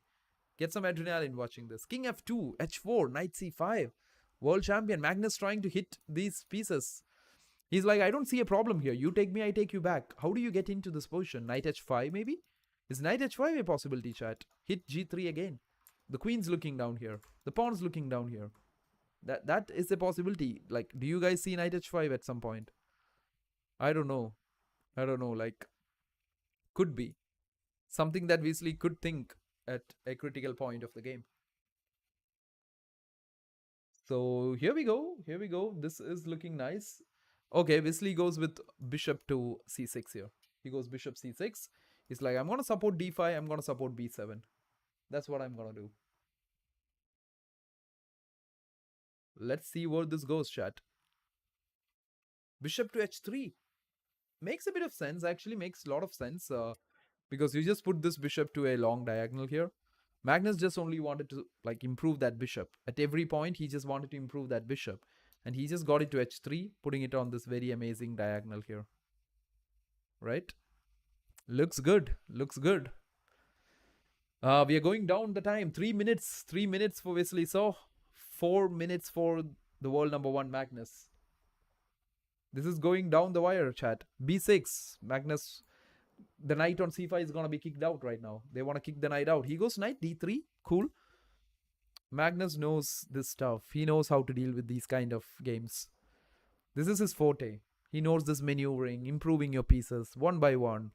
Get some adrenaline watching this. King f2, h4, knight c5. World champion Magnus trying to hit these pieces. He's like, I don't see a problem here. You take me, I take you back. How do you get into this position? Knight h5 maybe? Is knight h5 a possibility, chat? Hit g3 again. The queen's looking down here. The pawn's looking down here. That is a possibility. Like, do you guys see knight h5 at some point? I don't know. Like, could be. Something that Weasley could think at a critical point of the game. So here we go. This is looking nice. Okay, Weasley goes with bishop to c6 here. He goes bishop c6. He's like, I'm going to support d5. I'm going to support b7. That's what I'm going to do. Let's see where this goes, chat. Bishop to h3. Makes a bit of sense. Actually makes a lot of sense. Because you just put this bishop to a long diagonal here. Magnus just only wanted to like improve that bishop. At every point, he just wanted to improve that bishop. And he just got it to h3, putting it on this very amazing diagonal here. Right? Looks good. Looks good. We are going down the time. 3 minutes. 3 minutes for Wesley. So 4 minutes for the world number 1 Magnus. This is going down the wire, chat. b6. Magnus, the knight on c5 is going to be kicked out right now. They want to kick the knight out. He goes knight d3. Cool. Magnus knows this stuff. He knows how to deal with these kind of games. This is his forte. He knows this maneuvering, improving your pieces one by one.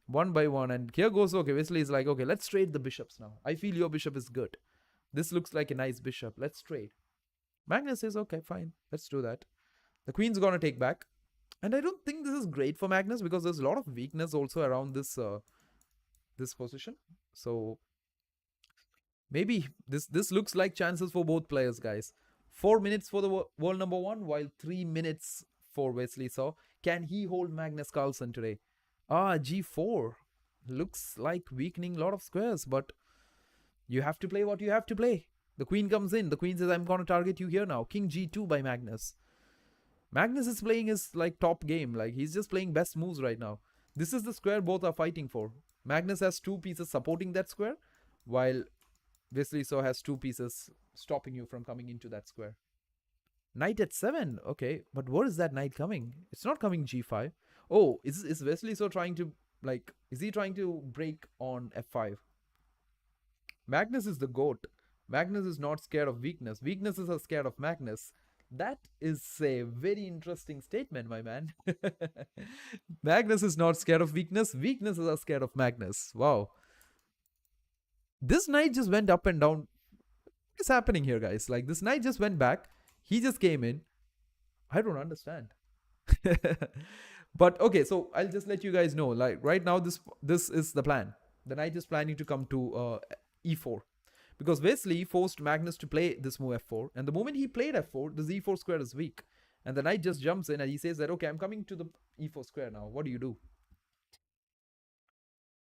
One by one. And here goes, okay, Wesley is like, okay, let's trade the bishops now. I feel your bishop is good. This looks like a nice bishop. Let's trade. Magnus says, okay, fine. Let's do that. The queen's going to take back. And I don't think this is great for Magnus because there's a lot of weakness also around this position. So maybe this looks like chances for both players, guys. 4 minutes for the world number one, while 3 minutes for Wesley Saw. Can he hold Magnus Carlsen today? Ah, G4 looks like weakening a lot of squares, but you have to play what you have to play. The queen comes in. The queen says, "I'm gonna target you here now." King G2 by Magnus. Magnus is playing his like top game. Like he's just playing best moves right now. This is the square both are fighting for. Magnus has two pieces supporting that square, while Wesley So has two pieces stopping you from coming into that square. Knight at 7. Okay, but where is that knight coming? It's not coming G5. Oh, is Wesley So trying to like? Is he trying to break on F5? Magnus is the goat. Magnus is not scared of weakness. Weaknesses are scared of Magnus. That is a very interesting statement, my man. Magnus is not scared of weakness. Weaknesses are scared of Magnus. Wow. This knight just went up and down. What is happening here, guys? Like, this knight just went back. He just came in. I don't understand. But okay, so I'll just let you guys know. Like, right now, this is the plan. The knight is planning to come to e4. Because Wesley forced Magnus to play this move f4. And the moment he played f4, the z4 square is weak. And the knight just jumps in and he says that, okay, I'm coming to the e4 square now. What do you do?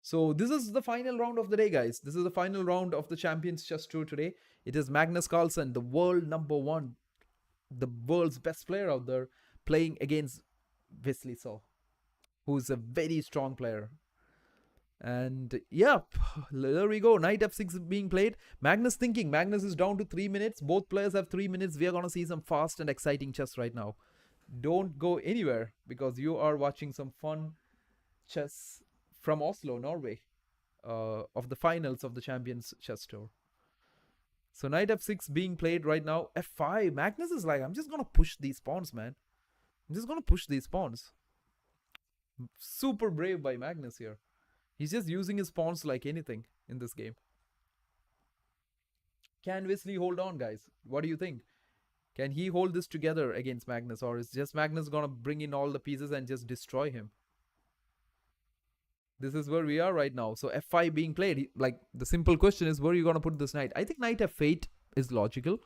So this is the final round of the day, guys. This is the final round of the Champions Chess Tour today. It is Magnus Carlsen, the world number one, the world's best player out there, playing against Wesley So, who's a very strong player. And yep, there we go. Knight f6 being played. Magnus thinking. Magnus is down to 3 minutes. Both players have 3 minutes. We are going to see some fast and exciting chess right now. Don't go anywhere because you are watching some fun chess from Oslo, Norway, of the finals of the Champions Chess Tour. So knight f6 being played right now. f5. Magnus is like, I'm just going to push these pawns, man. I'm just going to push these pawns. Super brave by Magnus here. He's just using his pawns like anything in this game. Can Wesley hold on, guys? What do you think? Can he hold this together against Magnus, or is just Magnus gonna bring in all the pieces and just destroy him? This is where we are right now. So f5 being played. Like, the simple question is, where are you gonna put this knight? I think knight f8 is logical.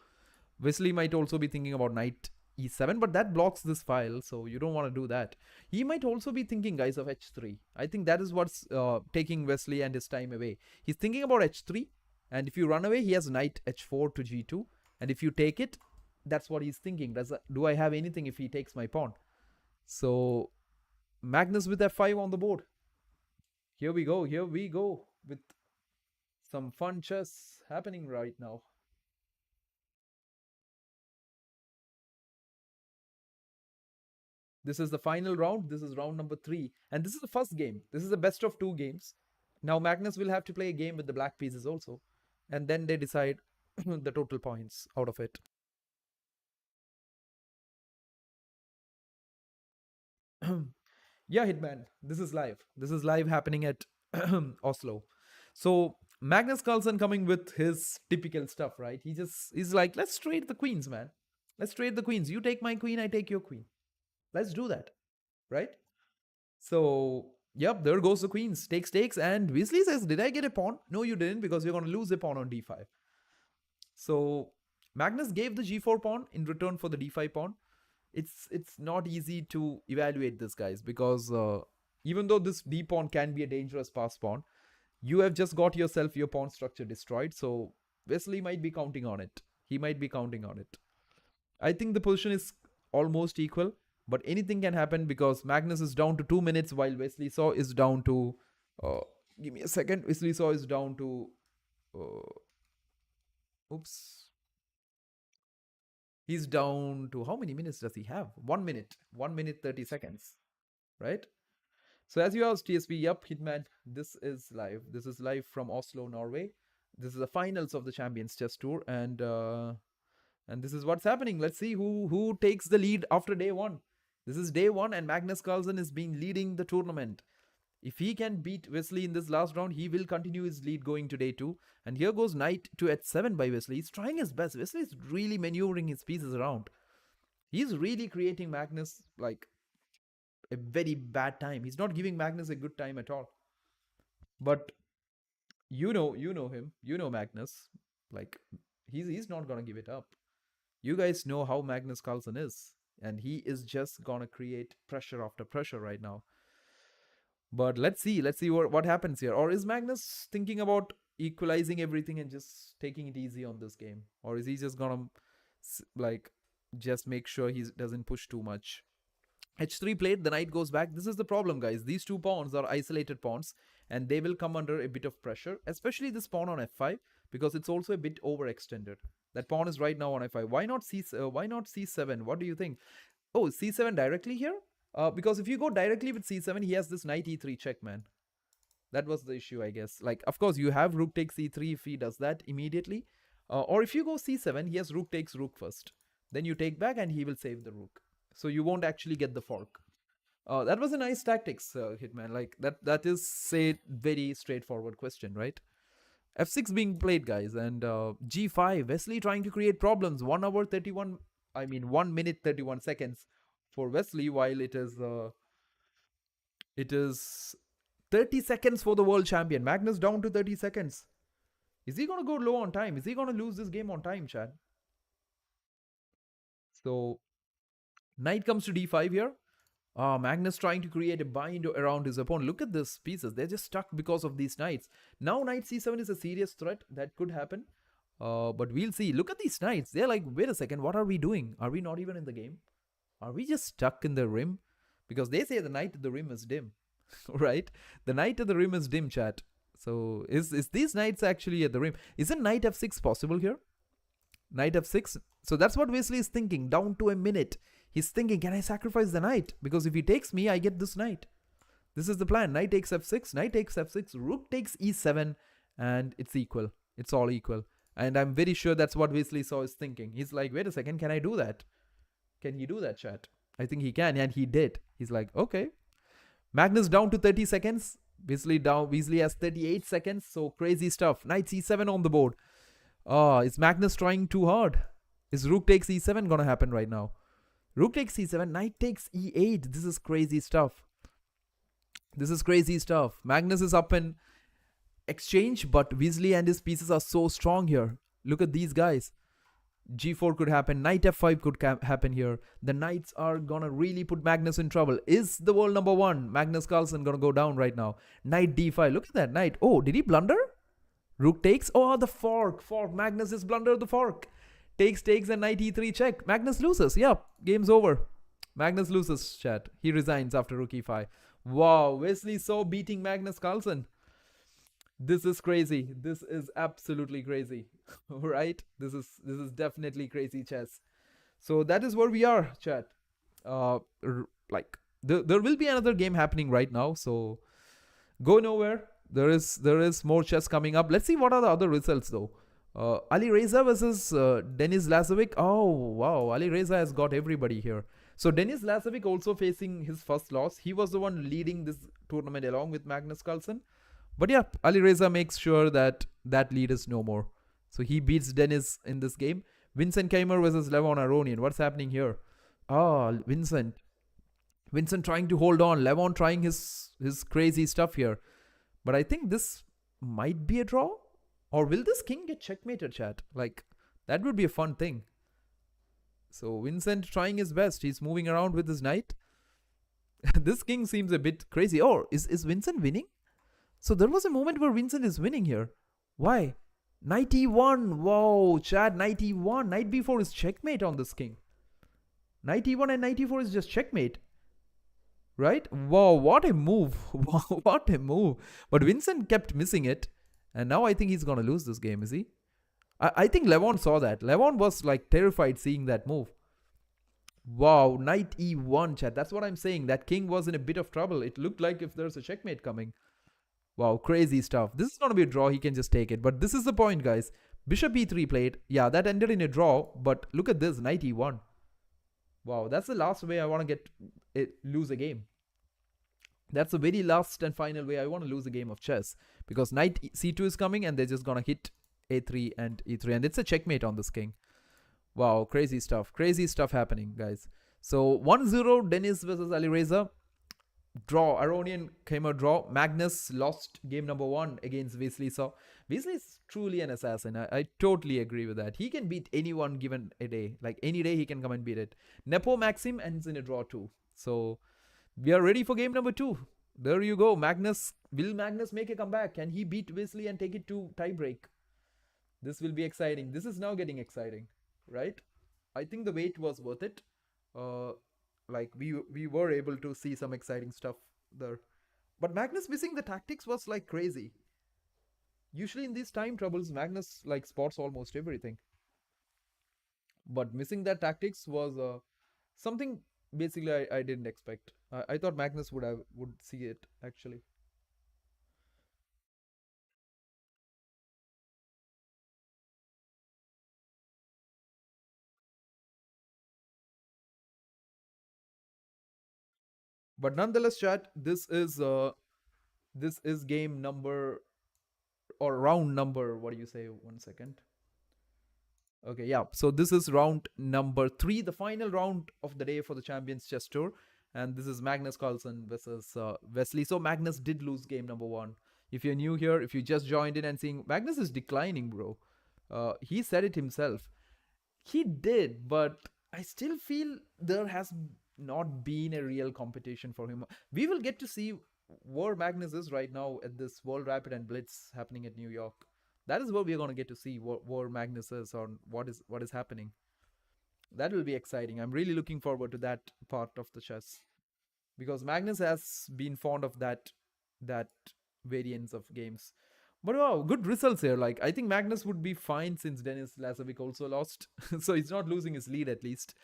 Wesley might also be thinking about knight e7, but that blocks this file, so you don't want to do that. He might also be thinking, guys, of h3. I think that is what's taking Wesley and his time away. He's thinking about h3, and if you run away, he has knight h4 to g2, and if you take it, that's what he's thinking. Do I have anything if he takes my pawn? So Magnus with f5 on the board. Here we go with some fun chess happening right now. This is the final round. This is round number 3. And this is the first game. This is the best of 2 games. Now Magnus will have to play a game with the black pieces also. And then they decide the total points out of it. Yeah, Hitman. This is live. This is live happening at Oslo. So Magnus Carlsen coming with his typical stuff, right? He's like, let's trade the queens, man. Let's trade the queens. You take my queen, I take your queen. Let's do that, right? So, yep, there goes the queens. Takes. And Wesley says, did I get a pawn? No, you didn't, because you're going to lose a pawn on d5. So, Magnus gave the g4 pawn in return for the d5 pawn. It's not easy to evaluate this, guys, because even though this d pawn can be a dangerous pass pawn, you have just got yourself your pawn structure destroyed. So, Wesley might be counting on it. He might be counting on it. I think the position is almost equal. But anything can happen because Magnus is down to 2 minutes while Wesley So is down to... give me a second. Wesley So is down to... oops. He's down to... How many minutes does he have? 1 minute. 1 minute 30 seconds. Right? So as you asked, TSP, yep, Hitman, this is live. This is live from Oslo, Norway. This is the finals of the Champions Chess Tour. And this is what's happening. Let's see who takes the lead after day 1. This is day 1 and Magnus Carlsen is been leading the tournament. If he can beat Wesley in this last round, he will continue his lead going to day 2. And here goes knight to h7 by Wesley. He's trying his best. Wesley is really maneuvering his pieces around. He's really creating Magnus, like, a very bad time. He's not giving Magnus a good time at all. But you know him. You know Magnus. Like he's not gonna give it up. You guys know how Magnus Carlsen is, and he is just gonna create pressure after pressure right now. But let's see what happens here. Or is Magnus thinking about equalizing everything and just taking it easy on this game, or is he just gonna like just make sure he doesn't push too much? H3 played, the knight goes back. This is the problem, guys. These two pawns are isolated pawns, and they will come under a bit of pressure, especially this pawn on f5, because it's also a bit overextended. That pawn is right now on f5. Why not c7? What do you think? Oh, c7 directly here? Because if you go directly with c7, he has this knight e3 check, man. That was the issue, I guess. Like, of course, you have rook takes e3 if he does that immediately. Or if you go c7, he has rook takes rook first. Then you take back and he will save the rook. So you won't actually get the fork. That was a nice tactics, Hitman. Like, that is a very straightforward question, right? f6 being played, guys. And g5. Wesley trying to create problems. 1 minute 31 seconds for Wesley, while it is 30 seconds for the world champion. Magnus down to 30 seconds. Is he going to go low on time? Is he going to lose this game on time, Chad? So, knight comes to d5 here. Magnus trying to create a bind around his opponent. Look at these pieces. They're just stuck because of these knights. Now, knight c7 is a serious threat. That could happen. But we'll see. Look at these knights. They're like, wait a second. What are we doing? Are we not even in the game? Are we just stuck in the rim? Because they say the knight at the rim is dim. Right? The knight at the rim is dim, chat. So, is these knights actually at the rim? Isn't knight f6 possible here? Knight f6. So, that's what Wesley is thinking. Down to a minute. He's thinking, can I sacrifice the knight? Because if he takes me, I get this knight. This is the plan. Knight takes f6. Knight takes f6. Rook takes e7. And it's equal. It's all equal. And I'm very sure that's what Wesley Saw is thinking. He's like, wait a second. Can I do that? Can he do that, chat? I think he can. And he did. He's like, okay. Magnus down to 30 seconds. Wesley down. Wesley has 38 seconds. So crazy stuff. Knight c7 on the board. Is Magnus trying too hard? Is rook takes e7 gonna happen right now? Rook takes c7, knight takes e8. This is crazy stuff. This is crazy stuff. Magnus is up in exchange, but Wesley and his pieces are so strong here. Look at these guys. g4 could happen. Knight f5 could happen here. The knights are gonna really put Magnus in trouble. Is the world number one, Magnus Carlsen, gonna go down right now? Knight d5. Look at that knight. Oh, did he blunder? Rook takes. Oh, the fork. Magnus has blundered the fork. Takes, and knight e3 check. Magnus loses. Yeah, game's over. Magnus loses, chat. He resigns after rook e5. Wow, Wesley Saw beating Magnus Carlsen. This is crazy. This is absolutely crazy. Right? This is definitely crazy chess. So that is where we are, chat. Like there will be another game happening right now. So go nowhere. There is more chess coming up. Let's see what are the other results though. Ali Reza versus Denis Lazovic. Oh, wow. Ali Reza has got everybody here. So, Denis Lazovic also facing his first loss. He was the one leading this tournament along with Magnus Carlsen. But yeah, Ali Reza makes sure that lead is no more. So, he beats Denis in this game. Vincent Keimer versus Levon Aronian. What's happening here? Vincent trying to hold on. Levon trying his crazy stuff here. But I think this might be a draw. Or will this king get checkmated, chat? Like, that would be a fun thing. So, Vincent trying his best. He's moving around with his knight. This king seems a bit crazy. Oh, is Vincent winning? So, there was a moment where Vincent is winning here. Why? Knight e1. Wow, chat, knight e1. Knight b4 is checkmate on this king. Knight e1 and knight e4 is just checkmate. Right? Wow, what a move. Wow, what a move. But Vincent kept missing it. And now I think he's going to lose this game, is he? I think Levon saw that. Levon was like terrified seeing that move. Wow, knight e1, chat. That's what I'm saying. That king was in a bit of trouble. It looked like if there's a checkmate coming. Wow, crazy stuff. This is going to be a draw. He can just take it. But this is the point, guys. Bishop e3 played. Yeah, that ended in a draw. But look at this, knight e1. Wow, that's the last way I want to lose a game. That's the very last and final way I want to lose a game of chess. Because knight c2 is coming and they're just going to hit a3 and e3. And it's a checkmate on this king. Wow, crazy stuff. Crazy stuff happening, guys. So 1-0 Denis versus Ali Reza. Draw. Aronian came a draw. Magnus lost game number one against Weasley. So Weasley is truly an assassin. I totally agree with that. He can beat anyone given a day. Like any day, he can come and beat it. Nepo Maxim ends in a draw too. So we are ready for game number two. There you go. Magnus. Will Magnus make a comeback? Can he beat Weasley and take it to tiebreak? This will be exciting. This is now getting exciting, right? I think the wait was worth it. Uh, like we were able to see some exciting stuff there. But Magnus missing the tactics was like crazy. Usually in these time troubles, Magnus like spots almost everything. But missing that tactics was something basically I didn't expect. I thought Magnus would see it actually. But nonetheless, chat, this is game number or round number. What do you say? 1 second. Okay, yeah. So this is round number three, the final round of the day for the Champions Chess Tour, and this is Magnus Carlsen versus Wesley. So Magnus did lose game number one. If you're new here, if you just joined in and seeing Magnus is declining, bro. He said it himself. He did, but I still feel there has not been a real competition for him. We will get to see where Magnus is right now at this World Rapid and Blitz happening at New York. That is where we are going to get to see where Magnus is or what is happening. That will be exciting. I'm really looking forward to that part of the chess because Magnus has been fond of that variants of games. But wow, good results here. Like I think Magnus would be fine since Denis Lazovic also lost, so he's not losing his lead at least.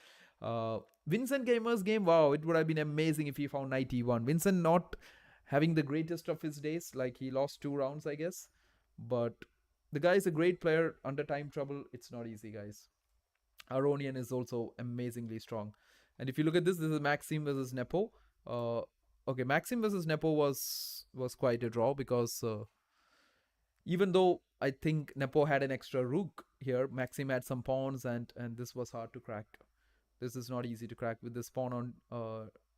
Vincent Gamer's game, wow, it would have been amazing if he found 91. Vincent not having the greatest of his days, like he lost 2 rounds, I guess. But the guy is a great player under time trouble. It's not easy, guys. Aronian is also amazingly strong. And if you look at this is Maxim versus Nepo. Uh, okay, Maxim versus Nepo was quite a draw because even though I think Nepo had an extra rook here, Maxim had some pawns and this was hard to crack. This is not easy to crack with this pawn on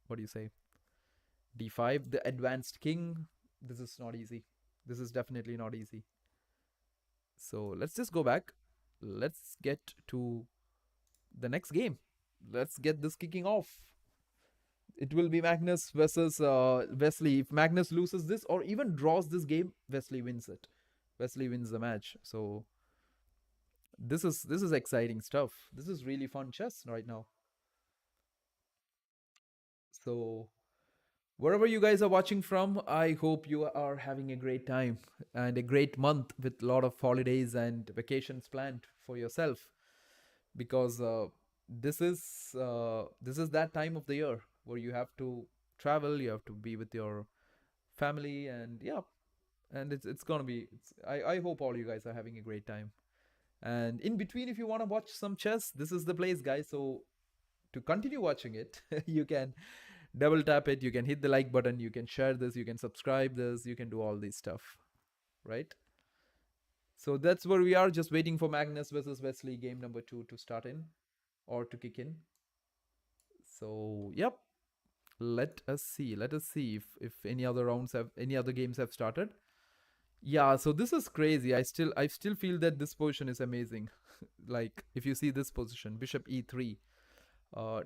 what do you say? D5, the advanced king. This is not easy. This is definitely not easy. So let's just go back. Let's get to the next game. Let's get this kicking off. It will be Magnus versus Wesley. If Magnus loses this or even draws this game, Wesley wins it. Wesley wins the match. So this is exciting stuff. This is really fun chess right now. So wherever you guys are watching from, I hope you are having a great time and a great month with a lot of holidays and vacations planned for yourself because this is that time of the year where you have to travel, you have to be with your family, and yeah, and it's gonna be. I hope all you guys are having a great time. And in between, if you want to watch some chess, this is the place, guys. So to continue watching it, you can double tap it, you can hit the like button, you can share this, you can subscribe this, you can do all this stuff, right? So that's where we are, just waiting for Magnus versus Wesley game number two to start in or to kick in. So yep, let us see if any other rounds have any other games have started. Yeah, so this is crazy. I still feel that this position is amazing. Like if you see this position, bishop e3,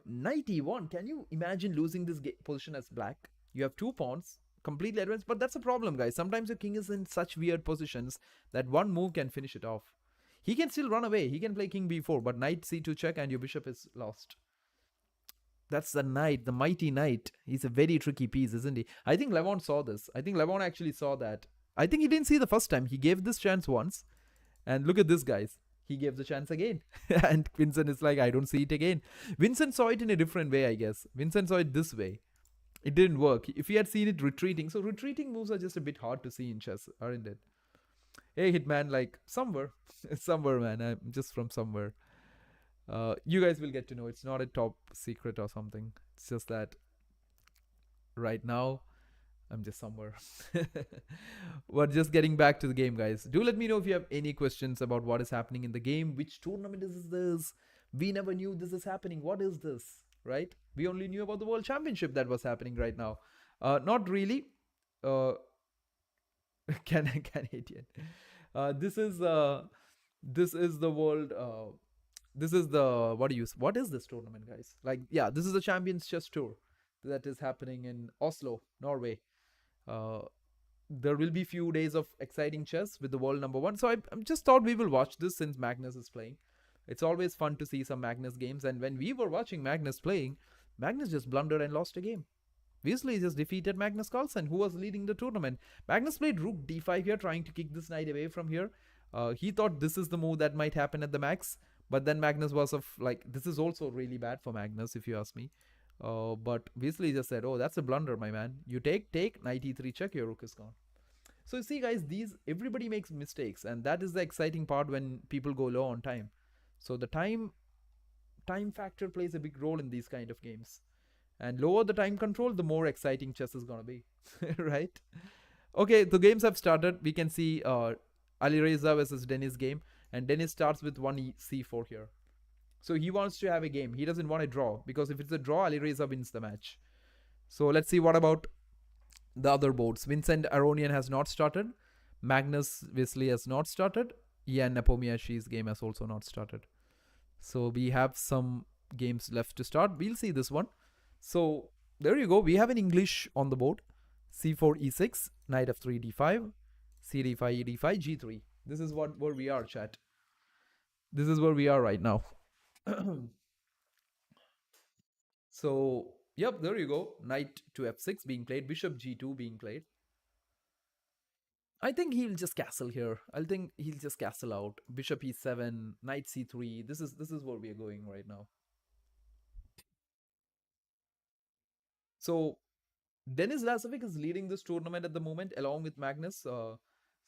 91. Can you imagine losing this position as black? You have 2 pawns, completely advanced, but that's a problem, guys. Sometimes your king is in such weird positions that one move can finish it off. He can still run away. He can play king b4, but knight c2 check and your bishop is lost. That's the knight, the mighty knight. He's a very tricky piece, isn't he? I think Levon saw this. I think Levon actually saw that. I think he didn't see the first time. He gave this chance once. And look at this, guys. He gave the chance again. And Vincent is like, I don't see it again. Vincent saw it in a different way, I guess. Vincent saw it this way. It didn't work. If he had seen it retreating. So retreating moves are just a bit hard to see in chess, aren't it? Hey, Hitman, like somewhere. Somewhere, man. I'm just from somewhere. You guys will get to know. It's not a top secret or something. It's just that right now I'm just somewhere. But just getting back to the game, guys. Do let me know if you have any questions about what is happening in the game. Which tournament is this? We never knew this is happening. What is this? Right? We only knew about the World Championship that was happening right now. Not really. Uh, Canadian. This is the world. This is the what is this tournament, guys? Like, yeah, this is the Champions Chess Tour that is happening in Oslo, Norway. Uh, there will be few days of exciting chess with the world number one. So I just thought we will watch this since Magnus is playing. It's always fun to see some Magnus games. And when we were watching Magnus playing, Magnus just blundered and lost a game. Weasley just defeated Magnus Carlsen, who was leading the tournament. Magnus played rook d5 here, trying to kick this knight away from here. He thought this is the move that might happen at the max, but then Magnus was of like, this is also really bad for Magnus, if you ask me. But Weasley just said, "Oh, that's a blunder, my man. You take knight e3 check, your rook is gone." So you see, guys, these everybody makes mistakes, and that is the exciting part when people go low on time. So the time factor plays a big role in these kind of games. And lower the time control, the more exciting chess is gonna be, right? Okay, the games have started. We can see Ali Reza versus Dennis game, and Dennis starts with one c4 here. So he wants to have a game. He doesn't want a draw because if it's a draw, Ali Reza wins the match. So let's see what about the other boards. Vincent Aronian has not started. Magnus Wesley has not started. Ian Nepomniachtchi's game has also not started. So we have some games left to start. We'll see this one. So there you go. We have an English on the board. c4 e6, knight f3 d5, cd5 ed5 g3. This is where we are, chat. This is where we are right now. So yep, there you go. Knight to f6 being played, bishop g2 being played. I think he'll just castle here. I think he'll just castle out. Bishop e7, knight c3. This is where we are going right now. So Denis Lazovic is leading this tournament at the moment along with Magnus. So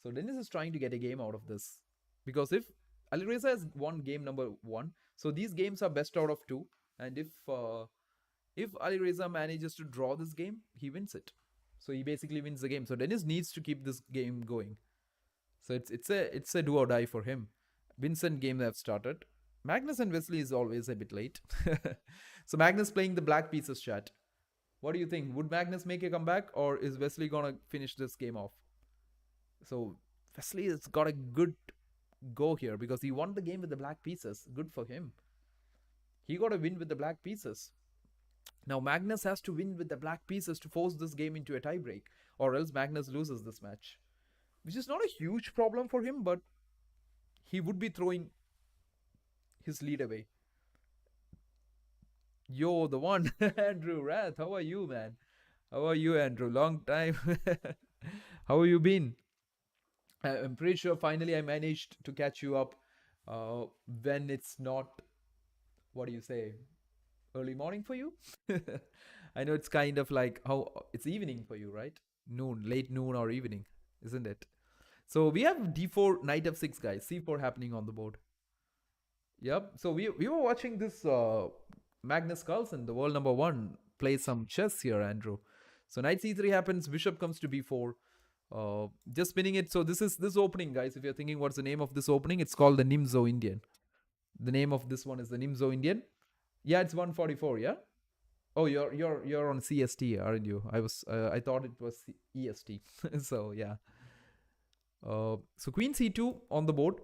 Denis is trying to get a game out of this. Because if Alireza has won game number 1, so these games are best out of 2. And if Alireza manages to draw this game, he wins it. So he basically wins the game. So Denis needs to keep this game going. So it's a do or die for him. Vincent game have started. Magnus and Wesley is always a bit late. So Magnus playing the black pieces, chat. What do you think? Would Magnus make a comeback, or is Wesley gonna finish this game off? So Wesley has got a good go here because he won the game with the black pieces. Good for him. He got a win with the black pieces. Now Magnus has to win with the black pieces to force this game into a tiebreak, or else Magnus loses this match. Which is not a huge problem for him, but he would be throwing his lead away. Yo, the one, Andrew Rath. How are you, man? How are you, Andrew? Long time. How have you been? I'm pretty sure finally I managed to catch you up when it's not, what do you say, early morning for you? I know it's kind of like how it's evening for you, right? Noon, late noon or evening, isn't it? So we have d4, knight f6, guys. c4 happening on the board. Yep. So we were watching this Magnus Carlsen, the world number 1, play some chess here, Andrew. So knight c3 happens, bishop comes to b4. Just spinning it. So this is this opening, guys. If you're thinking what's the name of this opening, it's called the Nimzo Indian. The name of this one is the Nimzo Indian. Yeah, it's 144. Yeah. Oh, you're on CST, aren't you? I thought it was EST. So yeah. So queen c2 on the board.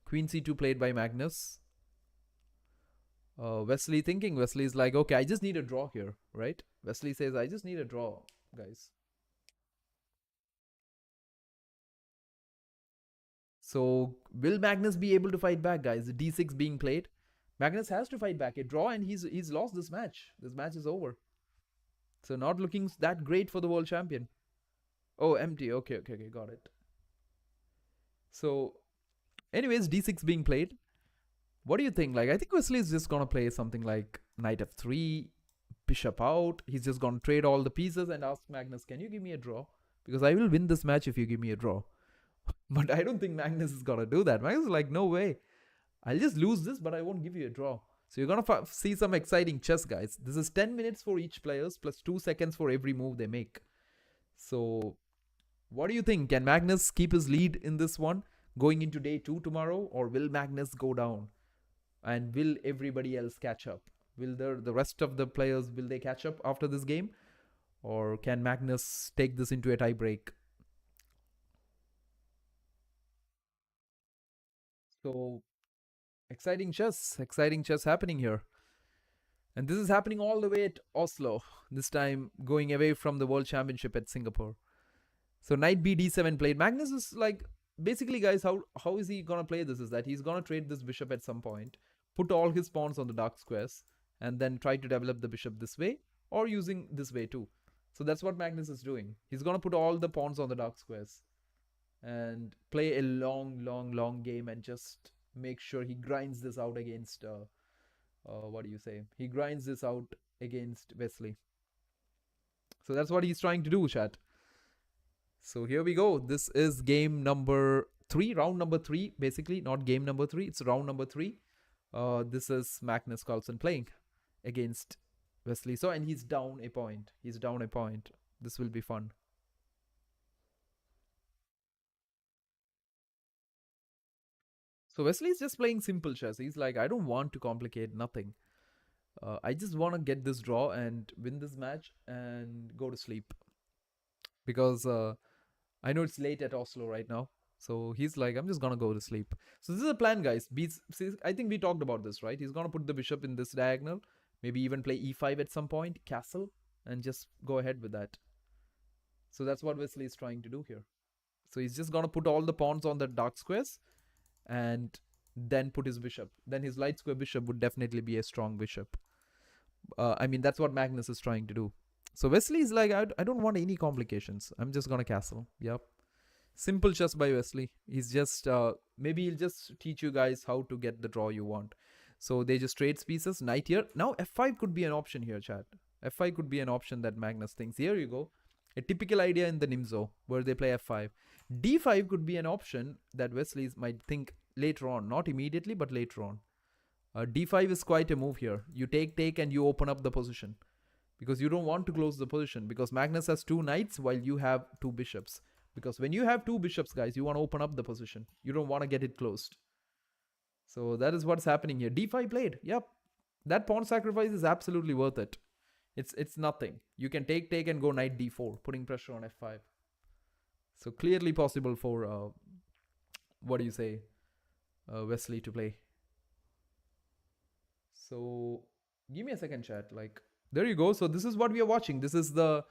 Queen c2 played by Magnus. Wesley thinking. Wesley is like, okay, I just need a draw here, right? Wesley says, I just need a draw, guys. So will Magnus be able to fight back, guys? The d6 being played. Magnus has to fight back. A draw and he's lost this match. This match is over. So not looking that great for the world champion. Oh, empty. Okay, got it. So anyways, d6 being played. What do you think? Like, I think Wesley is just gonna play something like knight f3, bishop out. He's just gonna trade all the pieces and ask Magnus, can you give me a draw? Because I will win this match if you give me a draw. But I don't think Magnus is gonna do that. Magnus is like, no way. I'll just lose this, but I won't give you a draw. So you're gonna see some exciting chess, guys. This is 10 minutes for each players plus 2 seconds for every move they make. So what do you think? Can Magnus keep his lead in this one going into day 2 tomorrow, or will Magnus go down? And will everybody else catch up? Will the rest of the players, will they catch up after this game? Or can Magnus take this into a tie break? So exciting chess happening here. And this is happening all the way at Oslo, this time going away from the World Championship at Singapore. So knight b d7 played. Magnus is like, basically, guys, how is he gonna play this? Is that he's gonna trade this bishop at some point, put all his pawns on the dark squares, and then try to develop the bishop this way or using this way too. So that's what Magnus is doing. He's gonna put all the pawns on the dark squares and play a long game and just make sure he grinds this out against what do you say? He grinds this out against Wesley. So that's what he's trying to do, chat. So here we go. This is game number 3, round number 3, basically. Not game number 3, it's round number 3. This is Magnus Carlsen playing against Wesley. So, and he's down a point. He's down a point. This will be fun. So Wesley's just playing simple chess. He's like, I don't want to complicate nothing. I just want to get this draw and win this match and go to sleep. Because I know it's late at Oslo right now. So he's like, I'm just going to go to sleep. So this is a plan, guys. I think we talked about this, right? He's going to put the bishop in this diagonal. Maybe even play e5 at some point, castle, and just go ahead with that. So that's what Wesley is trying to do here. So he's just going to put all the pawns on the dark squares and then put his bishop. Then his light square bishop would definitely be a strong bishop. I mean, that's what Magnus is trying to do. So Wesley is like, I don't want any complications. I'm just going to castle. Yep. Simple chess by Wesley. He's just, maybe he'll just teach you guys how to get the draw you want. So they just trade pieces. Knight here. Now f5 could be an option here, chat. f5 could be an option that Magnus thinks. Here you go. A typical idea in the Nimzo where they play f5. d5 could be an option that Wesley might think later on. Not immediately, but later on. d5 is quite a move here. You take, and you open up the position. Because you don't want to close the position. Because Magnus has 2 knights while you have 2 bishops. Because when you have 2 bishops, guys, you want to open up the position. You don't want to get it closed. So that is what's happening here. d5 played. Yep. That pawn sacrifice is absolutely worth it. It's nothing. You can take and go knight d4, putting pressure on f5. So clearly possible for, what do you say, Wesley to play. So give me a second, chat. Like, there you go. So this is what we are watching. This is the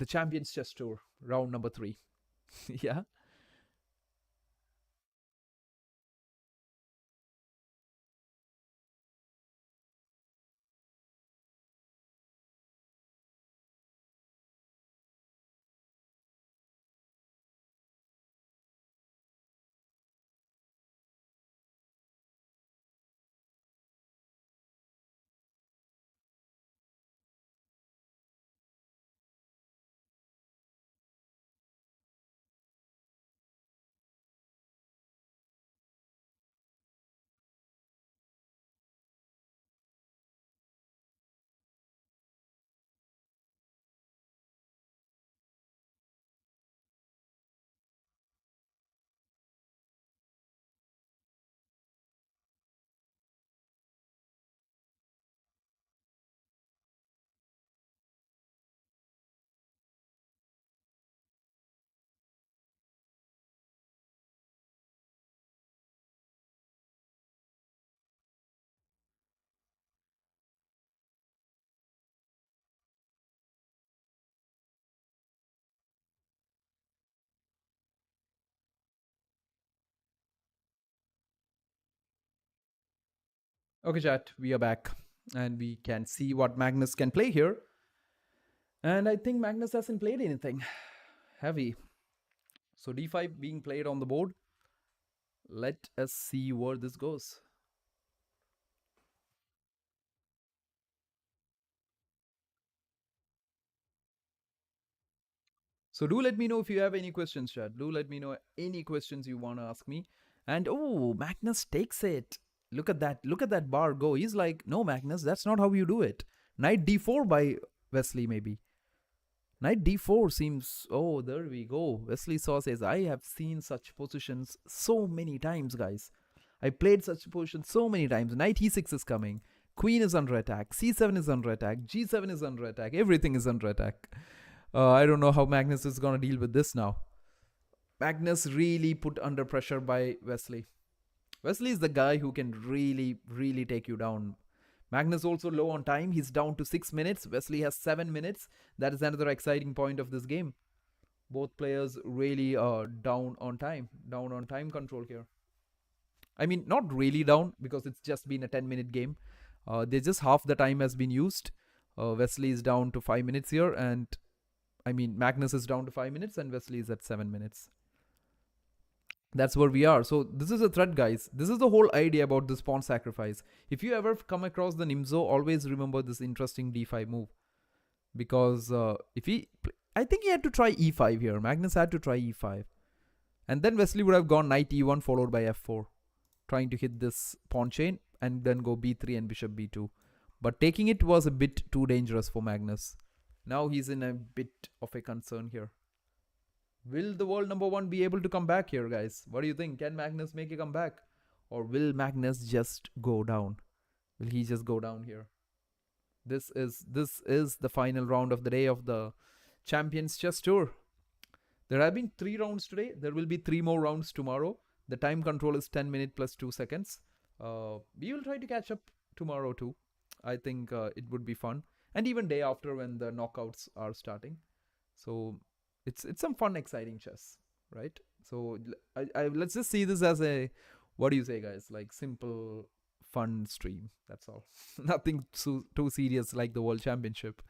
Champions Chess Tour, round number 3. Yeah. Okay, chat, we are back. And we can see what Magnus can play here. And I think Magnus hasn't played anything heavy. So d5 being played on the board. Let us see where this goes. So do let me know if you have any questions, chat. Do let me know any questions you want to ask me. And oh, Magnus takes it. Look at that. Look at that bar go. He's like, no, Magnus, that's not how you do it. Knight d4 by Wesley, maybe. Knight d4 seems... Oh, there we go. Wesley Saw says, I have seen such positions so many times, guys. I played such positions so many times. Knight e6 is coming. Queen is under attack. C7 is under attack. G7 is under attack. Everything is under attack. I don't know how Magnus is going to deal with this now. Magnus really put under pressure by Wesley. Wesley is the guy who can really, really take you down. Magnus also low on time. He's down to 6 minutes. Wesley has 7 minutes. That is another exciting point of this game. Both players really are down on time. Down on time control here. I mean, not really down because it's just been a 10-minute game. They just half the time has been used. Wesley is down to 5 minutes here, and I mean Magnus is down to 5 minutes, and Wesley is at 7 minutes. That's where we are. So this is a threat, guys. This is the whole idea about this pawn sacrifice. If you ever come across the Nimzo, always remember this interesting d5 move, because I think he had to try e5 here. Magnus had to try e5, and then Wesley would have gone knight e1 followed by f4, trying to hit this pawn chain and then go b3 and bishop b2. But taking it was a bit too dangerous for Magnus. Now he's in a bit of a concern here. Will the world number one be able to come back here, guys? What do you think? Can Magnus make a comeback? Or will Magnus just go down? Will he just go down here? This is the final round of the day of the Champions Chess Tour. There have been 3 rounds today. There will be 3 more rounds tomorrow. The time control is 10 minutes plus 2 seconds. We will try to catch up tomorrow too. I think it would be fun. And even day after when the knockouts are starting. So it's some fun, exciting chess, right? So let's just see this as a, what do you say, guys? Like simple, fun stream. That's all. Nothing too serious like the World Championship.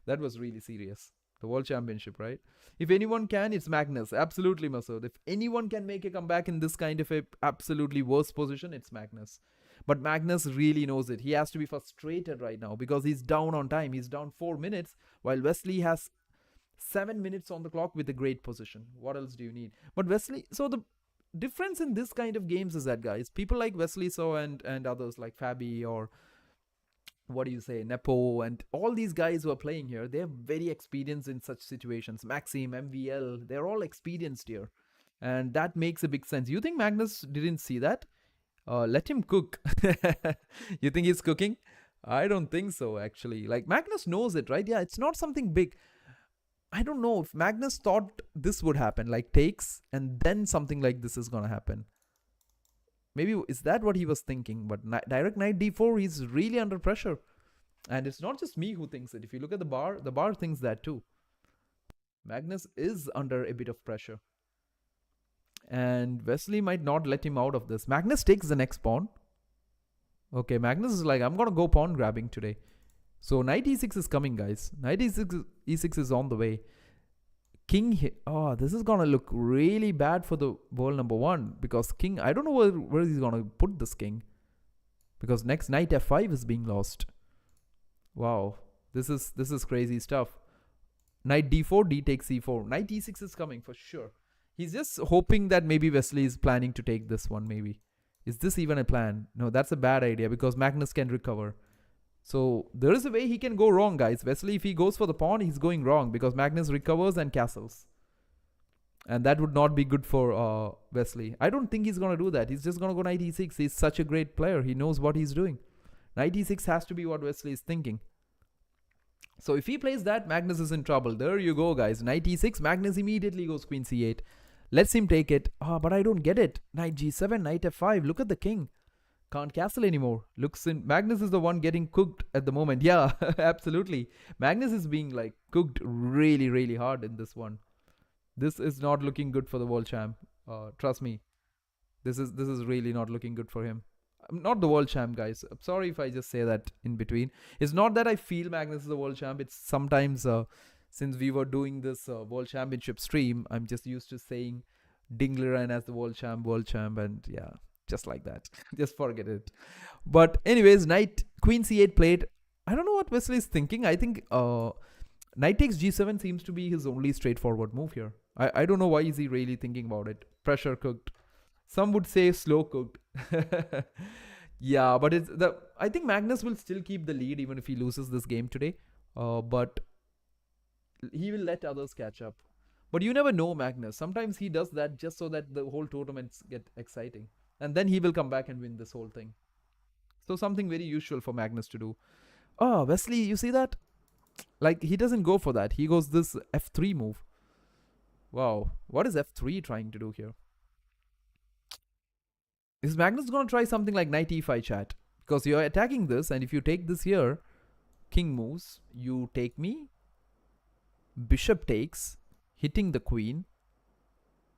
That was really serious. The World Championship, right? If anyone can, it's Magnus. Absolutely, Masood. If anyone can make a comeback in this kind of a absolutely worst position, it's Magnus. But Magnus really knows it. He has to be frustrated right now because he's down on time. He's down 4 minutes while Wesley has 7 minutes on the clock with a great position. What else do you need? But Wesley, so the difference in this kind of games is that, guys, people like Wesley So and others like Fabi or what do you say, Nepo, and all these guys who are playing here, they're very experienced in such situations. Maxim, MVL, they're all experienced here. And that makes a big sense. You think Magnus didn't see that? Let him cook. You think he's cooking? I don't think so, actually. Like, Magnus knows it, right? Yeah, it's not something big. I don't know if Magnus thought this would happen, like takes, and then something like this is going to happen. Maybe is that what he was thinking? But direct knight d4, he's really under pressure. And it's not just me who thinks it. If you look at the bar thinks that too. Magnus is under a bit of pressure. And Wesley might not let him out of this. Magnus takes the next pawn. Okay, Magnus is like, I'm going to go pawn grabbing today. So knight e6 is coming, guys. Knight e6 is on the way. King here. Oh, this is going to look really bad for the world number one. Because king, I don't know where he's going to put this king. Because next knight f5 is being lost. Wow. This is crazy stuff. Knight d4, d takes c4. Knight e6 is coming for sure. He's just hoping that maybe Wesley is planning to take this one, maybe. Is this even a plan? No, that's a bad idea because Magnus can recover. So there is a way he can go wrong, guys. Wesley, if he goes for the pawn, he's going wrong because Magnus recovers and castles. And that would not be good for Wesley. I don't think he's going to do that. He's just going to go knight e6. He's such a great player. He knows what he's doing. Knight e6 has to be what Wesley is thinking. So if he plays that, Magnus is in trouble. There you go, guys. Knight e6. Magnus immediately goes queen c8. Lets him take it. But I don't get it. Knight g7, knight f5. Look at the king. Can't castle anymore. Magnus is the one getting cooked at the moment. Yeah, absolutely. Magnus is being like cooked really, really hard in this one. This is not looking good for the world champ. Trust me. This is really not looking good for him. I'm not the world champ, guys. I'm sorry if I just say that in between. It's not that I feel Magnus is the world champ. It's sometimes since we were doing this world championship stream, I'm just used to saying Dingleran as the world champ, and yeah, just like that. Just forget it. But anyways, knight, queen c8 played. I don't know what Wesley is thinking. I think knight takes g7 seems to be his only straightforward move here. I don't know why is he really thinking about it. Pressure cooked. Some would say slow cooked. Yeah, but I think Magnus will still keep the lead even if he loses this game today. But he will let others catch up. But you never know Magnus. Sometimes he does that just so that the whole tournaments get exciting. And then he will come back and win this whole thing. So something very usual for Magnus to do. Oh, Wesley, you see that? Like, he doesn't go for that. He goes this f3 move. Wow. What is f3 trying to do here? Is Magnus going to try something like knight e5, chat? Because you're attacking this, and if you take this here, king moves, you take me, bishop takes, hitting the queen.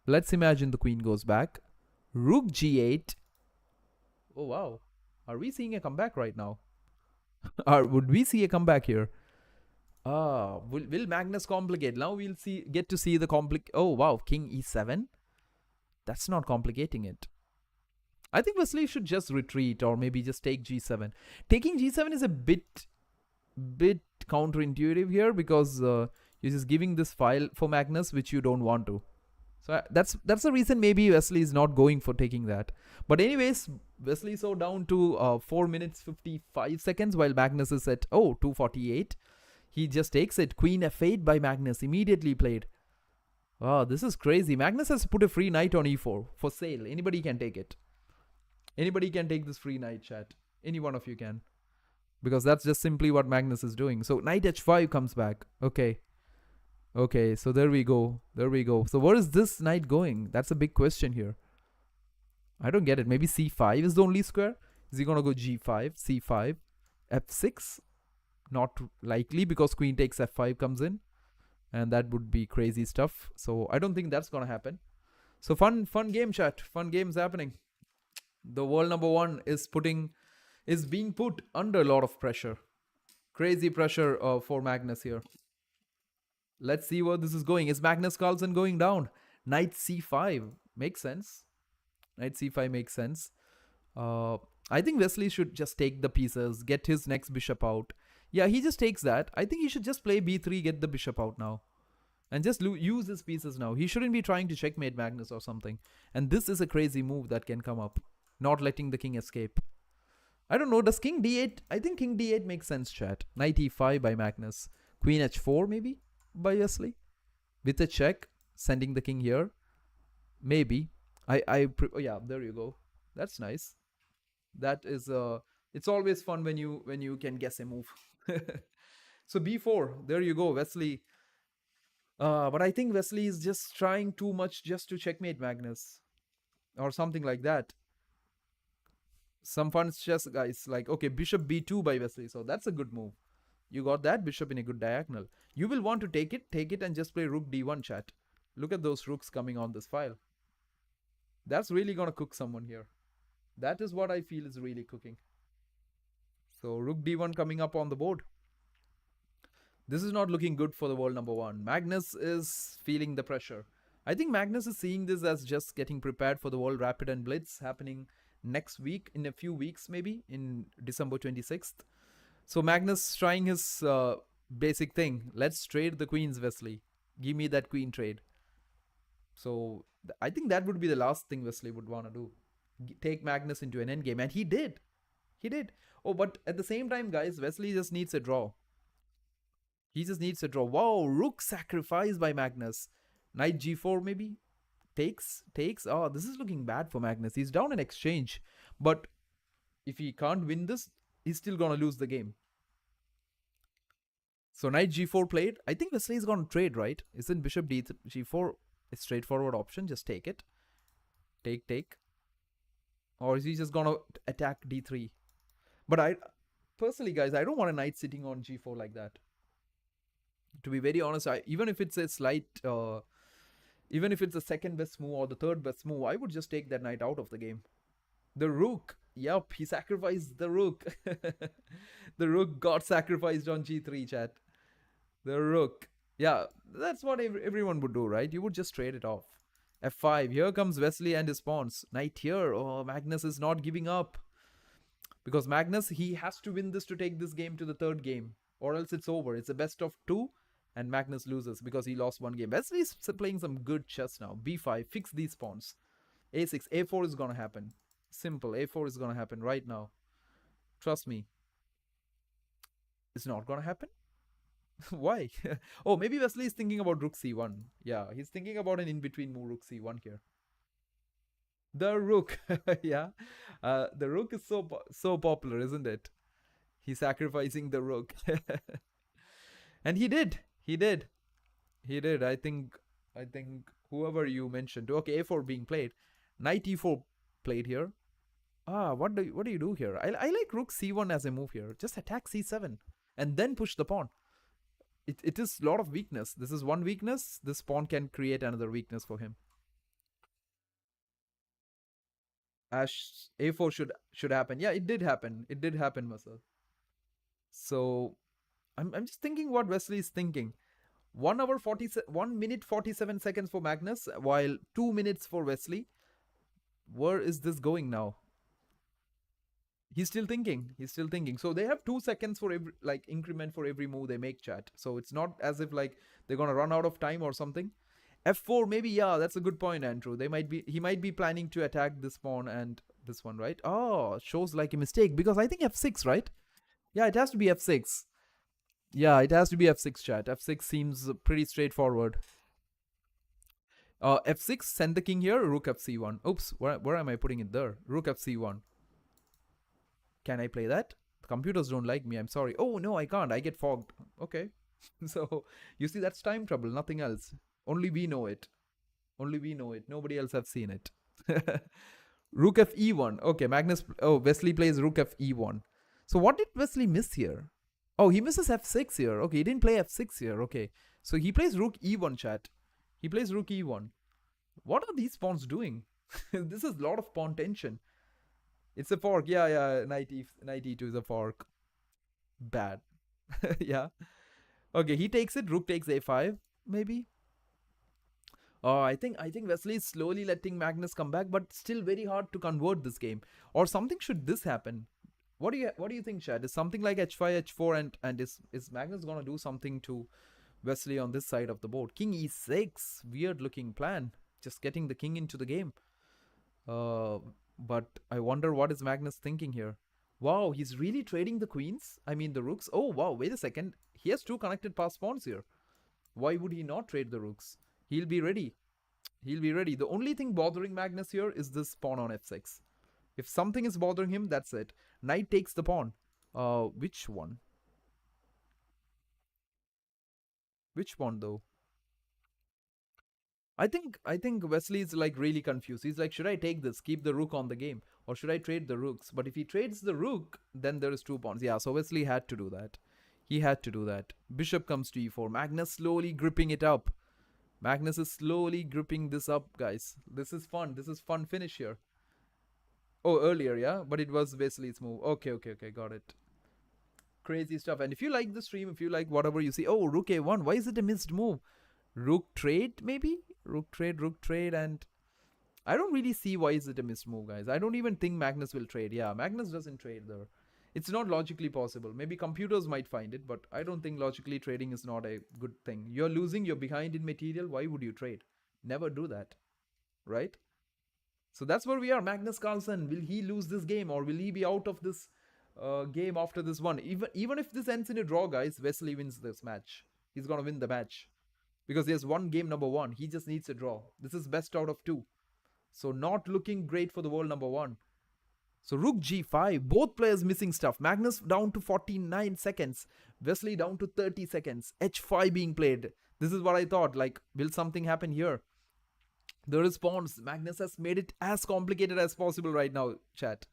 Let's imagine the queen goes back. Rook g8. Oh, wow. Are we seeing a comeback right now? Or would we see a comeback here? Will Magnus complicate? Now we'll get to see the Oh, wow. King e7. That's not complicating it. I think Wesley should just retreat or maybe just take g7. Taking g7 is a bit counterintuitive here because you're just giving this file for Magnus which you don't want to. So that's the reason maybe Wesley is not going for taking that. But anyways, Wesley so down to 4 minutes 55 seconds while Magnus is at 248. He just takes it. Queen f8 by Magnus, immediately played. Wow, this is crazy. Magnus has put a free knight on e4 for sale. Anybody can take it. Anybody can take this free knight, chat. Any one of you can. Because that's just simply what Magnus is doing. So knight h5 comes back. Okay. Okay, so there we go. There we go. So where is this knight going? That's a big question here. I don't get it. Maybe c5 is the only square? Is he going to go g5, c5, f6? Not likely because queen takes f5 comes in. And that would be crazy stuff. So I don't think that's going to happen. So fun game, chat. Fun games happening. The world number one is being put under a lot of pressure. Crazy pressure for Magnus here. Let's see where this is going. Is Magnus Carlsen going down? Knight c5. Makes sense. Knight c5 makes sense. I think Wesley should just take the pieces, get his next bishop out. Yeah, he just takes that. I think he should just play b3, get the bishop out now. And just use his pieces now. He shouldn't be trying to checkmate Magnus or something. And this is a crazy move that can come up. Not letting the king escape. I don't know. Does king d8? I think king d8 makes sense, chat. Knight e5 by Magnus. Queen h4 maybe by Wesley. With a check. Sending the king here. Maybe. Oh yeah, there you go. That's nice. That is it's always fun when you can guess a move. So b4. There you go, Wesley. But I think Wesley is just trying too much just to checkmate Magnus. Or something like that. Some fun chess guys like, okay, bishop b2 by Wesley. So that's a good move. You got that bishop in a good diagonal. You will want to take it and just play rook d1, chat. Look at those rooks coming on this file. That's really going to cook someone here. That is what I feel is really cooking. So rook d1 coming up on the board. This is not looking good for the world number one. Magnus is feeling the pressure. I think Magnus is seeing this as just getting prepared for the World Rapid and Blitz happening next week, in a few weeks maybe, in December 26th. So Magnus trying his basic thing. Let's trade the queens, Wesley. Give me that queen trade. So I think that would be the last thing Wesley would want to do. Take Magnus into an endgame. And he did. He did. Oh, but at the same time, guys, Wesley just needs a draw. He just needs a draw. Wow, rook sacrifice by Magnus. Knight g4 maybe? Takes. Oh, this is looking bad for Magnus. He's down in exchange. But if he can't win this, he's still going to lose the game. So knight g4 played. I think Wesley is going to trade, right? Isn't bishop g4 a straightforward option? Just take it. Take. Or is he just going to attack d3? But personally, guys, I don't want a knight sitting on g4 like that. To be very honest, even if it's a slight... even if it's the second best move or the third best move, I would just take that knight out of the game. The rook. Yup, he sacrificed the rook. The rook got sacrificed on g3, chat. The rook. Yeah, that's what everyone would do, right? You would just trade it off. f5. Here comes Wesley and his pawns. Knight here. Oh, Magnus is not giving up. Because Magnus, he has to win this to take this game to the third game. Or else it's over. It's a best of 2. And Magnus loses because he lost one game. Wesley is playing some good chess now. b5. Fix these pawns. a6. a4 is going to happen. Simple. a4 is going to happen right now. Trust me. It's not going to happen? Why? Oh, maybe Wesley is thinking about rook c1. Yeah, he's thinking about an in-between move rook c1 here. The rook. Yeah. The rook is so popular, isn't it? He's sacrificing the rook. And he did. He did. He did. I think whoever you mentioned. Okay, a4 being played. Knight e4 played here. What do you do here? I like rook c1 as a move here. Just attack c7 and then push the pawn. It is a lot of weakness. This is one weakness. This pawn can create another weakness for him. A4 should happen. Yeah, it did happen. It did happen, Masal. So I'm just thinking what Wesley is thinking. 1 minute 47 seconds for Magnus, while 2 minutes for Wesley. Where is this going now? He's still thinking. He's still thinking. So they have 2 seconds for every like increment for every move they make, chat. So it's not as if like they're gonna run out of time or something. F4 maybe, yeah, that's a good point, Andrew. He might be planning to attack this pawn and this one, right? Oh, shows like a mistake because I think F6, right? Yeah, it has to be F6. Yeah, it has to be F6, chat. F6 seems pretty straightforward. F6, send the king here, rook fc1. Oops, where am I putting it there? Rook fc1. Can I play that? The computers don't like me, I'm sorry. Oh, no, I can't. I get fogged. Okay. So, you see, that's time trouble, nothing else. Only we know it. Only we know it. Nobody else have seen it. Rook fe1. Okay, Magnus. Oh, Wesley plays rook fe1. So, what did Wesley miss here? Oh, he misses f6 here. Okay, he didn't play f6 here. Okay. So, he plays rook e1, chat. He plays rook e1. What are these pawns doing? This is a lot of pawn tension. It's a fork. Yeah, yeah. Knight e2 is a fork. Bad. Yeah. Okay, he takes it. Rook takes a5, maybe. Oh, I think Wesley is slowly letting Magnus come back, but still very hard to convert this game. Or something should this happen? What do you think, Chad? Is something like h5, h4, and is Magnus gonna do something to Wesley on this side of the board? King e6, weird looking plan. Just getting the king into the game. Uh, but I wonder what is Magnus thinking here. Wow, he's really trading the queens. I mean the rooks. Oh wow, wait a second. He has two connected pass pawns here. Why would he not trade the rooks? He'll be ready. He'll be ready. The only thing bothering Magnus here is this pawn on f6. If something is bothering him, that's it. Knight takes the pawn. Which one? Which one though? I think Wesley is like really confused. He's like, should I take this, keep the rook on the game, or should I trade the rooks? But if he trades the rook, then there is two pawns. Yeah, so Wesley had to do that. He had to do that. Bishop comes to e4. Magnus slowly gripping it up. Magnus is slowly gripping this up, guys. This is fun. This is fun finish here. Oh, earlier, yeah, but it was Wesley's move. Okay, okay, okay, got it. Crazy stuff. And if you like the stream, if you like whatever you see, oh, rook a1. Why is it a missed move? Rook trade, maybe? Rook trade, and I don't really see why is it a missed move, guys. I don't even think Magnus will trade. Yeah, Magnus doesn't trade there. It's not logically possible. Maybe computers might find it, but I don't think logically trading is not a good thing. You're losing, you're behind in material. Why would you trade? Never do that, right? So that's where we are. Magnus Carlsen, will he lose this game or will he be out of this game after this one? Even if this ends in a draw, guys, Wesley wins this match. He's gonna win the match because there's one game number one. He just needs a draw. This is best out of two. So not looking great for the world number one. So rook g5, both players missing stuff. Magnus down to 49 seconds. Wesley down to 30 seconds. h5 being played. This is what I thought. Like, will something happen here? The response. Magnus has made it as complicated as possible right now, chat.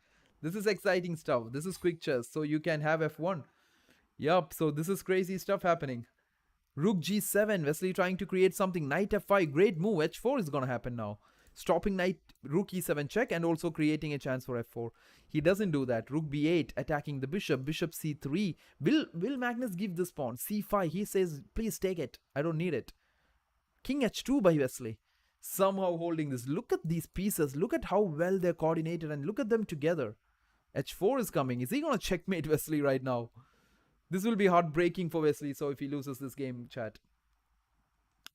This is exciting stuff. This is quick chess. So you can have f1. Yup, so this is crazy stuff happening. Rook g7. Wesley trying to create something. Knight f5. Great move. h4 is going to happen now. Stopping knight, rook e7 check, and also creating a chance for f4. He doesn't do that. Rook b8, attacking the bishop. Bishop c3. Will Magnus give this pawn? c5. He says, please take it. I don't need it. King h2 by Wesley. Somehow holding this. Look at these pieces. Look at how well they're coordinated and look at them together. h4 is coming. Is he going to checkmate Wesley right now? This will be heartbreaking for Wesley. So if he loses this game, chat.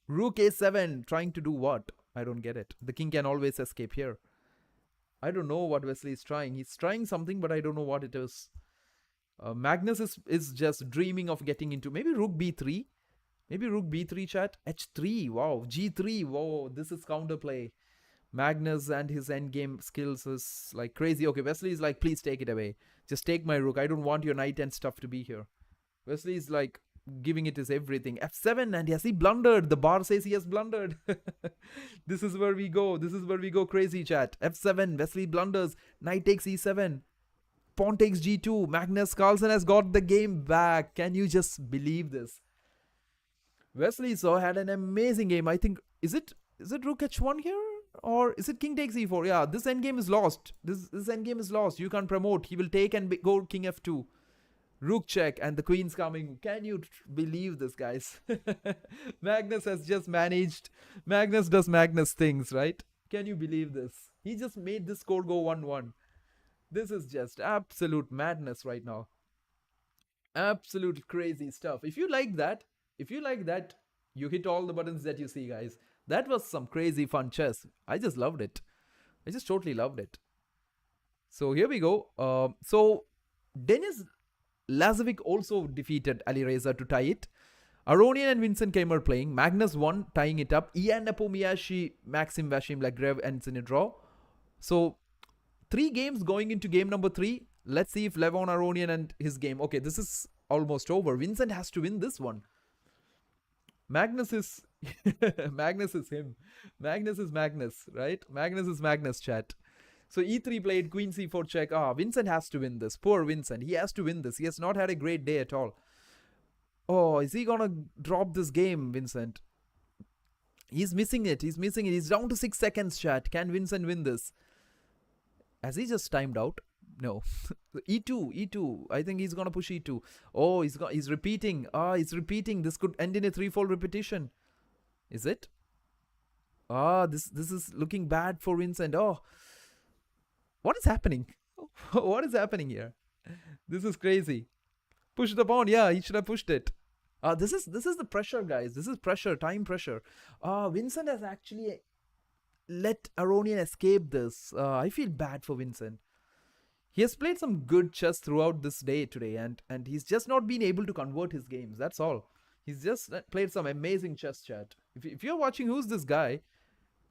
Rook a7. Trying to do what? I don't get it. The king can always escape here. I don't know what Wesley is trying. He's trying something, but I don't know what it is. Magnus is just dreaming of getting into maybe rook b3. Maybe rook b3, chat. h3. Wow. g3. Wow. This is counterplay. Magnus and his endgame skills is like crazy. Okay, Wesley is like, please take it away. Just take my rook. I don't want your knight and stuff to be here. Wesley is like giving it his everything. F7, and yes, he blundered. The bar says he has blundered. This is where we go. This is where we go crazy, chat. F7, Wesley blunders. Knight takes E7. Pawn takes G2. Magnus Carlsen has got the game back. Can you just believe this? Wesley so had an amazing game. I think, is it Rook H1 here? Or is it King takes E4? Yeah, this endgame is lost. This endgame is lost. You can't promote. He will take and go King F2. Rook check, and the queen's coming. Can you believe this, guys? Magnus has just managed. Magnus does Magnus things, right? Can you believe this? He just made this score go 1-1. This is just absolute madness right now. Absolute crazy stuff. If you like that, you hit all the buttons that you see, guys. That was some crazy fun chess. I just loved it. I just totally loved it. So here we go. So Denis Lazovic also defeated Alireza to tie it. Aronian and Vincent Keimer playing. Magnus won, tying it up. Ian Nepomiashi, Maxim Vashim Lagrev ends in a draw. So 3 games going into game number 3. Let's see if Levon Aronian and his game. Okay, this is almost over. Vincent has to win this one. Magnus is Magnus is him. Magnus is Magnus, right? Magnus is Magnus, chat. So E3 played, Queen C4 check. Vincent has to win this. Poor Vincent. He has to win this. He has not had a great day at all. Oh, is he gonna drop this game, Vincent? He's missing it. He's missing it. He's down to 6 seconds, chat. Can Vincent win this? Has he just timed out? No. E2. I think he's gonna push E2. Oh, he's repeating. He's repeating. This could end in a 3-fold repetition. Is it? This is looking bad for Vincent. Oh, what is happening? What is happening here? This is crazy. Push the pawn. Yeah, he should have pushed it. This is the pressure, guys. This is pressure, time pressure. Vincent has actually let Aronian escape this. I feel bad for Vincent. He has played some good chess throughout this day today, and he's just not been able to convert his games. That's all. He's just played some amazing chess, chat. If you're watching, who's this guy?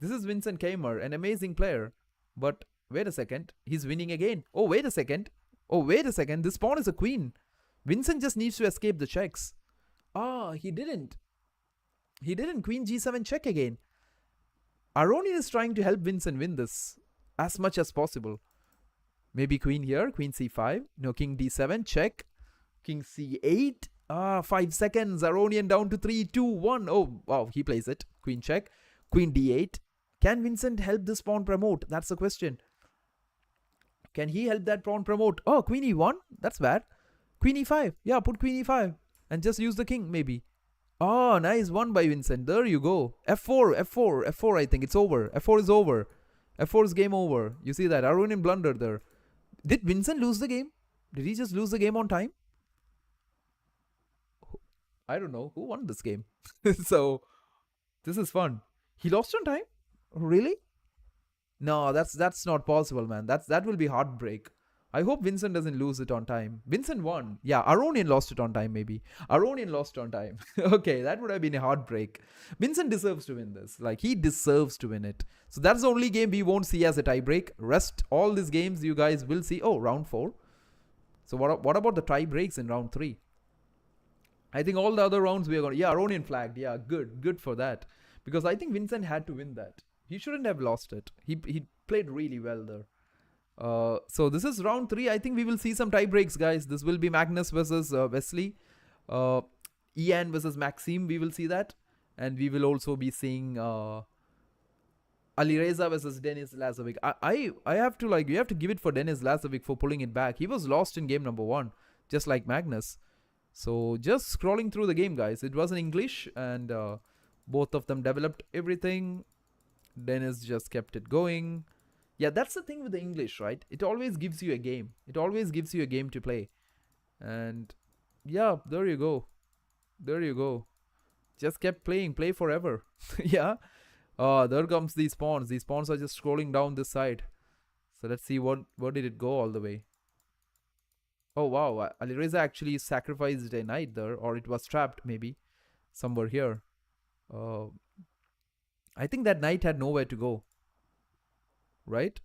This is Vincent Keimer, an amazing player. But wait a second, he's winning again. Oh, wait a second. This pawn is a queen. Vincent just needs to escape the checks. He didn't. Queen G7 check again. Aronian is trying to help Vincent win this as much as possible. Maybe queen here, queen C5. No, king D7, check. King C8. 5 seconds. Aronian down to 3, 2, 1. Oh, wow, he plays it. Queen check. Queen D8. Can Vincent help this pawn promote? That's the question. Can he help that pawn promote? Oh, queen E1. That's bad. Queen E5. Yeah, put queen E5. And just use the king, maybe. Oh, nice one by Vincent. There you go. F4. I think it's over. F4 is over. F4 is game over. You see that? Aronian blundered there. Did Vincent lose the game? Did he just lose the game on time? I don't know. Who won this game? So, this is fun. He lost on time? Really? No, that's not possible, man. That will be heartbreak. I hope Vincent doesn't lose it on time. Vincent won. Yeah, Aronian lost it on time, maybe. Aronian lost on time. Okay, that would have been a heartbreak. Vincent deserves to win this. Like, he deserves to win it. So that's the only game we won't see as a tiebreak. Rest, all these games you guys will see. Oh, round 4. So what about the tie breaks in round 3? I think all the other rounds we are going to... Yeah, Aronian flagged. Yeah, good for that. Because I think Vincent had to win that. He shouldn't have lost it. He played really well there. So this is round 3. I think we will see some tie breaks, guys. This will be Magnus versus Wesley. Ian versus Maxim. We will see that. And we will also be seeing Alireza versus Denis Lazovic. I have to you have to give it for Denis Lazovic for pulling it back. He was lost in game number 1, just like Magnus. So just scrolling through the game, guys. It was in English, and both of them developed everything. Denis just kept it going. Yeah, that's the thing with the English, right? It always gives you a game. It always gives you a game to play. And yeah, there you go. Just kept playing. Play forever. Yeah. There comes these pawns. These pawns are just scrolling down this side. So let's see where did it go all the way. Oh, wow. Alireza actually sacrificed a knight there. Or it was trapped, maybe. Somewhere here. I think that knight had nowhere to go. right?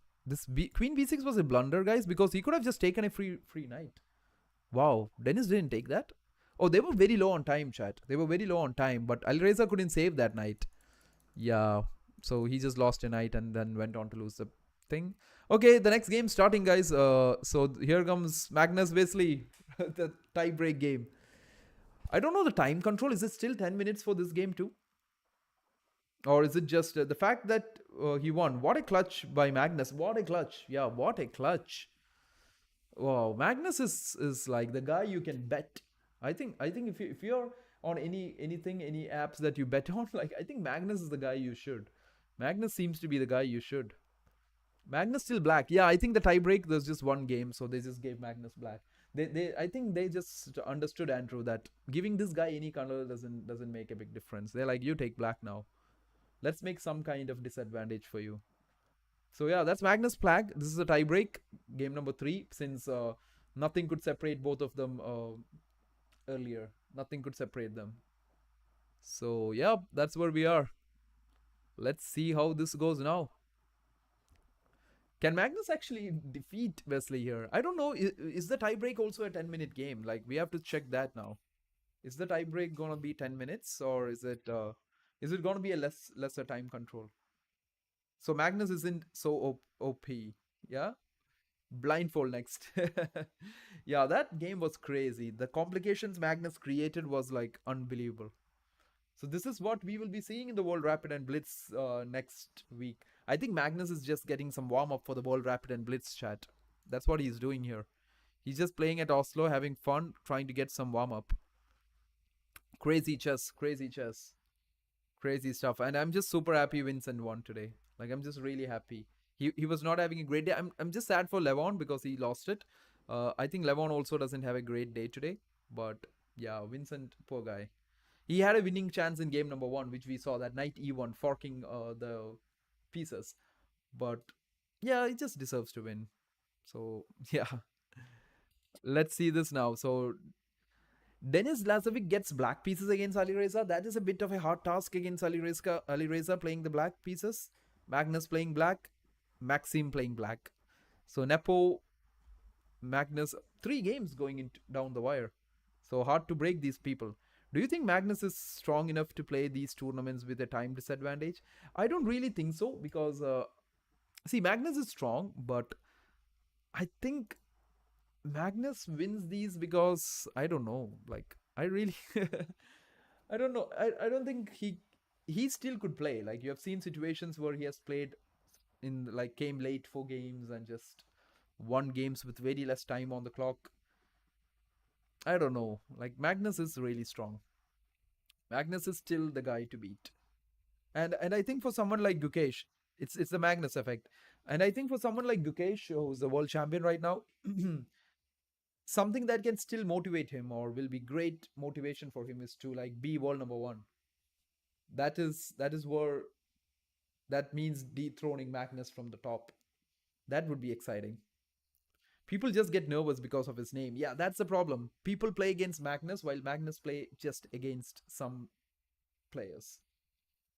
Queen b6 was a blunder, guys, because he could have just taken a free knight. Wow, Dennis didn't take that. Oh, they were very low on time, chat. They were very low on time, but Alireza couldn't save that knight. Yeah, so he just lost a knight and then went on to lose the thing. Okay, the next game starting, guys. So here comes Magnus Wesley, the tie break game. I don't know the time control. Is it still 10 minutes for this game too? Or is it just the fact that he won? What a clutch by Magnus. What a clutch. Yeah, what a clutch. Wow, Magnus is like the guy you can bet. I think if you're on anything, any apps that you bet on, like I think Magnus is the guy you should. Magnus seems to be the guy you should. Magnus still black. Yeah, I think the tie break there's just one game, so they just gave Magnus black. They I think they just understood, Andrew, that giving this guy any color doesn't make a big difference. They're like, you take black now. Let's make some kind of disadvantage for you. So yeah, that's Magnus Plague. This is a tie break, game number 3, since nothing could separate both of them earlier. Nothing could separate them. So yeah, that's where we are. Let's see how this goes now. Can Magnus actually defeat Wesley here? I don't know. Is the tiebreak also a 10-minute game? Like, we have to check that now. Is the tiebreak gonna be 10 minutes, or is it gonna be a lesser time control? So Magnus isn't so OP. Yeah? Blindfold next. Yeah, that game was crazy. The complications Magnus created was like unbelievable. So this is what we will be seeing in the World Rapid and Blitz next week. I think Magnus is just getting some warm up for the World Rapid and Blitz, chat. That's what he's doing here. He's just playing at Oslo, having fun, trying to get some warm up. Crazy chess, crazy chess, crazy stuff. And I'm just super happy Vincent won today. Like, I'm just really happy. He was not having a great day. I'm just sad for Levon because he lost it. I think Levon also doesn't have a great day today. But yeah, Vincent, poor guy. He had a winning chance in game number 1, which we saw, that knight e1 forking the pieces. But yeah, he just deserves to win. So yeah, let's see this now. So Denis Lazovic gets black pieces against Alireza. That is a bit of a hard task against Alireza playing the black pieces. Magnus playing black. Maxim playing black. So Nepo, Magnus, 3 games going down the wire. So hard to break these people. Do you think Magnus is strong enough to play these tournaments with a time disadvantage? I don't really think so, because see, Magnus is strong, but I think Magnus wins these because I don't know. Like, I really I don't know. I don't think he still could play. Like, you have seen situations where he has played in, like, came late for games and just won games with very less time on the clock. I don't know. Like, Magnus is really strong. Magnus is still the guy to beat. And I think for someone like Gukesh, it's the Magnus effect. And I think for someone like Gukesh, who's the world champion right now, something that can still motivate him or will be great motivation for him is to, like, be world number 1. That is where that means dethroning Magnus from the top. That would be exciting. People just get nervous because of his name. Yeah, that's the problem. People play against Magnus while Magnus play just against some players.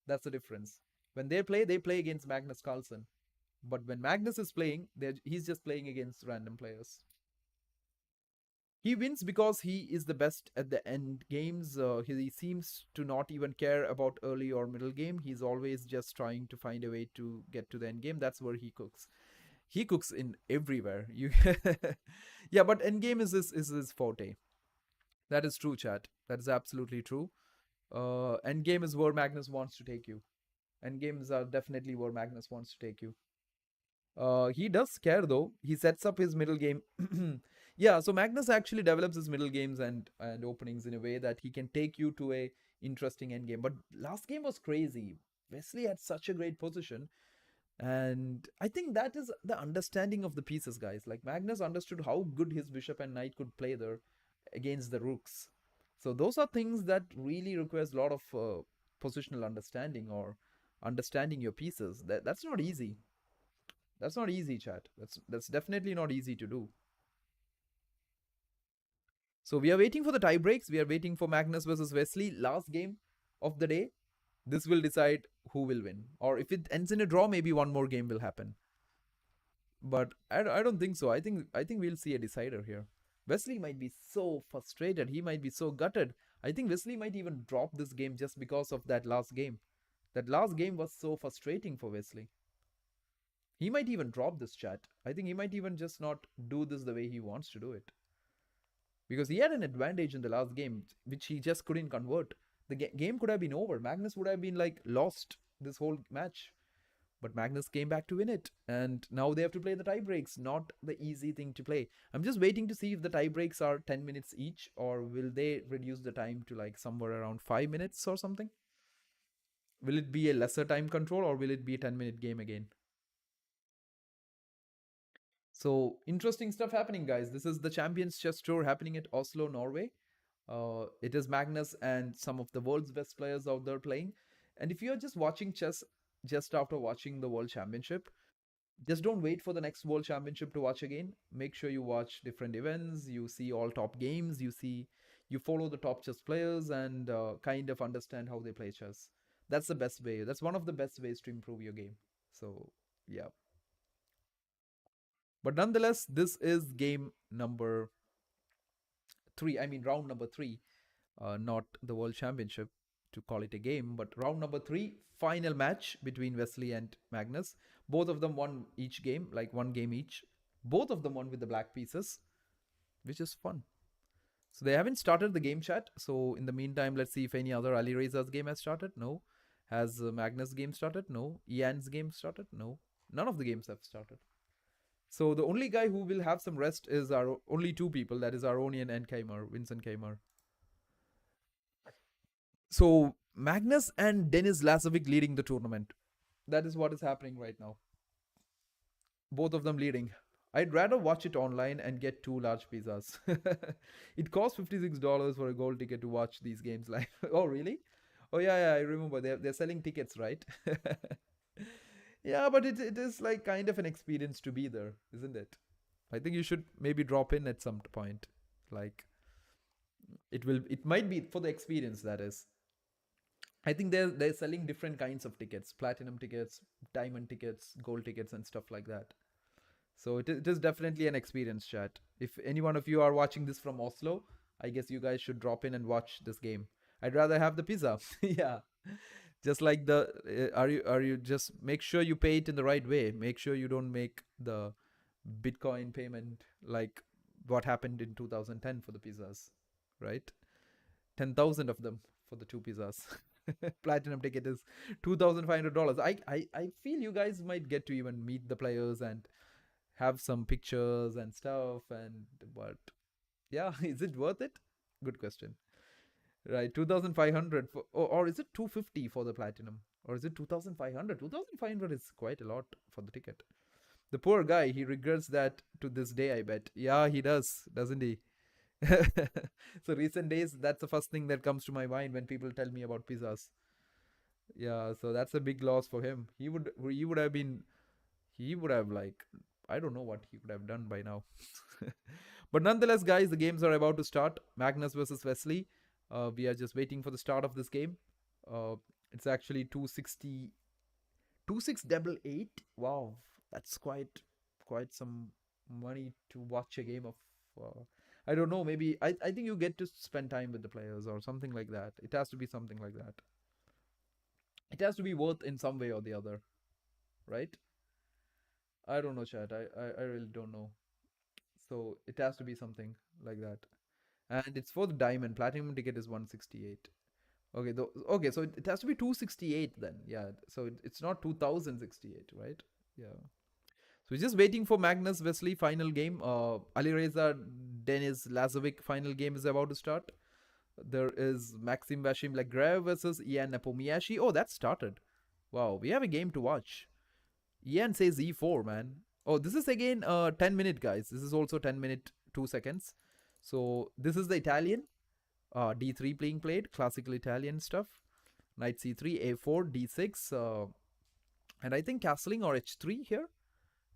That's the difference. When they play against Magnus Carlsen. But when Magnus is playing, he's just playing against random players. He wins because he is the best at the end games. He seems to not even care about early or middle game. He's always just trying to find a way to get to the end game. That's where he cooks. He cooks in everywhere. Yeah, but endgame is his forte. That is true, chat. That is absolutely true. Endgame is where Magnus wants to take you. Endgames are definitely where Magnus wants to take you. He does care though. He sets up his middle game. Yeah, so Magnus actually develops his middle games and openings in a way that he can take you to a interesting endgame. But last game was crazy. Wesley had such a great position. And I think that is the understanding of the pieces, guys. Like, Magnus understood how good his bishop and knight could play there against the rooks. So those are things that really requires a lot of positional understanding or understanding your pieces. That's not easy. That's not easy, chat. That's definitely not easy to do. So we are waiting for the tie breaks. We are waiting for Magnus versus Wesley. Last game of the day. This will decide who will win. Or if it ends in a draw, maybe one more game will happen. But I don't think so. I think we'll see a decider here. Wesley might be so frustrated. He might be so gutted. I think Wesley might even drop this game just because of that last game. That last game was so frustrating for Wesley. He might even drop this chat. I think he might even just not do this the way he wants to do it. Because he had an advantage in the last game, which he just couldn't convert. The game could have been over. Magnus would have been like lost this whole match. But Magnus came back to win it. And now they have to play the tie breaks. Not the easy thing to play. I'm just waiting to see if the tie breaks are 10 minutes each, or will they reduce the time to like somewhere around 5 minutes or something? Will it be a lesser time control, or will it be a 10-minute game again? So interesting stuff happening, guys. This is the Champions Chess Tour happening at Oslo, Norway. It is Magnus and some of the world's best players out there playing. And if you're just watching chess just after watching the World Championship, just don't wait for the next World Championship to watch again. Make sure you watch different events, you see all top games, you follow the top chess players, and kind of understand how they play chess. That's the best way. That's one of the best ways to improve your game. So, yeah. But nonetheless, this is game number three. I mean, round number three, not the World Championship to call it a game, but round number three, final match between Wesley and Magnus. Both of them won each game, like one game each. Both of them won with the black pieces, which is fun. So they haven't started the game chat. So in the meantime, let's see if any other Ali Reza's game has started. No. Has Magnus' game started? No. Ian's game started? No. None of the games have started. So the only guy who will have some rest is our only two people. That is Aronian and Keimer, Vincent Keimer. So Magnus and Denis Lazovic leading the tournament. That is what is happening right now. Both of them leading. I'd rather watch it online and get two large pizzas. It costs $56 for a gold ticket to watch these games live. Oh, really? Oh, yeah, yeah, I remember. They're selling tickets, right? Yeah, but it is like kind of an experience to be there, isn't it? I think you should maybe drop in at some point. Like it might be for the experience, that is. I think they're selling different kinds of tickets, platinum tickets, diamond tickets, gold tickets, and stuff like that. So it is definitely an experience, chat. If any one of you are watching this from Oslo, I guess you guys should drop in and watch this game. I'd rather have the pizza. Yeah. Just like are you just make sure you pay it in the right way. Make sure you don't make the Bitcoin payment like what happened in 2010 for the pizzas, right? 10,000 of them for the two pizzas. Platinum ticket is $2,500. I feel you guys might get to even meet the players and have some pictures and stuff. And but yeah, is it worth it? Good question. Right, 2,500 for, or is it 250 for the platinum, or is it 2,500? 2,500 is quite a lot for the ticket. The poor guy, he regrets that to this day, I bet. Yeah, he does, doesn't he? So recent days, that's the first thing that comes to my mind when people tell me about pizzas. Yeah, so that's a big loss for him. He would have like, I don't know what he would have done by now. But nonetheless, guys, the games are about to start. Magnus versus Wesley. We are just waiting for the start of this game. Uh, it's actually 260, 2688. Wow, that's quite some money to watch a game of. I don't know. Maybe I think you get to spend time with the players or something like that. It has to be something like that. It has to be worth in some way or the other, right? I don't know, chat. I really don't know. So it has to be something like that. And it's for the diamond. Platinum ticket is 168. Okay, okay, so it has to be 268 then. Yeah, so it's not 2068, right? Yeah. So we're just waiting for Magnus Wesley final game. Alireza Denis Lazovic final game is about to start. There is Maxim Vashim Legrev versus Ian Nepomiashi. Oh, that started. Wow, we have a game to watch. Ian says E4, man. Oh, this is again 10-minute, guys. This is also 10-minute, 2 seconds. So this is the Italian. D3 being played, classical Italian stuff. Knight C3, A4, D6. And I think castling or H3 here.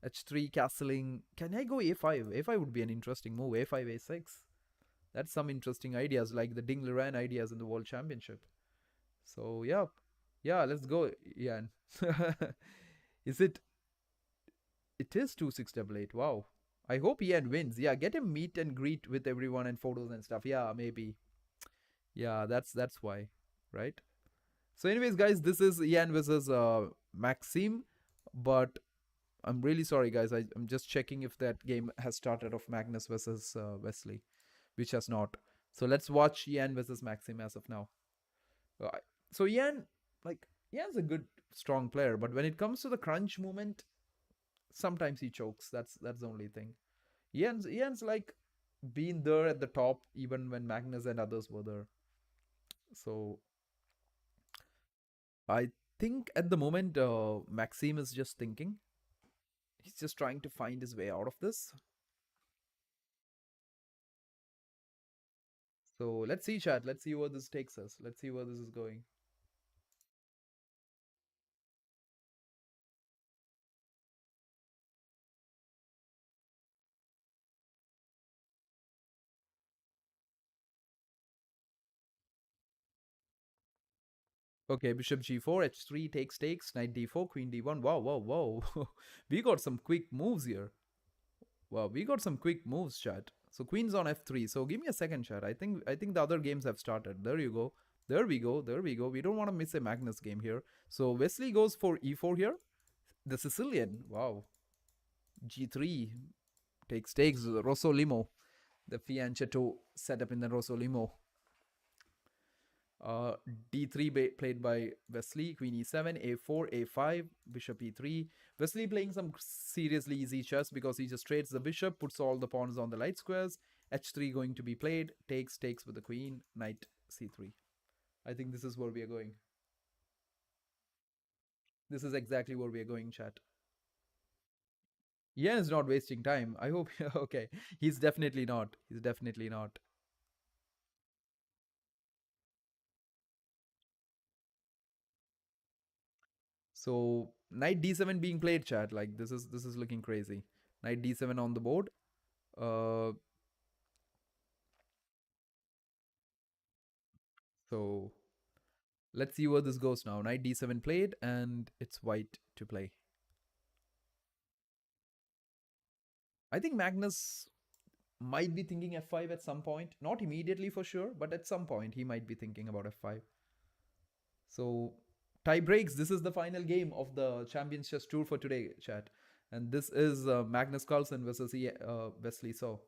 H3 castling. Can I go A5? A5 would be an interesting move. A5, A6. That's some interesting ideas, like the Ding Liren ideas in the World Championship. So, yeah. Yeah, let's go, Ian. Is it It is 2688. Wow. I hope Ian wins. Yeah, get him meet and greet with everyone and photos and stuff. Yeah, maybe. Yeah, that's why, right? So, anyways, guys, this is Ian versus Maxime. But I'm really sorry, guys. I'm just checking if that game has started of Magnus versus Wesley, which has not. So let's watch Ian versus Maxime as of now. Uh, so Ian, like Ian's a good, strong player, but when it comes to the crunch moment, sometimes he chokes. That's the only thing. Ian's like been there at the top even when Magnus and others were there. So I think at the moment Maxime is just thinking. He's just trying to find his way out of this. So let's see, chat. Let's see where this takes us. Let's see where this is going. Okay, bishop g4, h3 takes, knight d4, queen d1. Wow, wow, wow. We got some quick moves here. Wow, we got some quick moves, chat. So queen's on f3. So give me a second, chat. I think the other games have started. There you go. There we go. There we go. We don't want to miss a Magnus game here. So Wesley goes for e4 here. The Sicilian. Wow. G3 takes Rosso Limo. The fianchetto set up in the Rosso Limo. Uh, D3 played by Wesley, Queen E7, A4, A5, Bishop E3. Wesley playing some seriously easy chess because he just trades the bishop, puts all the pawns on the light squares. H3 going to be played, takes with the queen, knight C3. I think this is where we are going. This is exactly where we are going, chat. Ian is not wasting time. I hope. Okay, he's definitely not. He's definitely not. So knight d7 being played, chat. Like this is looking crazy. Knight d7 on the board. Uh, so let's see where this goes now. Knight d7 played, and it's white to play. I think Magnus might be thinking f5 at some point. Not immediately for sure, but at some point he might be thinking about f5. So tie breaks. This is the final game of the Champions Chess Tour for today, chat. And this is Magnus Carlsen versus Wesley So.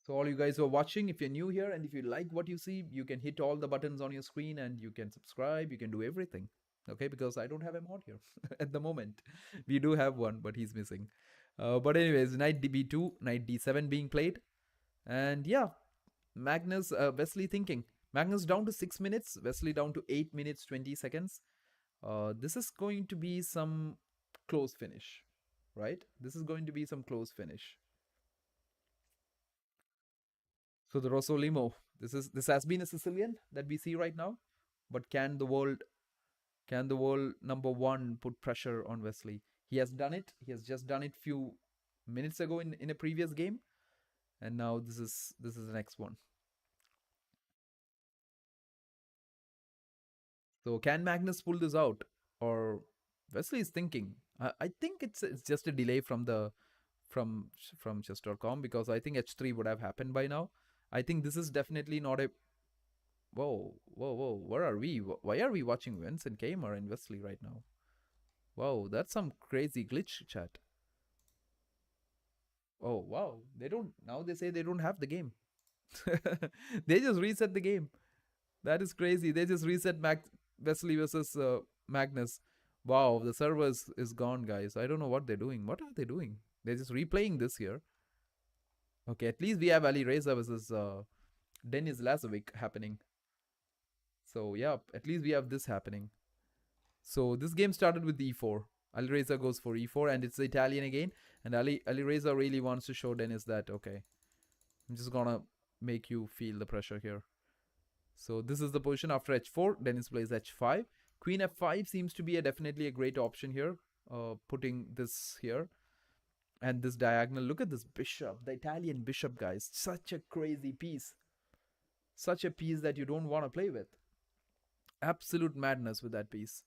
So all you guys who are watching, if you're new here and if you like what you see, you can hit all the buttons on your screen and you can subscribe, you can do everything. Okay, because I don't have a mod here at the moment. We do have one, but he's missing. But anyways, knight db2, knight d7 being played. And yeah, Magnus, Wesley thinking. Magnus down to 6 minutes, Wesley down to 8 minutes 20 seconds. This is going to be some close finish, right? This is going to be some close finish. So the Rosso Limo. This has been a Sicilian that we see right now, but can the world number one put pressure on Wesley? He has done it. He has just done it few minutes ago in a previous game, and now this is the next one. So can Magnus pull this out, or Wesley is thinking? I think it's just a delay from from chess.com because I think h3 would have happened by now. I think this is definitely not a whoa, whoa, whoa. Where are we? Why are we watching Vincent Kamer and Wesley right now? Whoa, that's some crazy glitch, chat. Oh, wow. They don't, now they say they don't have the game. They just reset the game. That is crazy. They just reset Wesley versus Magnus. Wow, the server is gone, guys. I don't know what they're doing. What are they doing? They're just replaying this here. Okay, at least we have Ali Reza versus Denis Lazovic happening. So, yeah, at least we have this happening. So this game started with e4. Alireza goes for e4, and it's the Italian again. And Alireza really wants to show Dennis that, okay, I'm just gonna make you feel the pressure here. So this is the position after h4. Dennis plays h5. Queen f5 seems to be definitely a great option here. Putting this here. And this diagonal. Look at this bishop. The Italian bishop, guys. Such a crazy piece. Such a piece that you don't want to play with. Absolute madness with that piece.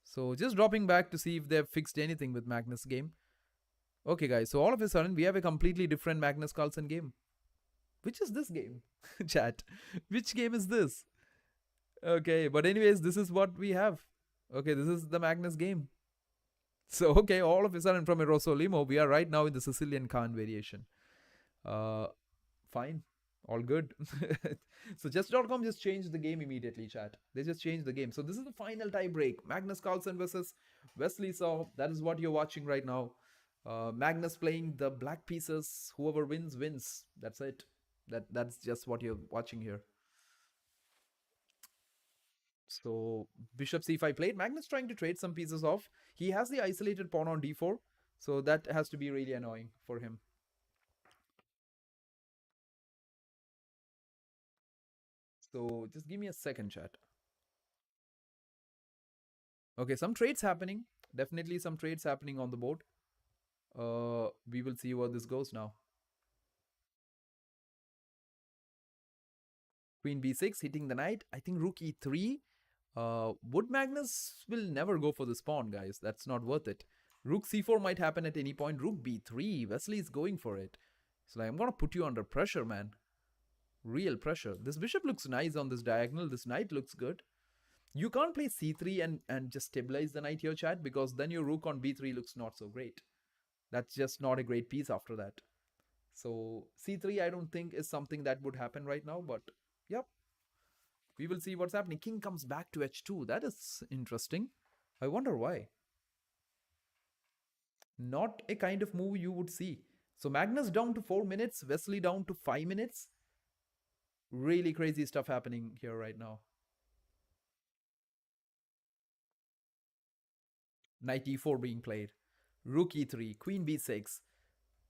So just dropping back to see if they've fixed anything with Magnus' game. Okay, guys, so all of a sudden we have a completely different Magnus Carlsen game. Which is this game? Chat. Which game is this? Okay, but anyways, this is what we have. Okay, this is the Magnus game. So, okay, all of a sudden from a Rosolimo, we are right now in the Sicilian Khan variation. Uh, Fine. All good. So chess.com just changed the game immediately, chat. They just changed the game. So this is the final tie break. Magnus Carlsen versus Wesley Saw. That is what you're watching right now. Magnus playing the black pieces. Whoever wins, wins. That's it. That's just what you're watching here. So bishop c5 played. Magnus trying to trade some pieces off. He has the isolated pawn on d4. So that has to be really annoying for him. So just give me a second, chat. Okay, some trades happening. Definitely some trades happening on the board. We will see where this goes now. Queen b6 hitting the knight. I think rook e3. Wood Magnus will never go for this pawn, guys. That's not worth it. Rook c4 might happen at any point. Rook b3. Wesley is going for it. It's like, I'm going to put you under pressure, man. Real pressure. This bishop looks nice on this diagonal. This knight looks good. You can't play c3 and just stabilize the knight here, chat, because then your rook on b3 looks not so great. That's just not a great piece after that. So c3 I don't think is something that would happen right now, but yep. We will see what's happening. King comes back to h2. That is interesting. I wonder why. Not a kind of move you would see. So Magnus down to 4 minutes, Wesley down to 5 minutes. Really crazy stuff happening here right now. Knight e4 being played. Rook e3, Queen b6.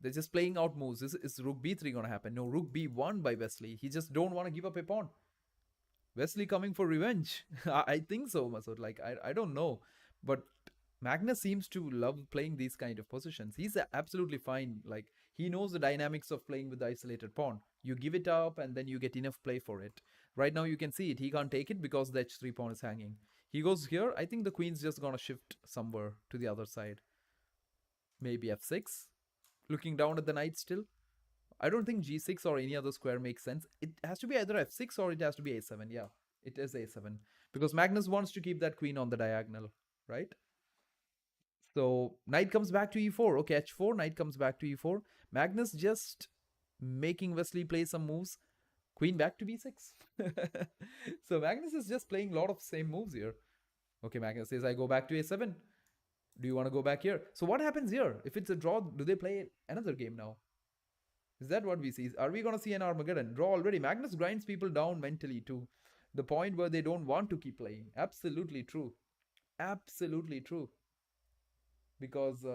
They're just playing out moves. Is rook b3 gonna happen? No, rook b1 by Wesley. He just don't want to give up a pawn. Wesley coming for revenge. I think so, Masood. Like, I don't know. But Magnus seems to love playing these kind of positions. He's absolutely fine. Like, he knows the dynamics of playing with the isolated pawn. You give it up and then you get enough play for it. Right now you can see it. He can't take it because the h3 pawn is hanging. He goes here. I think the queen's just gonna shift somewhere to the other side. Maybe f6. Looking down at the knight still. I don't think g6 or any other square makes sense. It has to be either f6 or it has to be a7. Yeah, it is a7. Because Magnus wants to keep that queen on the diagonal, right? So knight comes back to e4. Okay, h4, knight comes back to e4. Magnus just making Wesley play some moves. Queen back to b6. So Magnus is just playing a lot of same moves here. Okay, Magnus says, I go back to a7. Do you want to go back here? So what happens here? If it's a draw, do they play another game now? Is that what we see? Are we going to see an Armageddon? Draw already. Magnus grinds people down mentally to the point where they don't want to keep playing. Absolutely true. Absolutely true. Because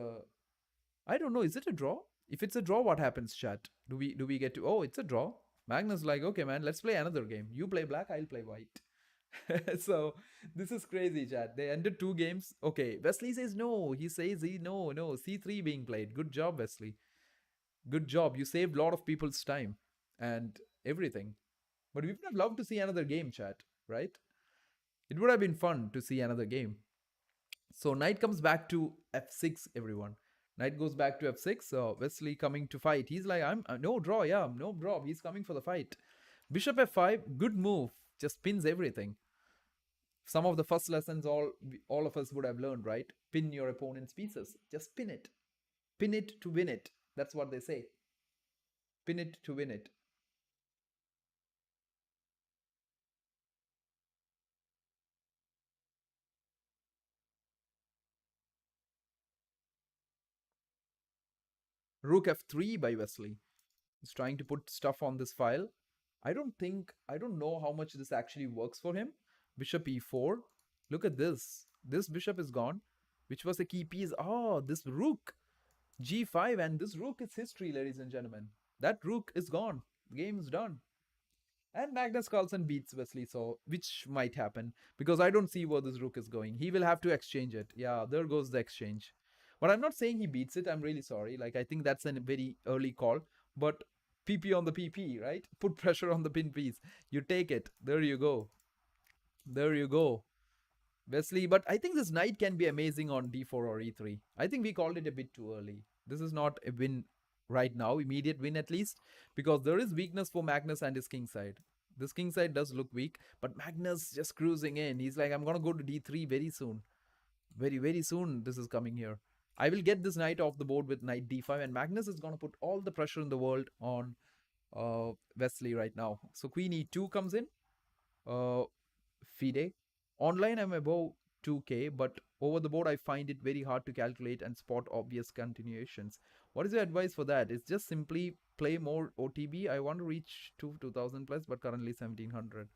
I don't know. Is it a draw? If it's a draw, what happens, chat? Do we get to? Oh, it's a draw. Magnus like, okay, man, let's play another game. You play black, I'll play white. So this is crazy, chat. They ended 2 games. Okay, Wesley says no. He says no. C3 being played. Good job, Wesley. Good job. You saved a lot of people's time and everything. But we would have loved to see another game, chat, right? It would have been fun to see another game. So knight comes back to f6, everyone. Knight goes back to f6. So Wesley coming to fight. He's like, I'm no draw. Yeah, no draw. He's coming for the fight. Bishop f5. Good move. Just pins everything. Some of the first lessons all of us would have learned, right? Pin your opponent's pieces. Just pin it. Pin it to win it. That's what they say. Pin it to win it. Rook f3 by Wesley. He's trying to put stuff on this file. I don't know how much this actually works for him. Bishop e4. Look at this. This bishop is gone, which was a key piece. Oh, this rook g5, and this rook is history, ladies and gentlemen. That rook is gone. Game's done. And Magnus Carlsen beats Wesley, so which might happen because I don't see where this rook is going. He will have to exchange it. Yeah, there goes the exchange. But I'm not saying he beats it. I'm really sorry. Like, I think that's a very early call. But PP on the PP, right? Put pressure on the pin piece. You take it. There you go. There you go, Wesley. But I think this knight can be amazing on d4 or e3. I think we called it a bit too early. This is not a win right now, immediate win at least, because there is weakness for Magnus and his king side. This king side does look weak, but Magnus just cruising in. He's like, I'm gonna go to d3 very soon. Very soon this is coming here. I will get this knight off the board with knight d5, and Magnus is gonna put all the pressure in the world on Wesley right now. So queen e2 comes in. Uh, FIDE. Online, I'm above 2k, but over the board, I find it very hard to calculate and spot obvious continuations. What is your advice for that? It's just simply play more OTB. I want to reach 2000 plus, but currently 1700.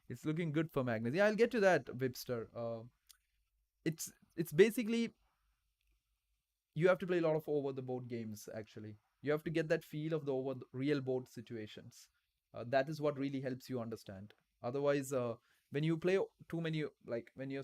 It's looking good for Magnus. Yeah, I'll get to that, Webster. It's basically you have to play a lot of over the board games. Actually, you have to get that feel of the over the real board situations. That is what really helps you understand. Otherwise, when you play too many, like when you're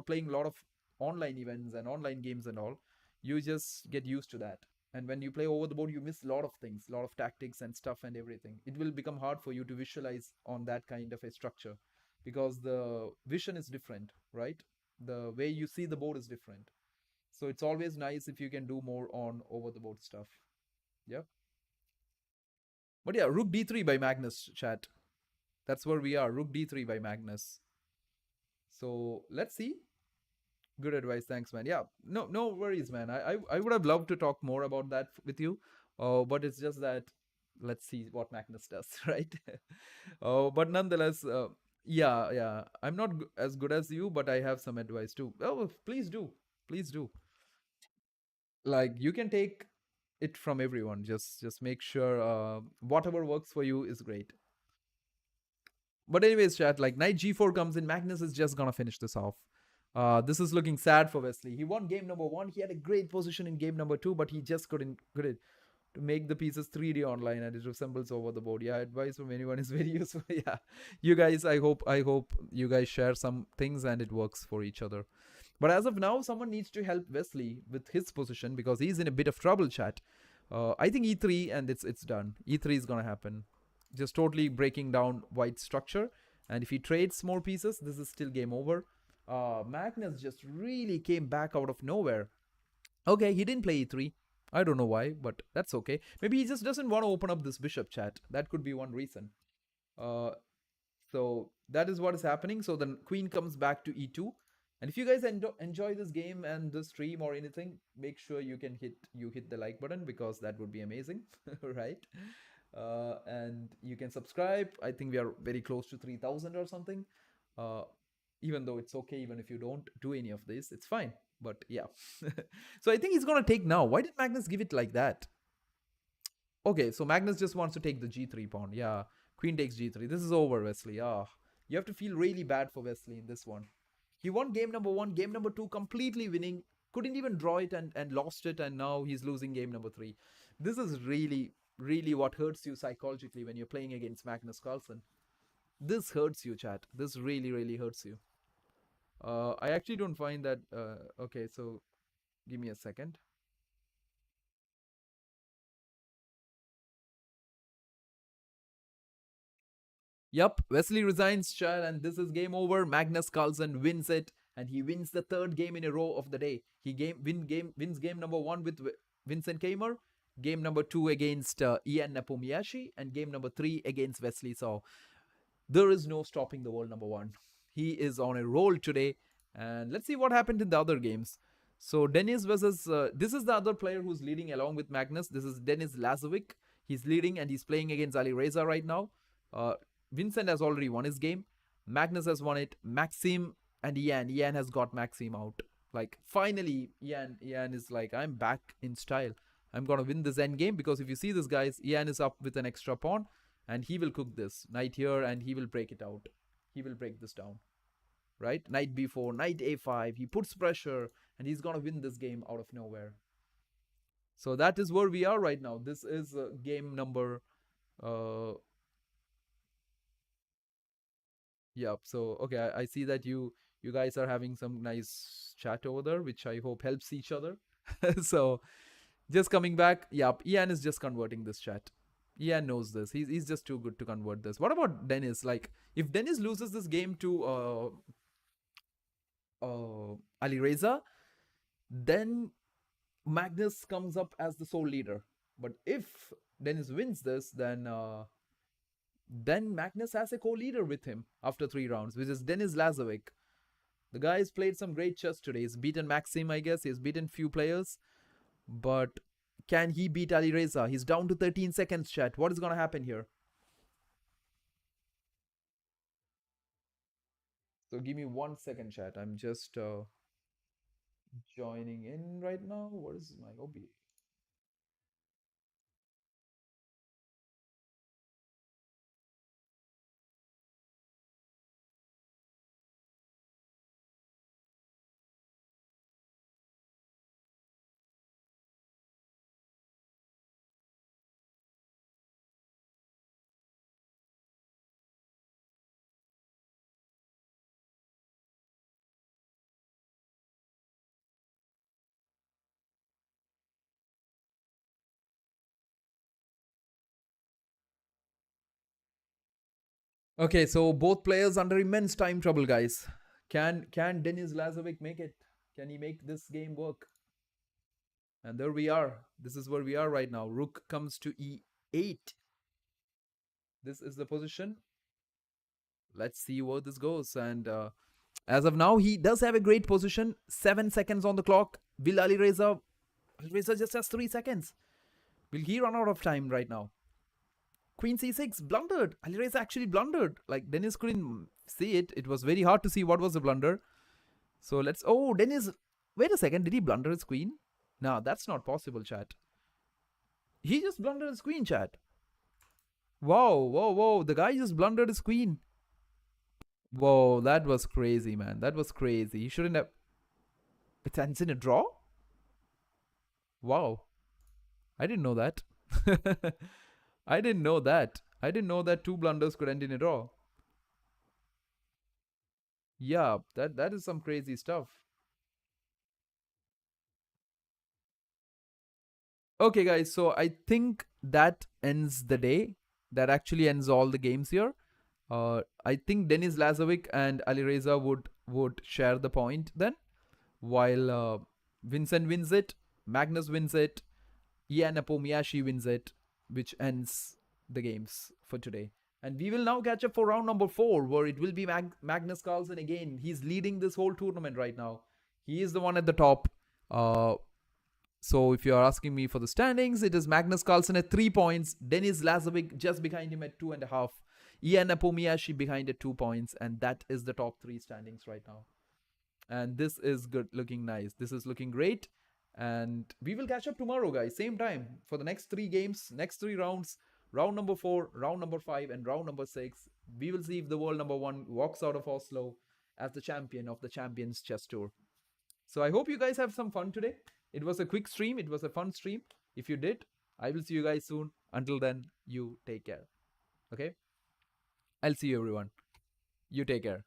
playing a lot of online events and online games and all, you just get used to that. And when you play over the board, you miss a lot of things, a lot of tactics and stuff and everything. It will become hard for you to visualize on that kind of a structure, because the vision is different, right? The way you see the board is different. So it's always nice if you can do more on over the board stuff. Yep. But yeah, rook d3 by Magnus, chat. That's where we are. Rook d3 by Magnus. So let's see. Good advice. Thanks, man. Yeah, no worries, man. I would have loved to talk more about that with you. But it's just that let's see what Magnus does, right? But nonetheless, yeah. I'm not as good as you, but I have some advice too. Oh, please do. Please do. Like you can take it from everyone. Just make sure whatever works for you is great. But anyways, chat, like knight g4 comes in. Magnus is just gonna finish this off. This is looking sad for Wesley. He won game number 1. He had a great position in game number 2, but he just couldn't to make the pieces 3D online, and it resembles over the board. Yeah, advice from anyone is very useful. Yeah, you guys, I hope you guys share some things and it works for each other. But as of now, someone needs to help Wesley with his position because he's in a bit of trouble, chat. I think e3 and it's done. E3 is gonna happen. Just totally breaking down white structure. And if he trades more pieces, this is still game over. Magnus just really came back out of nowhere. Okay, he didn't play e3. I don't know why, but that's okay. Maybe he just doesn't want to open up this bishop, chat. That could be one reason. Uh, so that is what is happening. So the queen comes back to e2. And if you guys enjoy this game and the stream or anything, make sure you hit the like button, because that would be amazing, right? And you can subscribe. I think we are very close to 3000 or something. Uh, even though it's okay, even if you don't do any of this, it's fine. But yeah. So I think he's gonna take now. Why did Magnus give it like that? Okay, so Magnus just wants to take the g3 pawn. Yeah, queen takes g3. This is over, Wesley. You have to feel really bad for Wesley in this one. He won game number 1, game number 2 completely winning, couldn't even draw it and lost it, and now he's losing game number 3. This is really what hurts you psychologically when you're playing against Magnus Carlsen. This hurts you, chat. This really hurts you. I actually don't find that. Okay, so give me a second. Yup, Wesley resigns, chat, and this is game over. Magnus Carlsen wins it, and he wins the 3rd game in a row of the day. He wins game number 1 with Vincent Keimer, game number 2 against Ian Nepomniachtchi, and game number 3 against Wesley. So there is no stopping the world number 1. He is on a roll today, and let's see what happened in the other games. So Denis versus this is the other player who's leading along with Magnus. This is Denis Lazovic. He's leading and he's playing against Ali Reza right now. Vincent has already won his game. Magnus has won it. Maxim and Ian has got Maxim out. Like finally, Ian is like, I'm back in style. I'm gonna win this end game, because if you see this, guys, Ian is up with an extra pawn, and he will cook this knight here, and he will break it out. He will break this down, right? Knight b4, knight a5. He puts pressure, and he's gonna win this game out of nowhere. So that is where we are right now. This is game number. Yep. So okay, I see that you guys are having some nice chat over there, which I hope helps each other. So just coming back. Yep. Ian is just converting this chat. Ian knows this. He's just too good to convert this. What about Dennis? Like, if Dennis loses this game to Ali Reza, then Magnus comes up as the sole leader. But if Dennis wins this, then Magnus has a co-leader with him after 3 rounds, which is Denis Lazovic. The guy's played some great chess today. He's beaten Maxim, I guess. He's beaten few players, but can he beat Ali Reza? He's down to 13 seconds, chat. What is gonna happen here? So give me 1 second, chat. I'm just joining in right now. What is my hobby? Okay, so both players under immense time trouble, guys. Can Denis Lazovic make it? Can he make this game work? And there we are. This is where we are right now. Rook comes to e8. This is the position. Let's see where this goes. And as of now, he does have a great position. 7 seconds on the clock. Will Ali Reza? Ali Reza just has 3 seconds. Will he run out of time right now? Queen c6 blundered. Ali Reza actually blundered. Like Dennis couldn't see it. It was very hard to see what was the blunder. So let's. Oh, Dennis. Wait a second. Did he blunder his queen? No, that's not possible, chat. He just blundered his queen, chat. Whoa, whoa, whoa. The guy just blundered his queen. Whoa, that was crazy, man. That was crazy. He shouldn't have. It ends in a draw? Wow. I didn't know that. I didn't know that. I didn't know that two blunders could end in a draw. Yeah, that is some crazy stuff. Okay, guys, so I think that ends the day. That actually ends all the games here. I think Denis Lazovic and Ali Reza would share the point then, while Vincent wins it, Magnus wins it, Ian Apomiyashi wins it, which ends the games for today. And we will now catch up for round number 4, where it will be Magnus Carlsen again. He's leading this whole tournament right now. He is the one at the top. So if you are asking me for the standings, it is Magnus Carlsen at 3 points, Denis Lazovic just behind him at 2.5, Ian Apomiyashi behind at 2 points, and that is the top 3 standings right now. And this is good, looking nice. This is looking great. And we will catch up tomorrow, guys. Same time for the next 3 games, next 3 rounds. Round number 4, round number 5, and round number 6. We will see if the world number 1 walks out of Oslo as the champion of the Champions Chess Tour. So I hope you guys have some fun today. It was a quick stream. It was a fun stream. If you did, I will see you guys soon. Until then, you take care. Okay? I'll see you, everyone. You take care.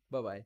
Bye bye.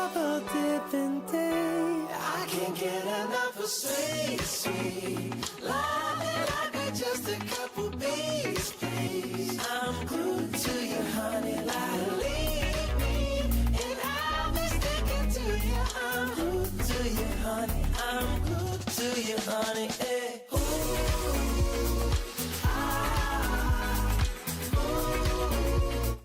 double dipping day. I can't get enough of sweet, sweet loving like we're just a couple bees, please. I'm glued to you, honey, like leave me, and I'll be sticking to you. I'm glued to you, honey. I'm glued to you, honey. Eh. Ooh, ah, ooh.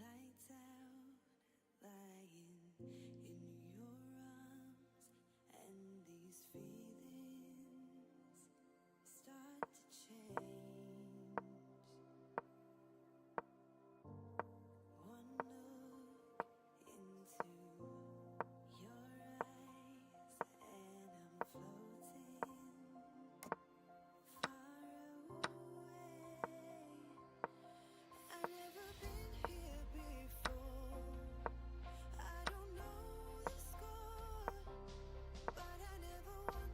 Lights out, lying in your arms, and these feelings start to change. One look into your eyes, and I'm floating far away. I've never been here before. I don't know the score, but I never want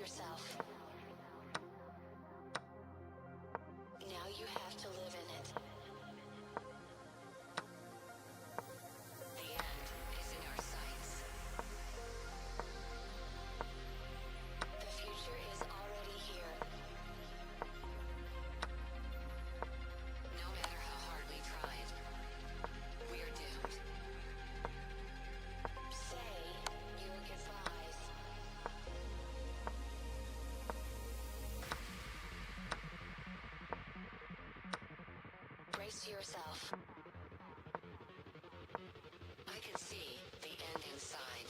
yourself. Now you have to live in it. The end is in our sights. The future is already here. No matter how hard we tried, we are doomed. Say your goodbyes. Brace yourself. I can see the end inside.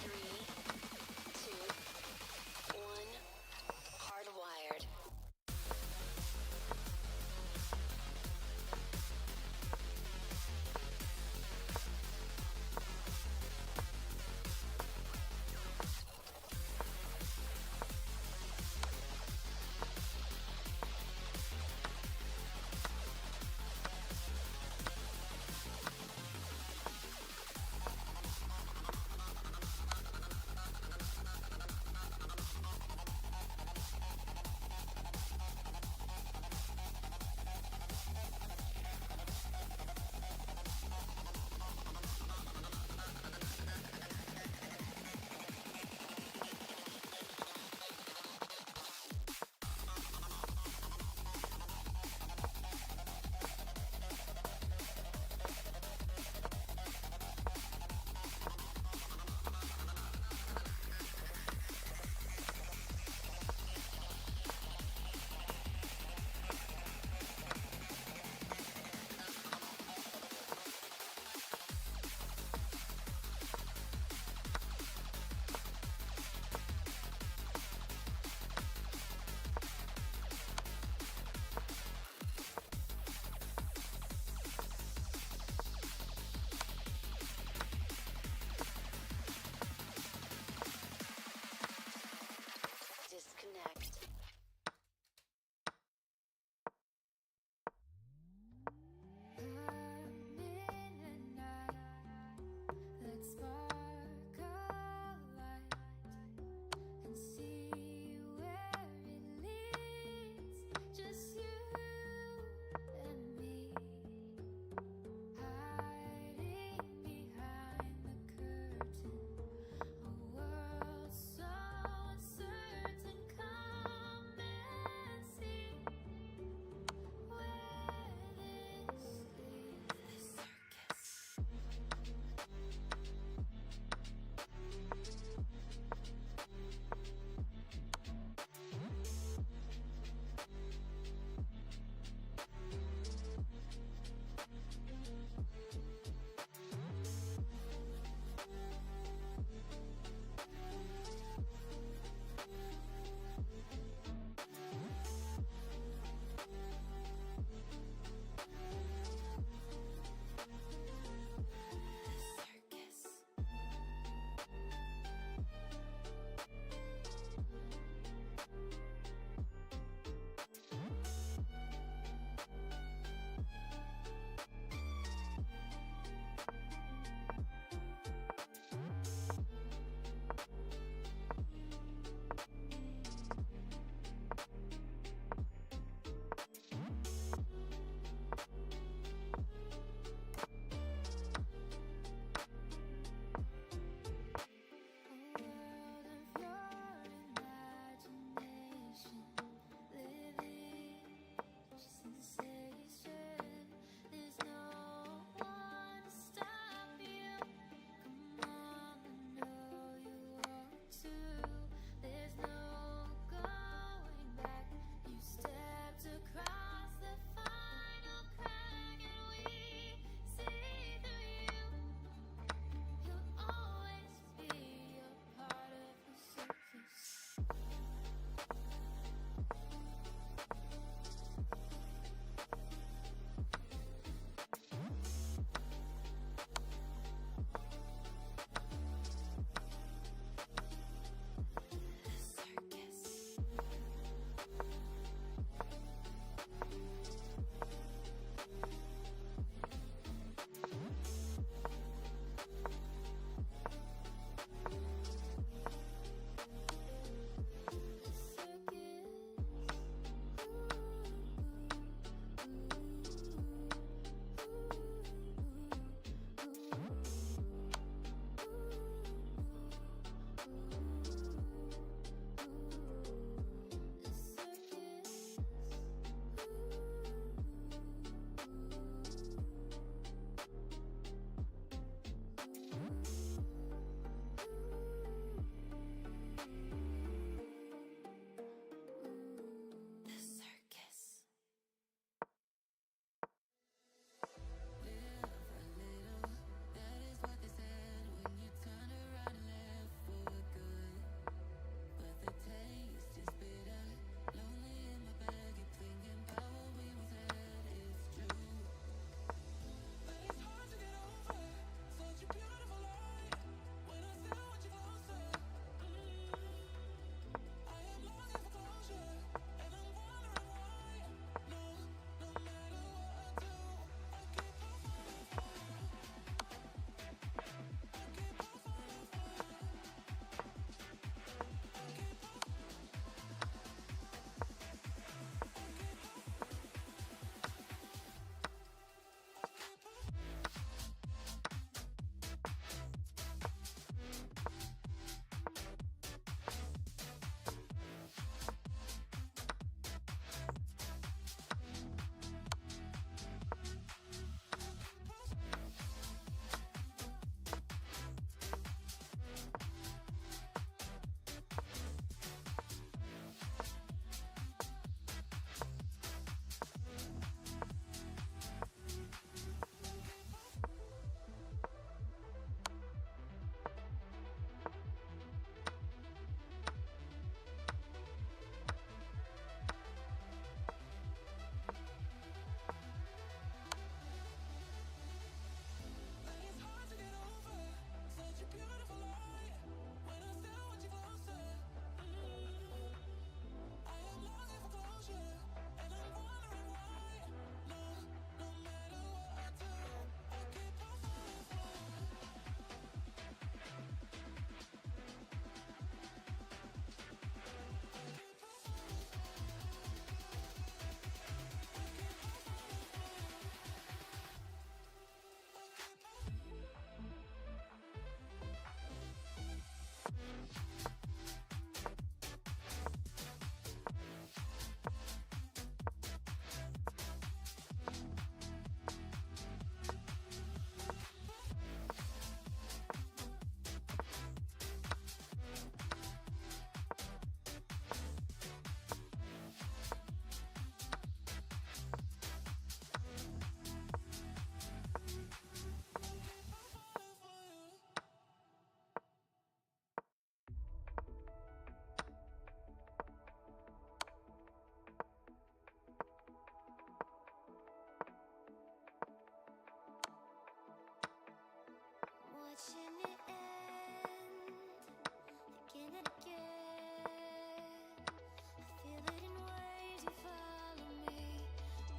Three, two, one. Hardwired.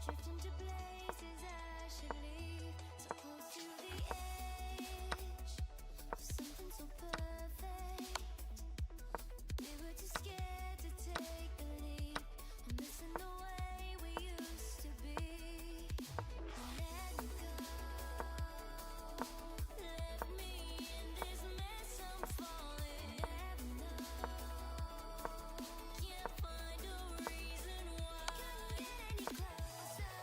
Drifting to places I should leave, so close to the edge of something so perfect. We were too scared to take the leap. I'm missing the way we used to be. Let me go. Left me in this mess I'm falling. Never know. Can't find a reason why. Can't get any closer.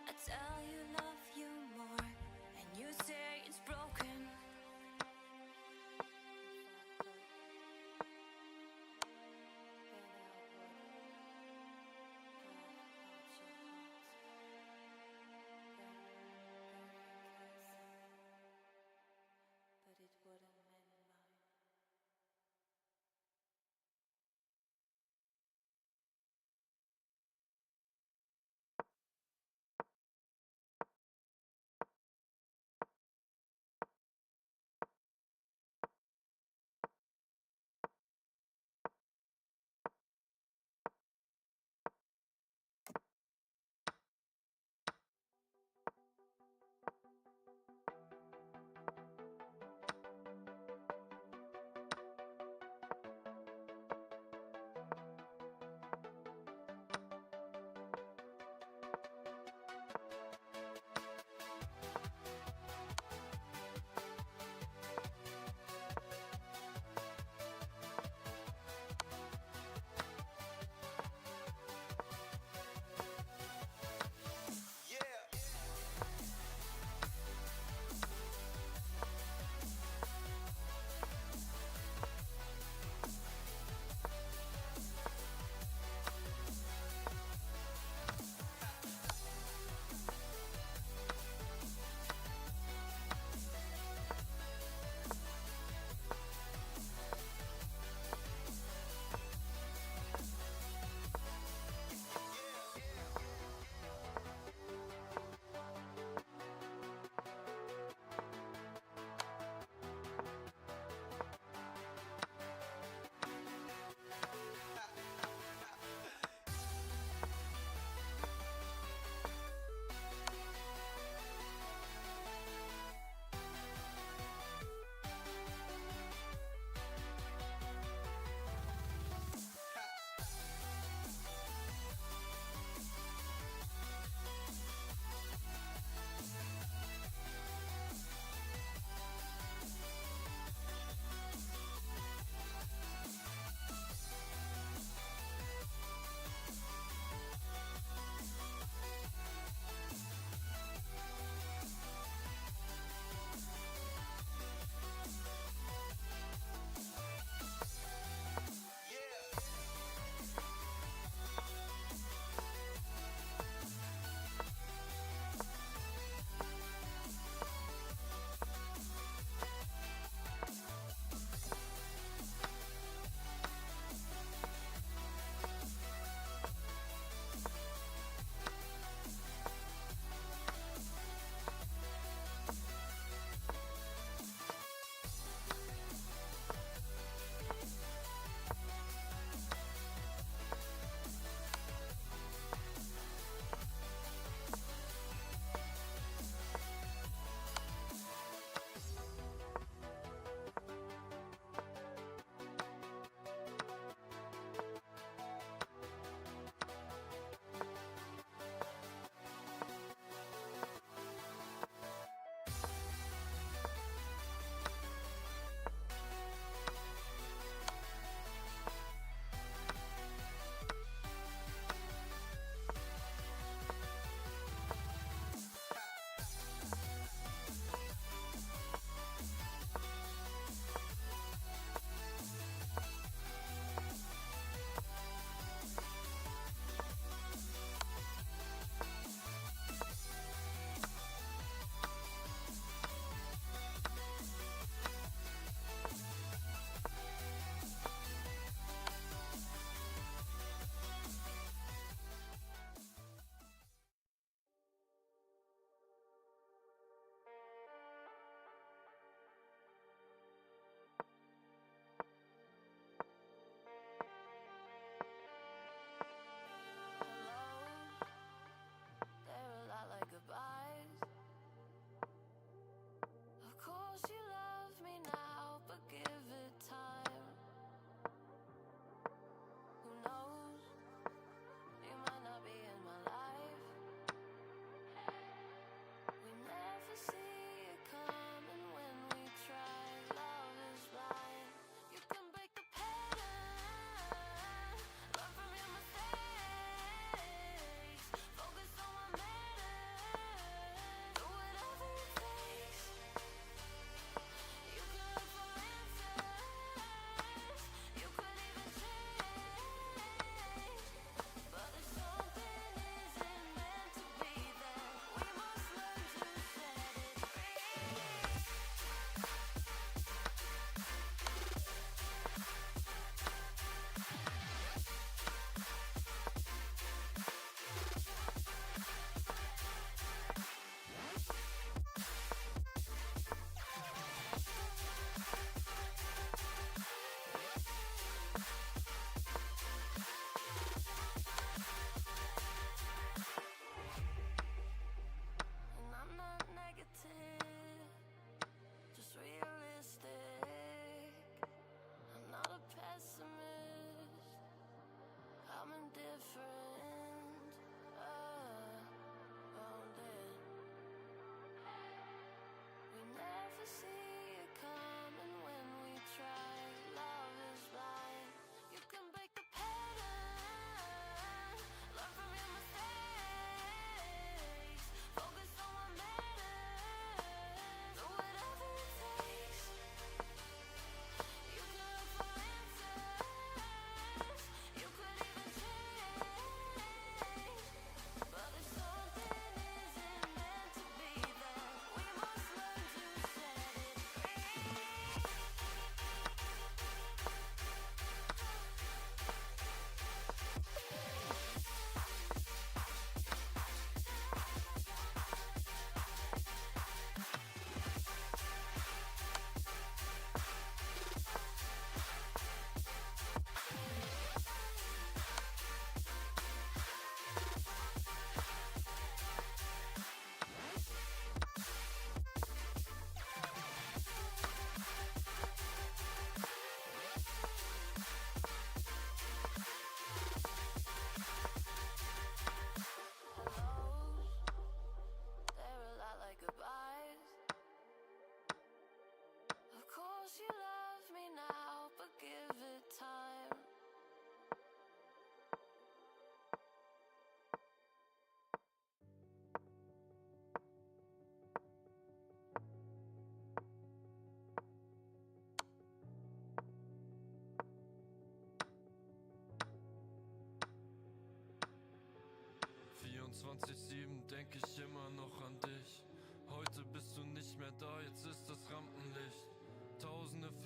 I tell you love you more, and you say it's broken. But it wouldn't mend mine.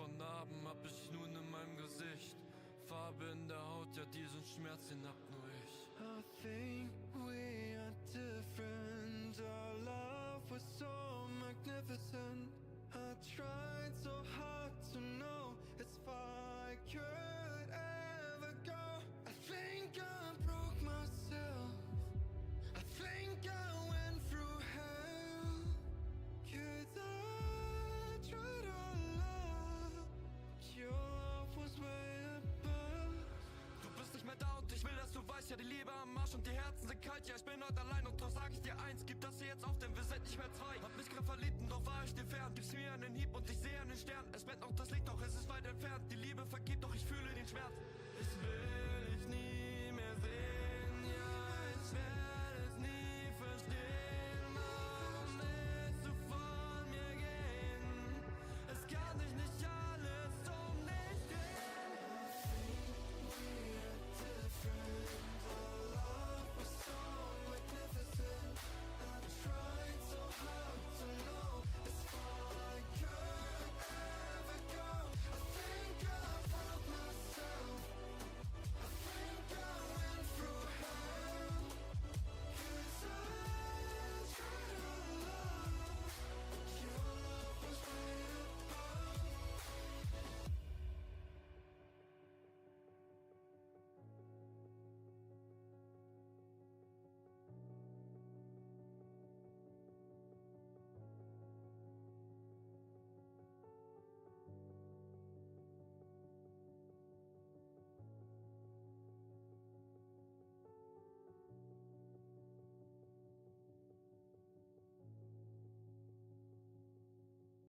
von Narben hab ich nun in meinem Gesicht. Farbe in der Haut, ja diesen Schmerz, den hab nur ich. I think we are different. Our love was so magnificent. I tried so hard to know as far I could ever go. I think I broke myself. I think I went through hell. 'Cause I tried our love. Your love was way above. Du bist nicht mehr da und ich will, dass du weißt, ja die Liebe am Arsch und die Herzen sind kalt. Ja, ich bin heute allein und doch sag ich dir eins, gib das hier jetzt auf, denn wir sind nicht mehr zwei. Hab mich grad verliebt und doch war ich dir fern. Gibst mir einen Hieb und ich sehe einen Stern. Es brennt noch das Licht, doch es ist weit entfernt. Die Liebe vergibt, doch ich fühle den Schmerz.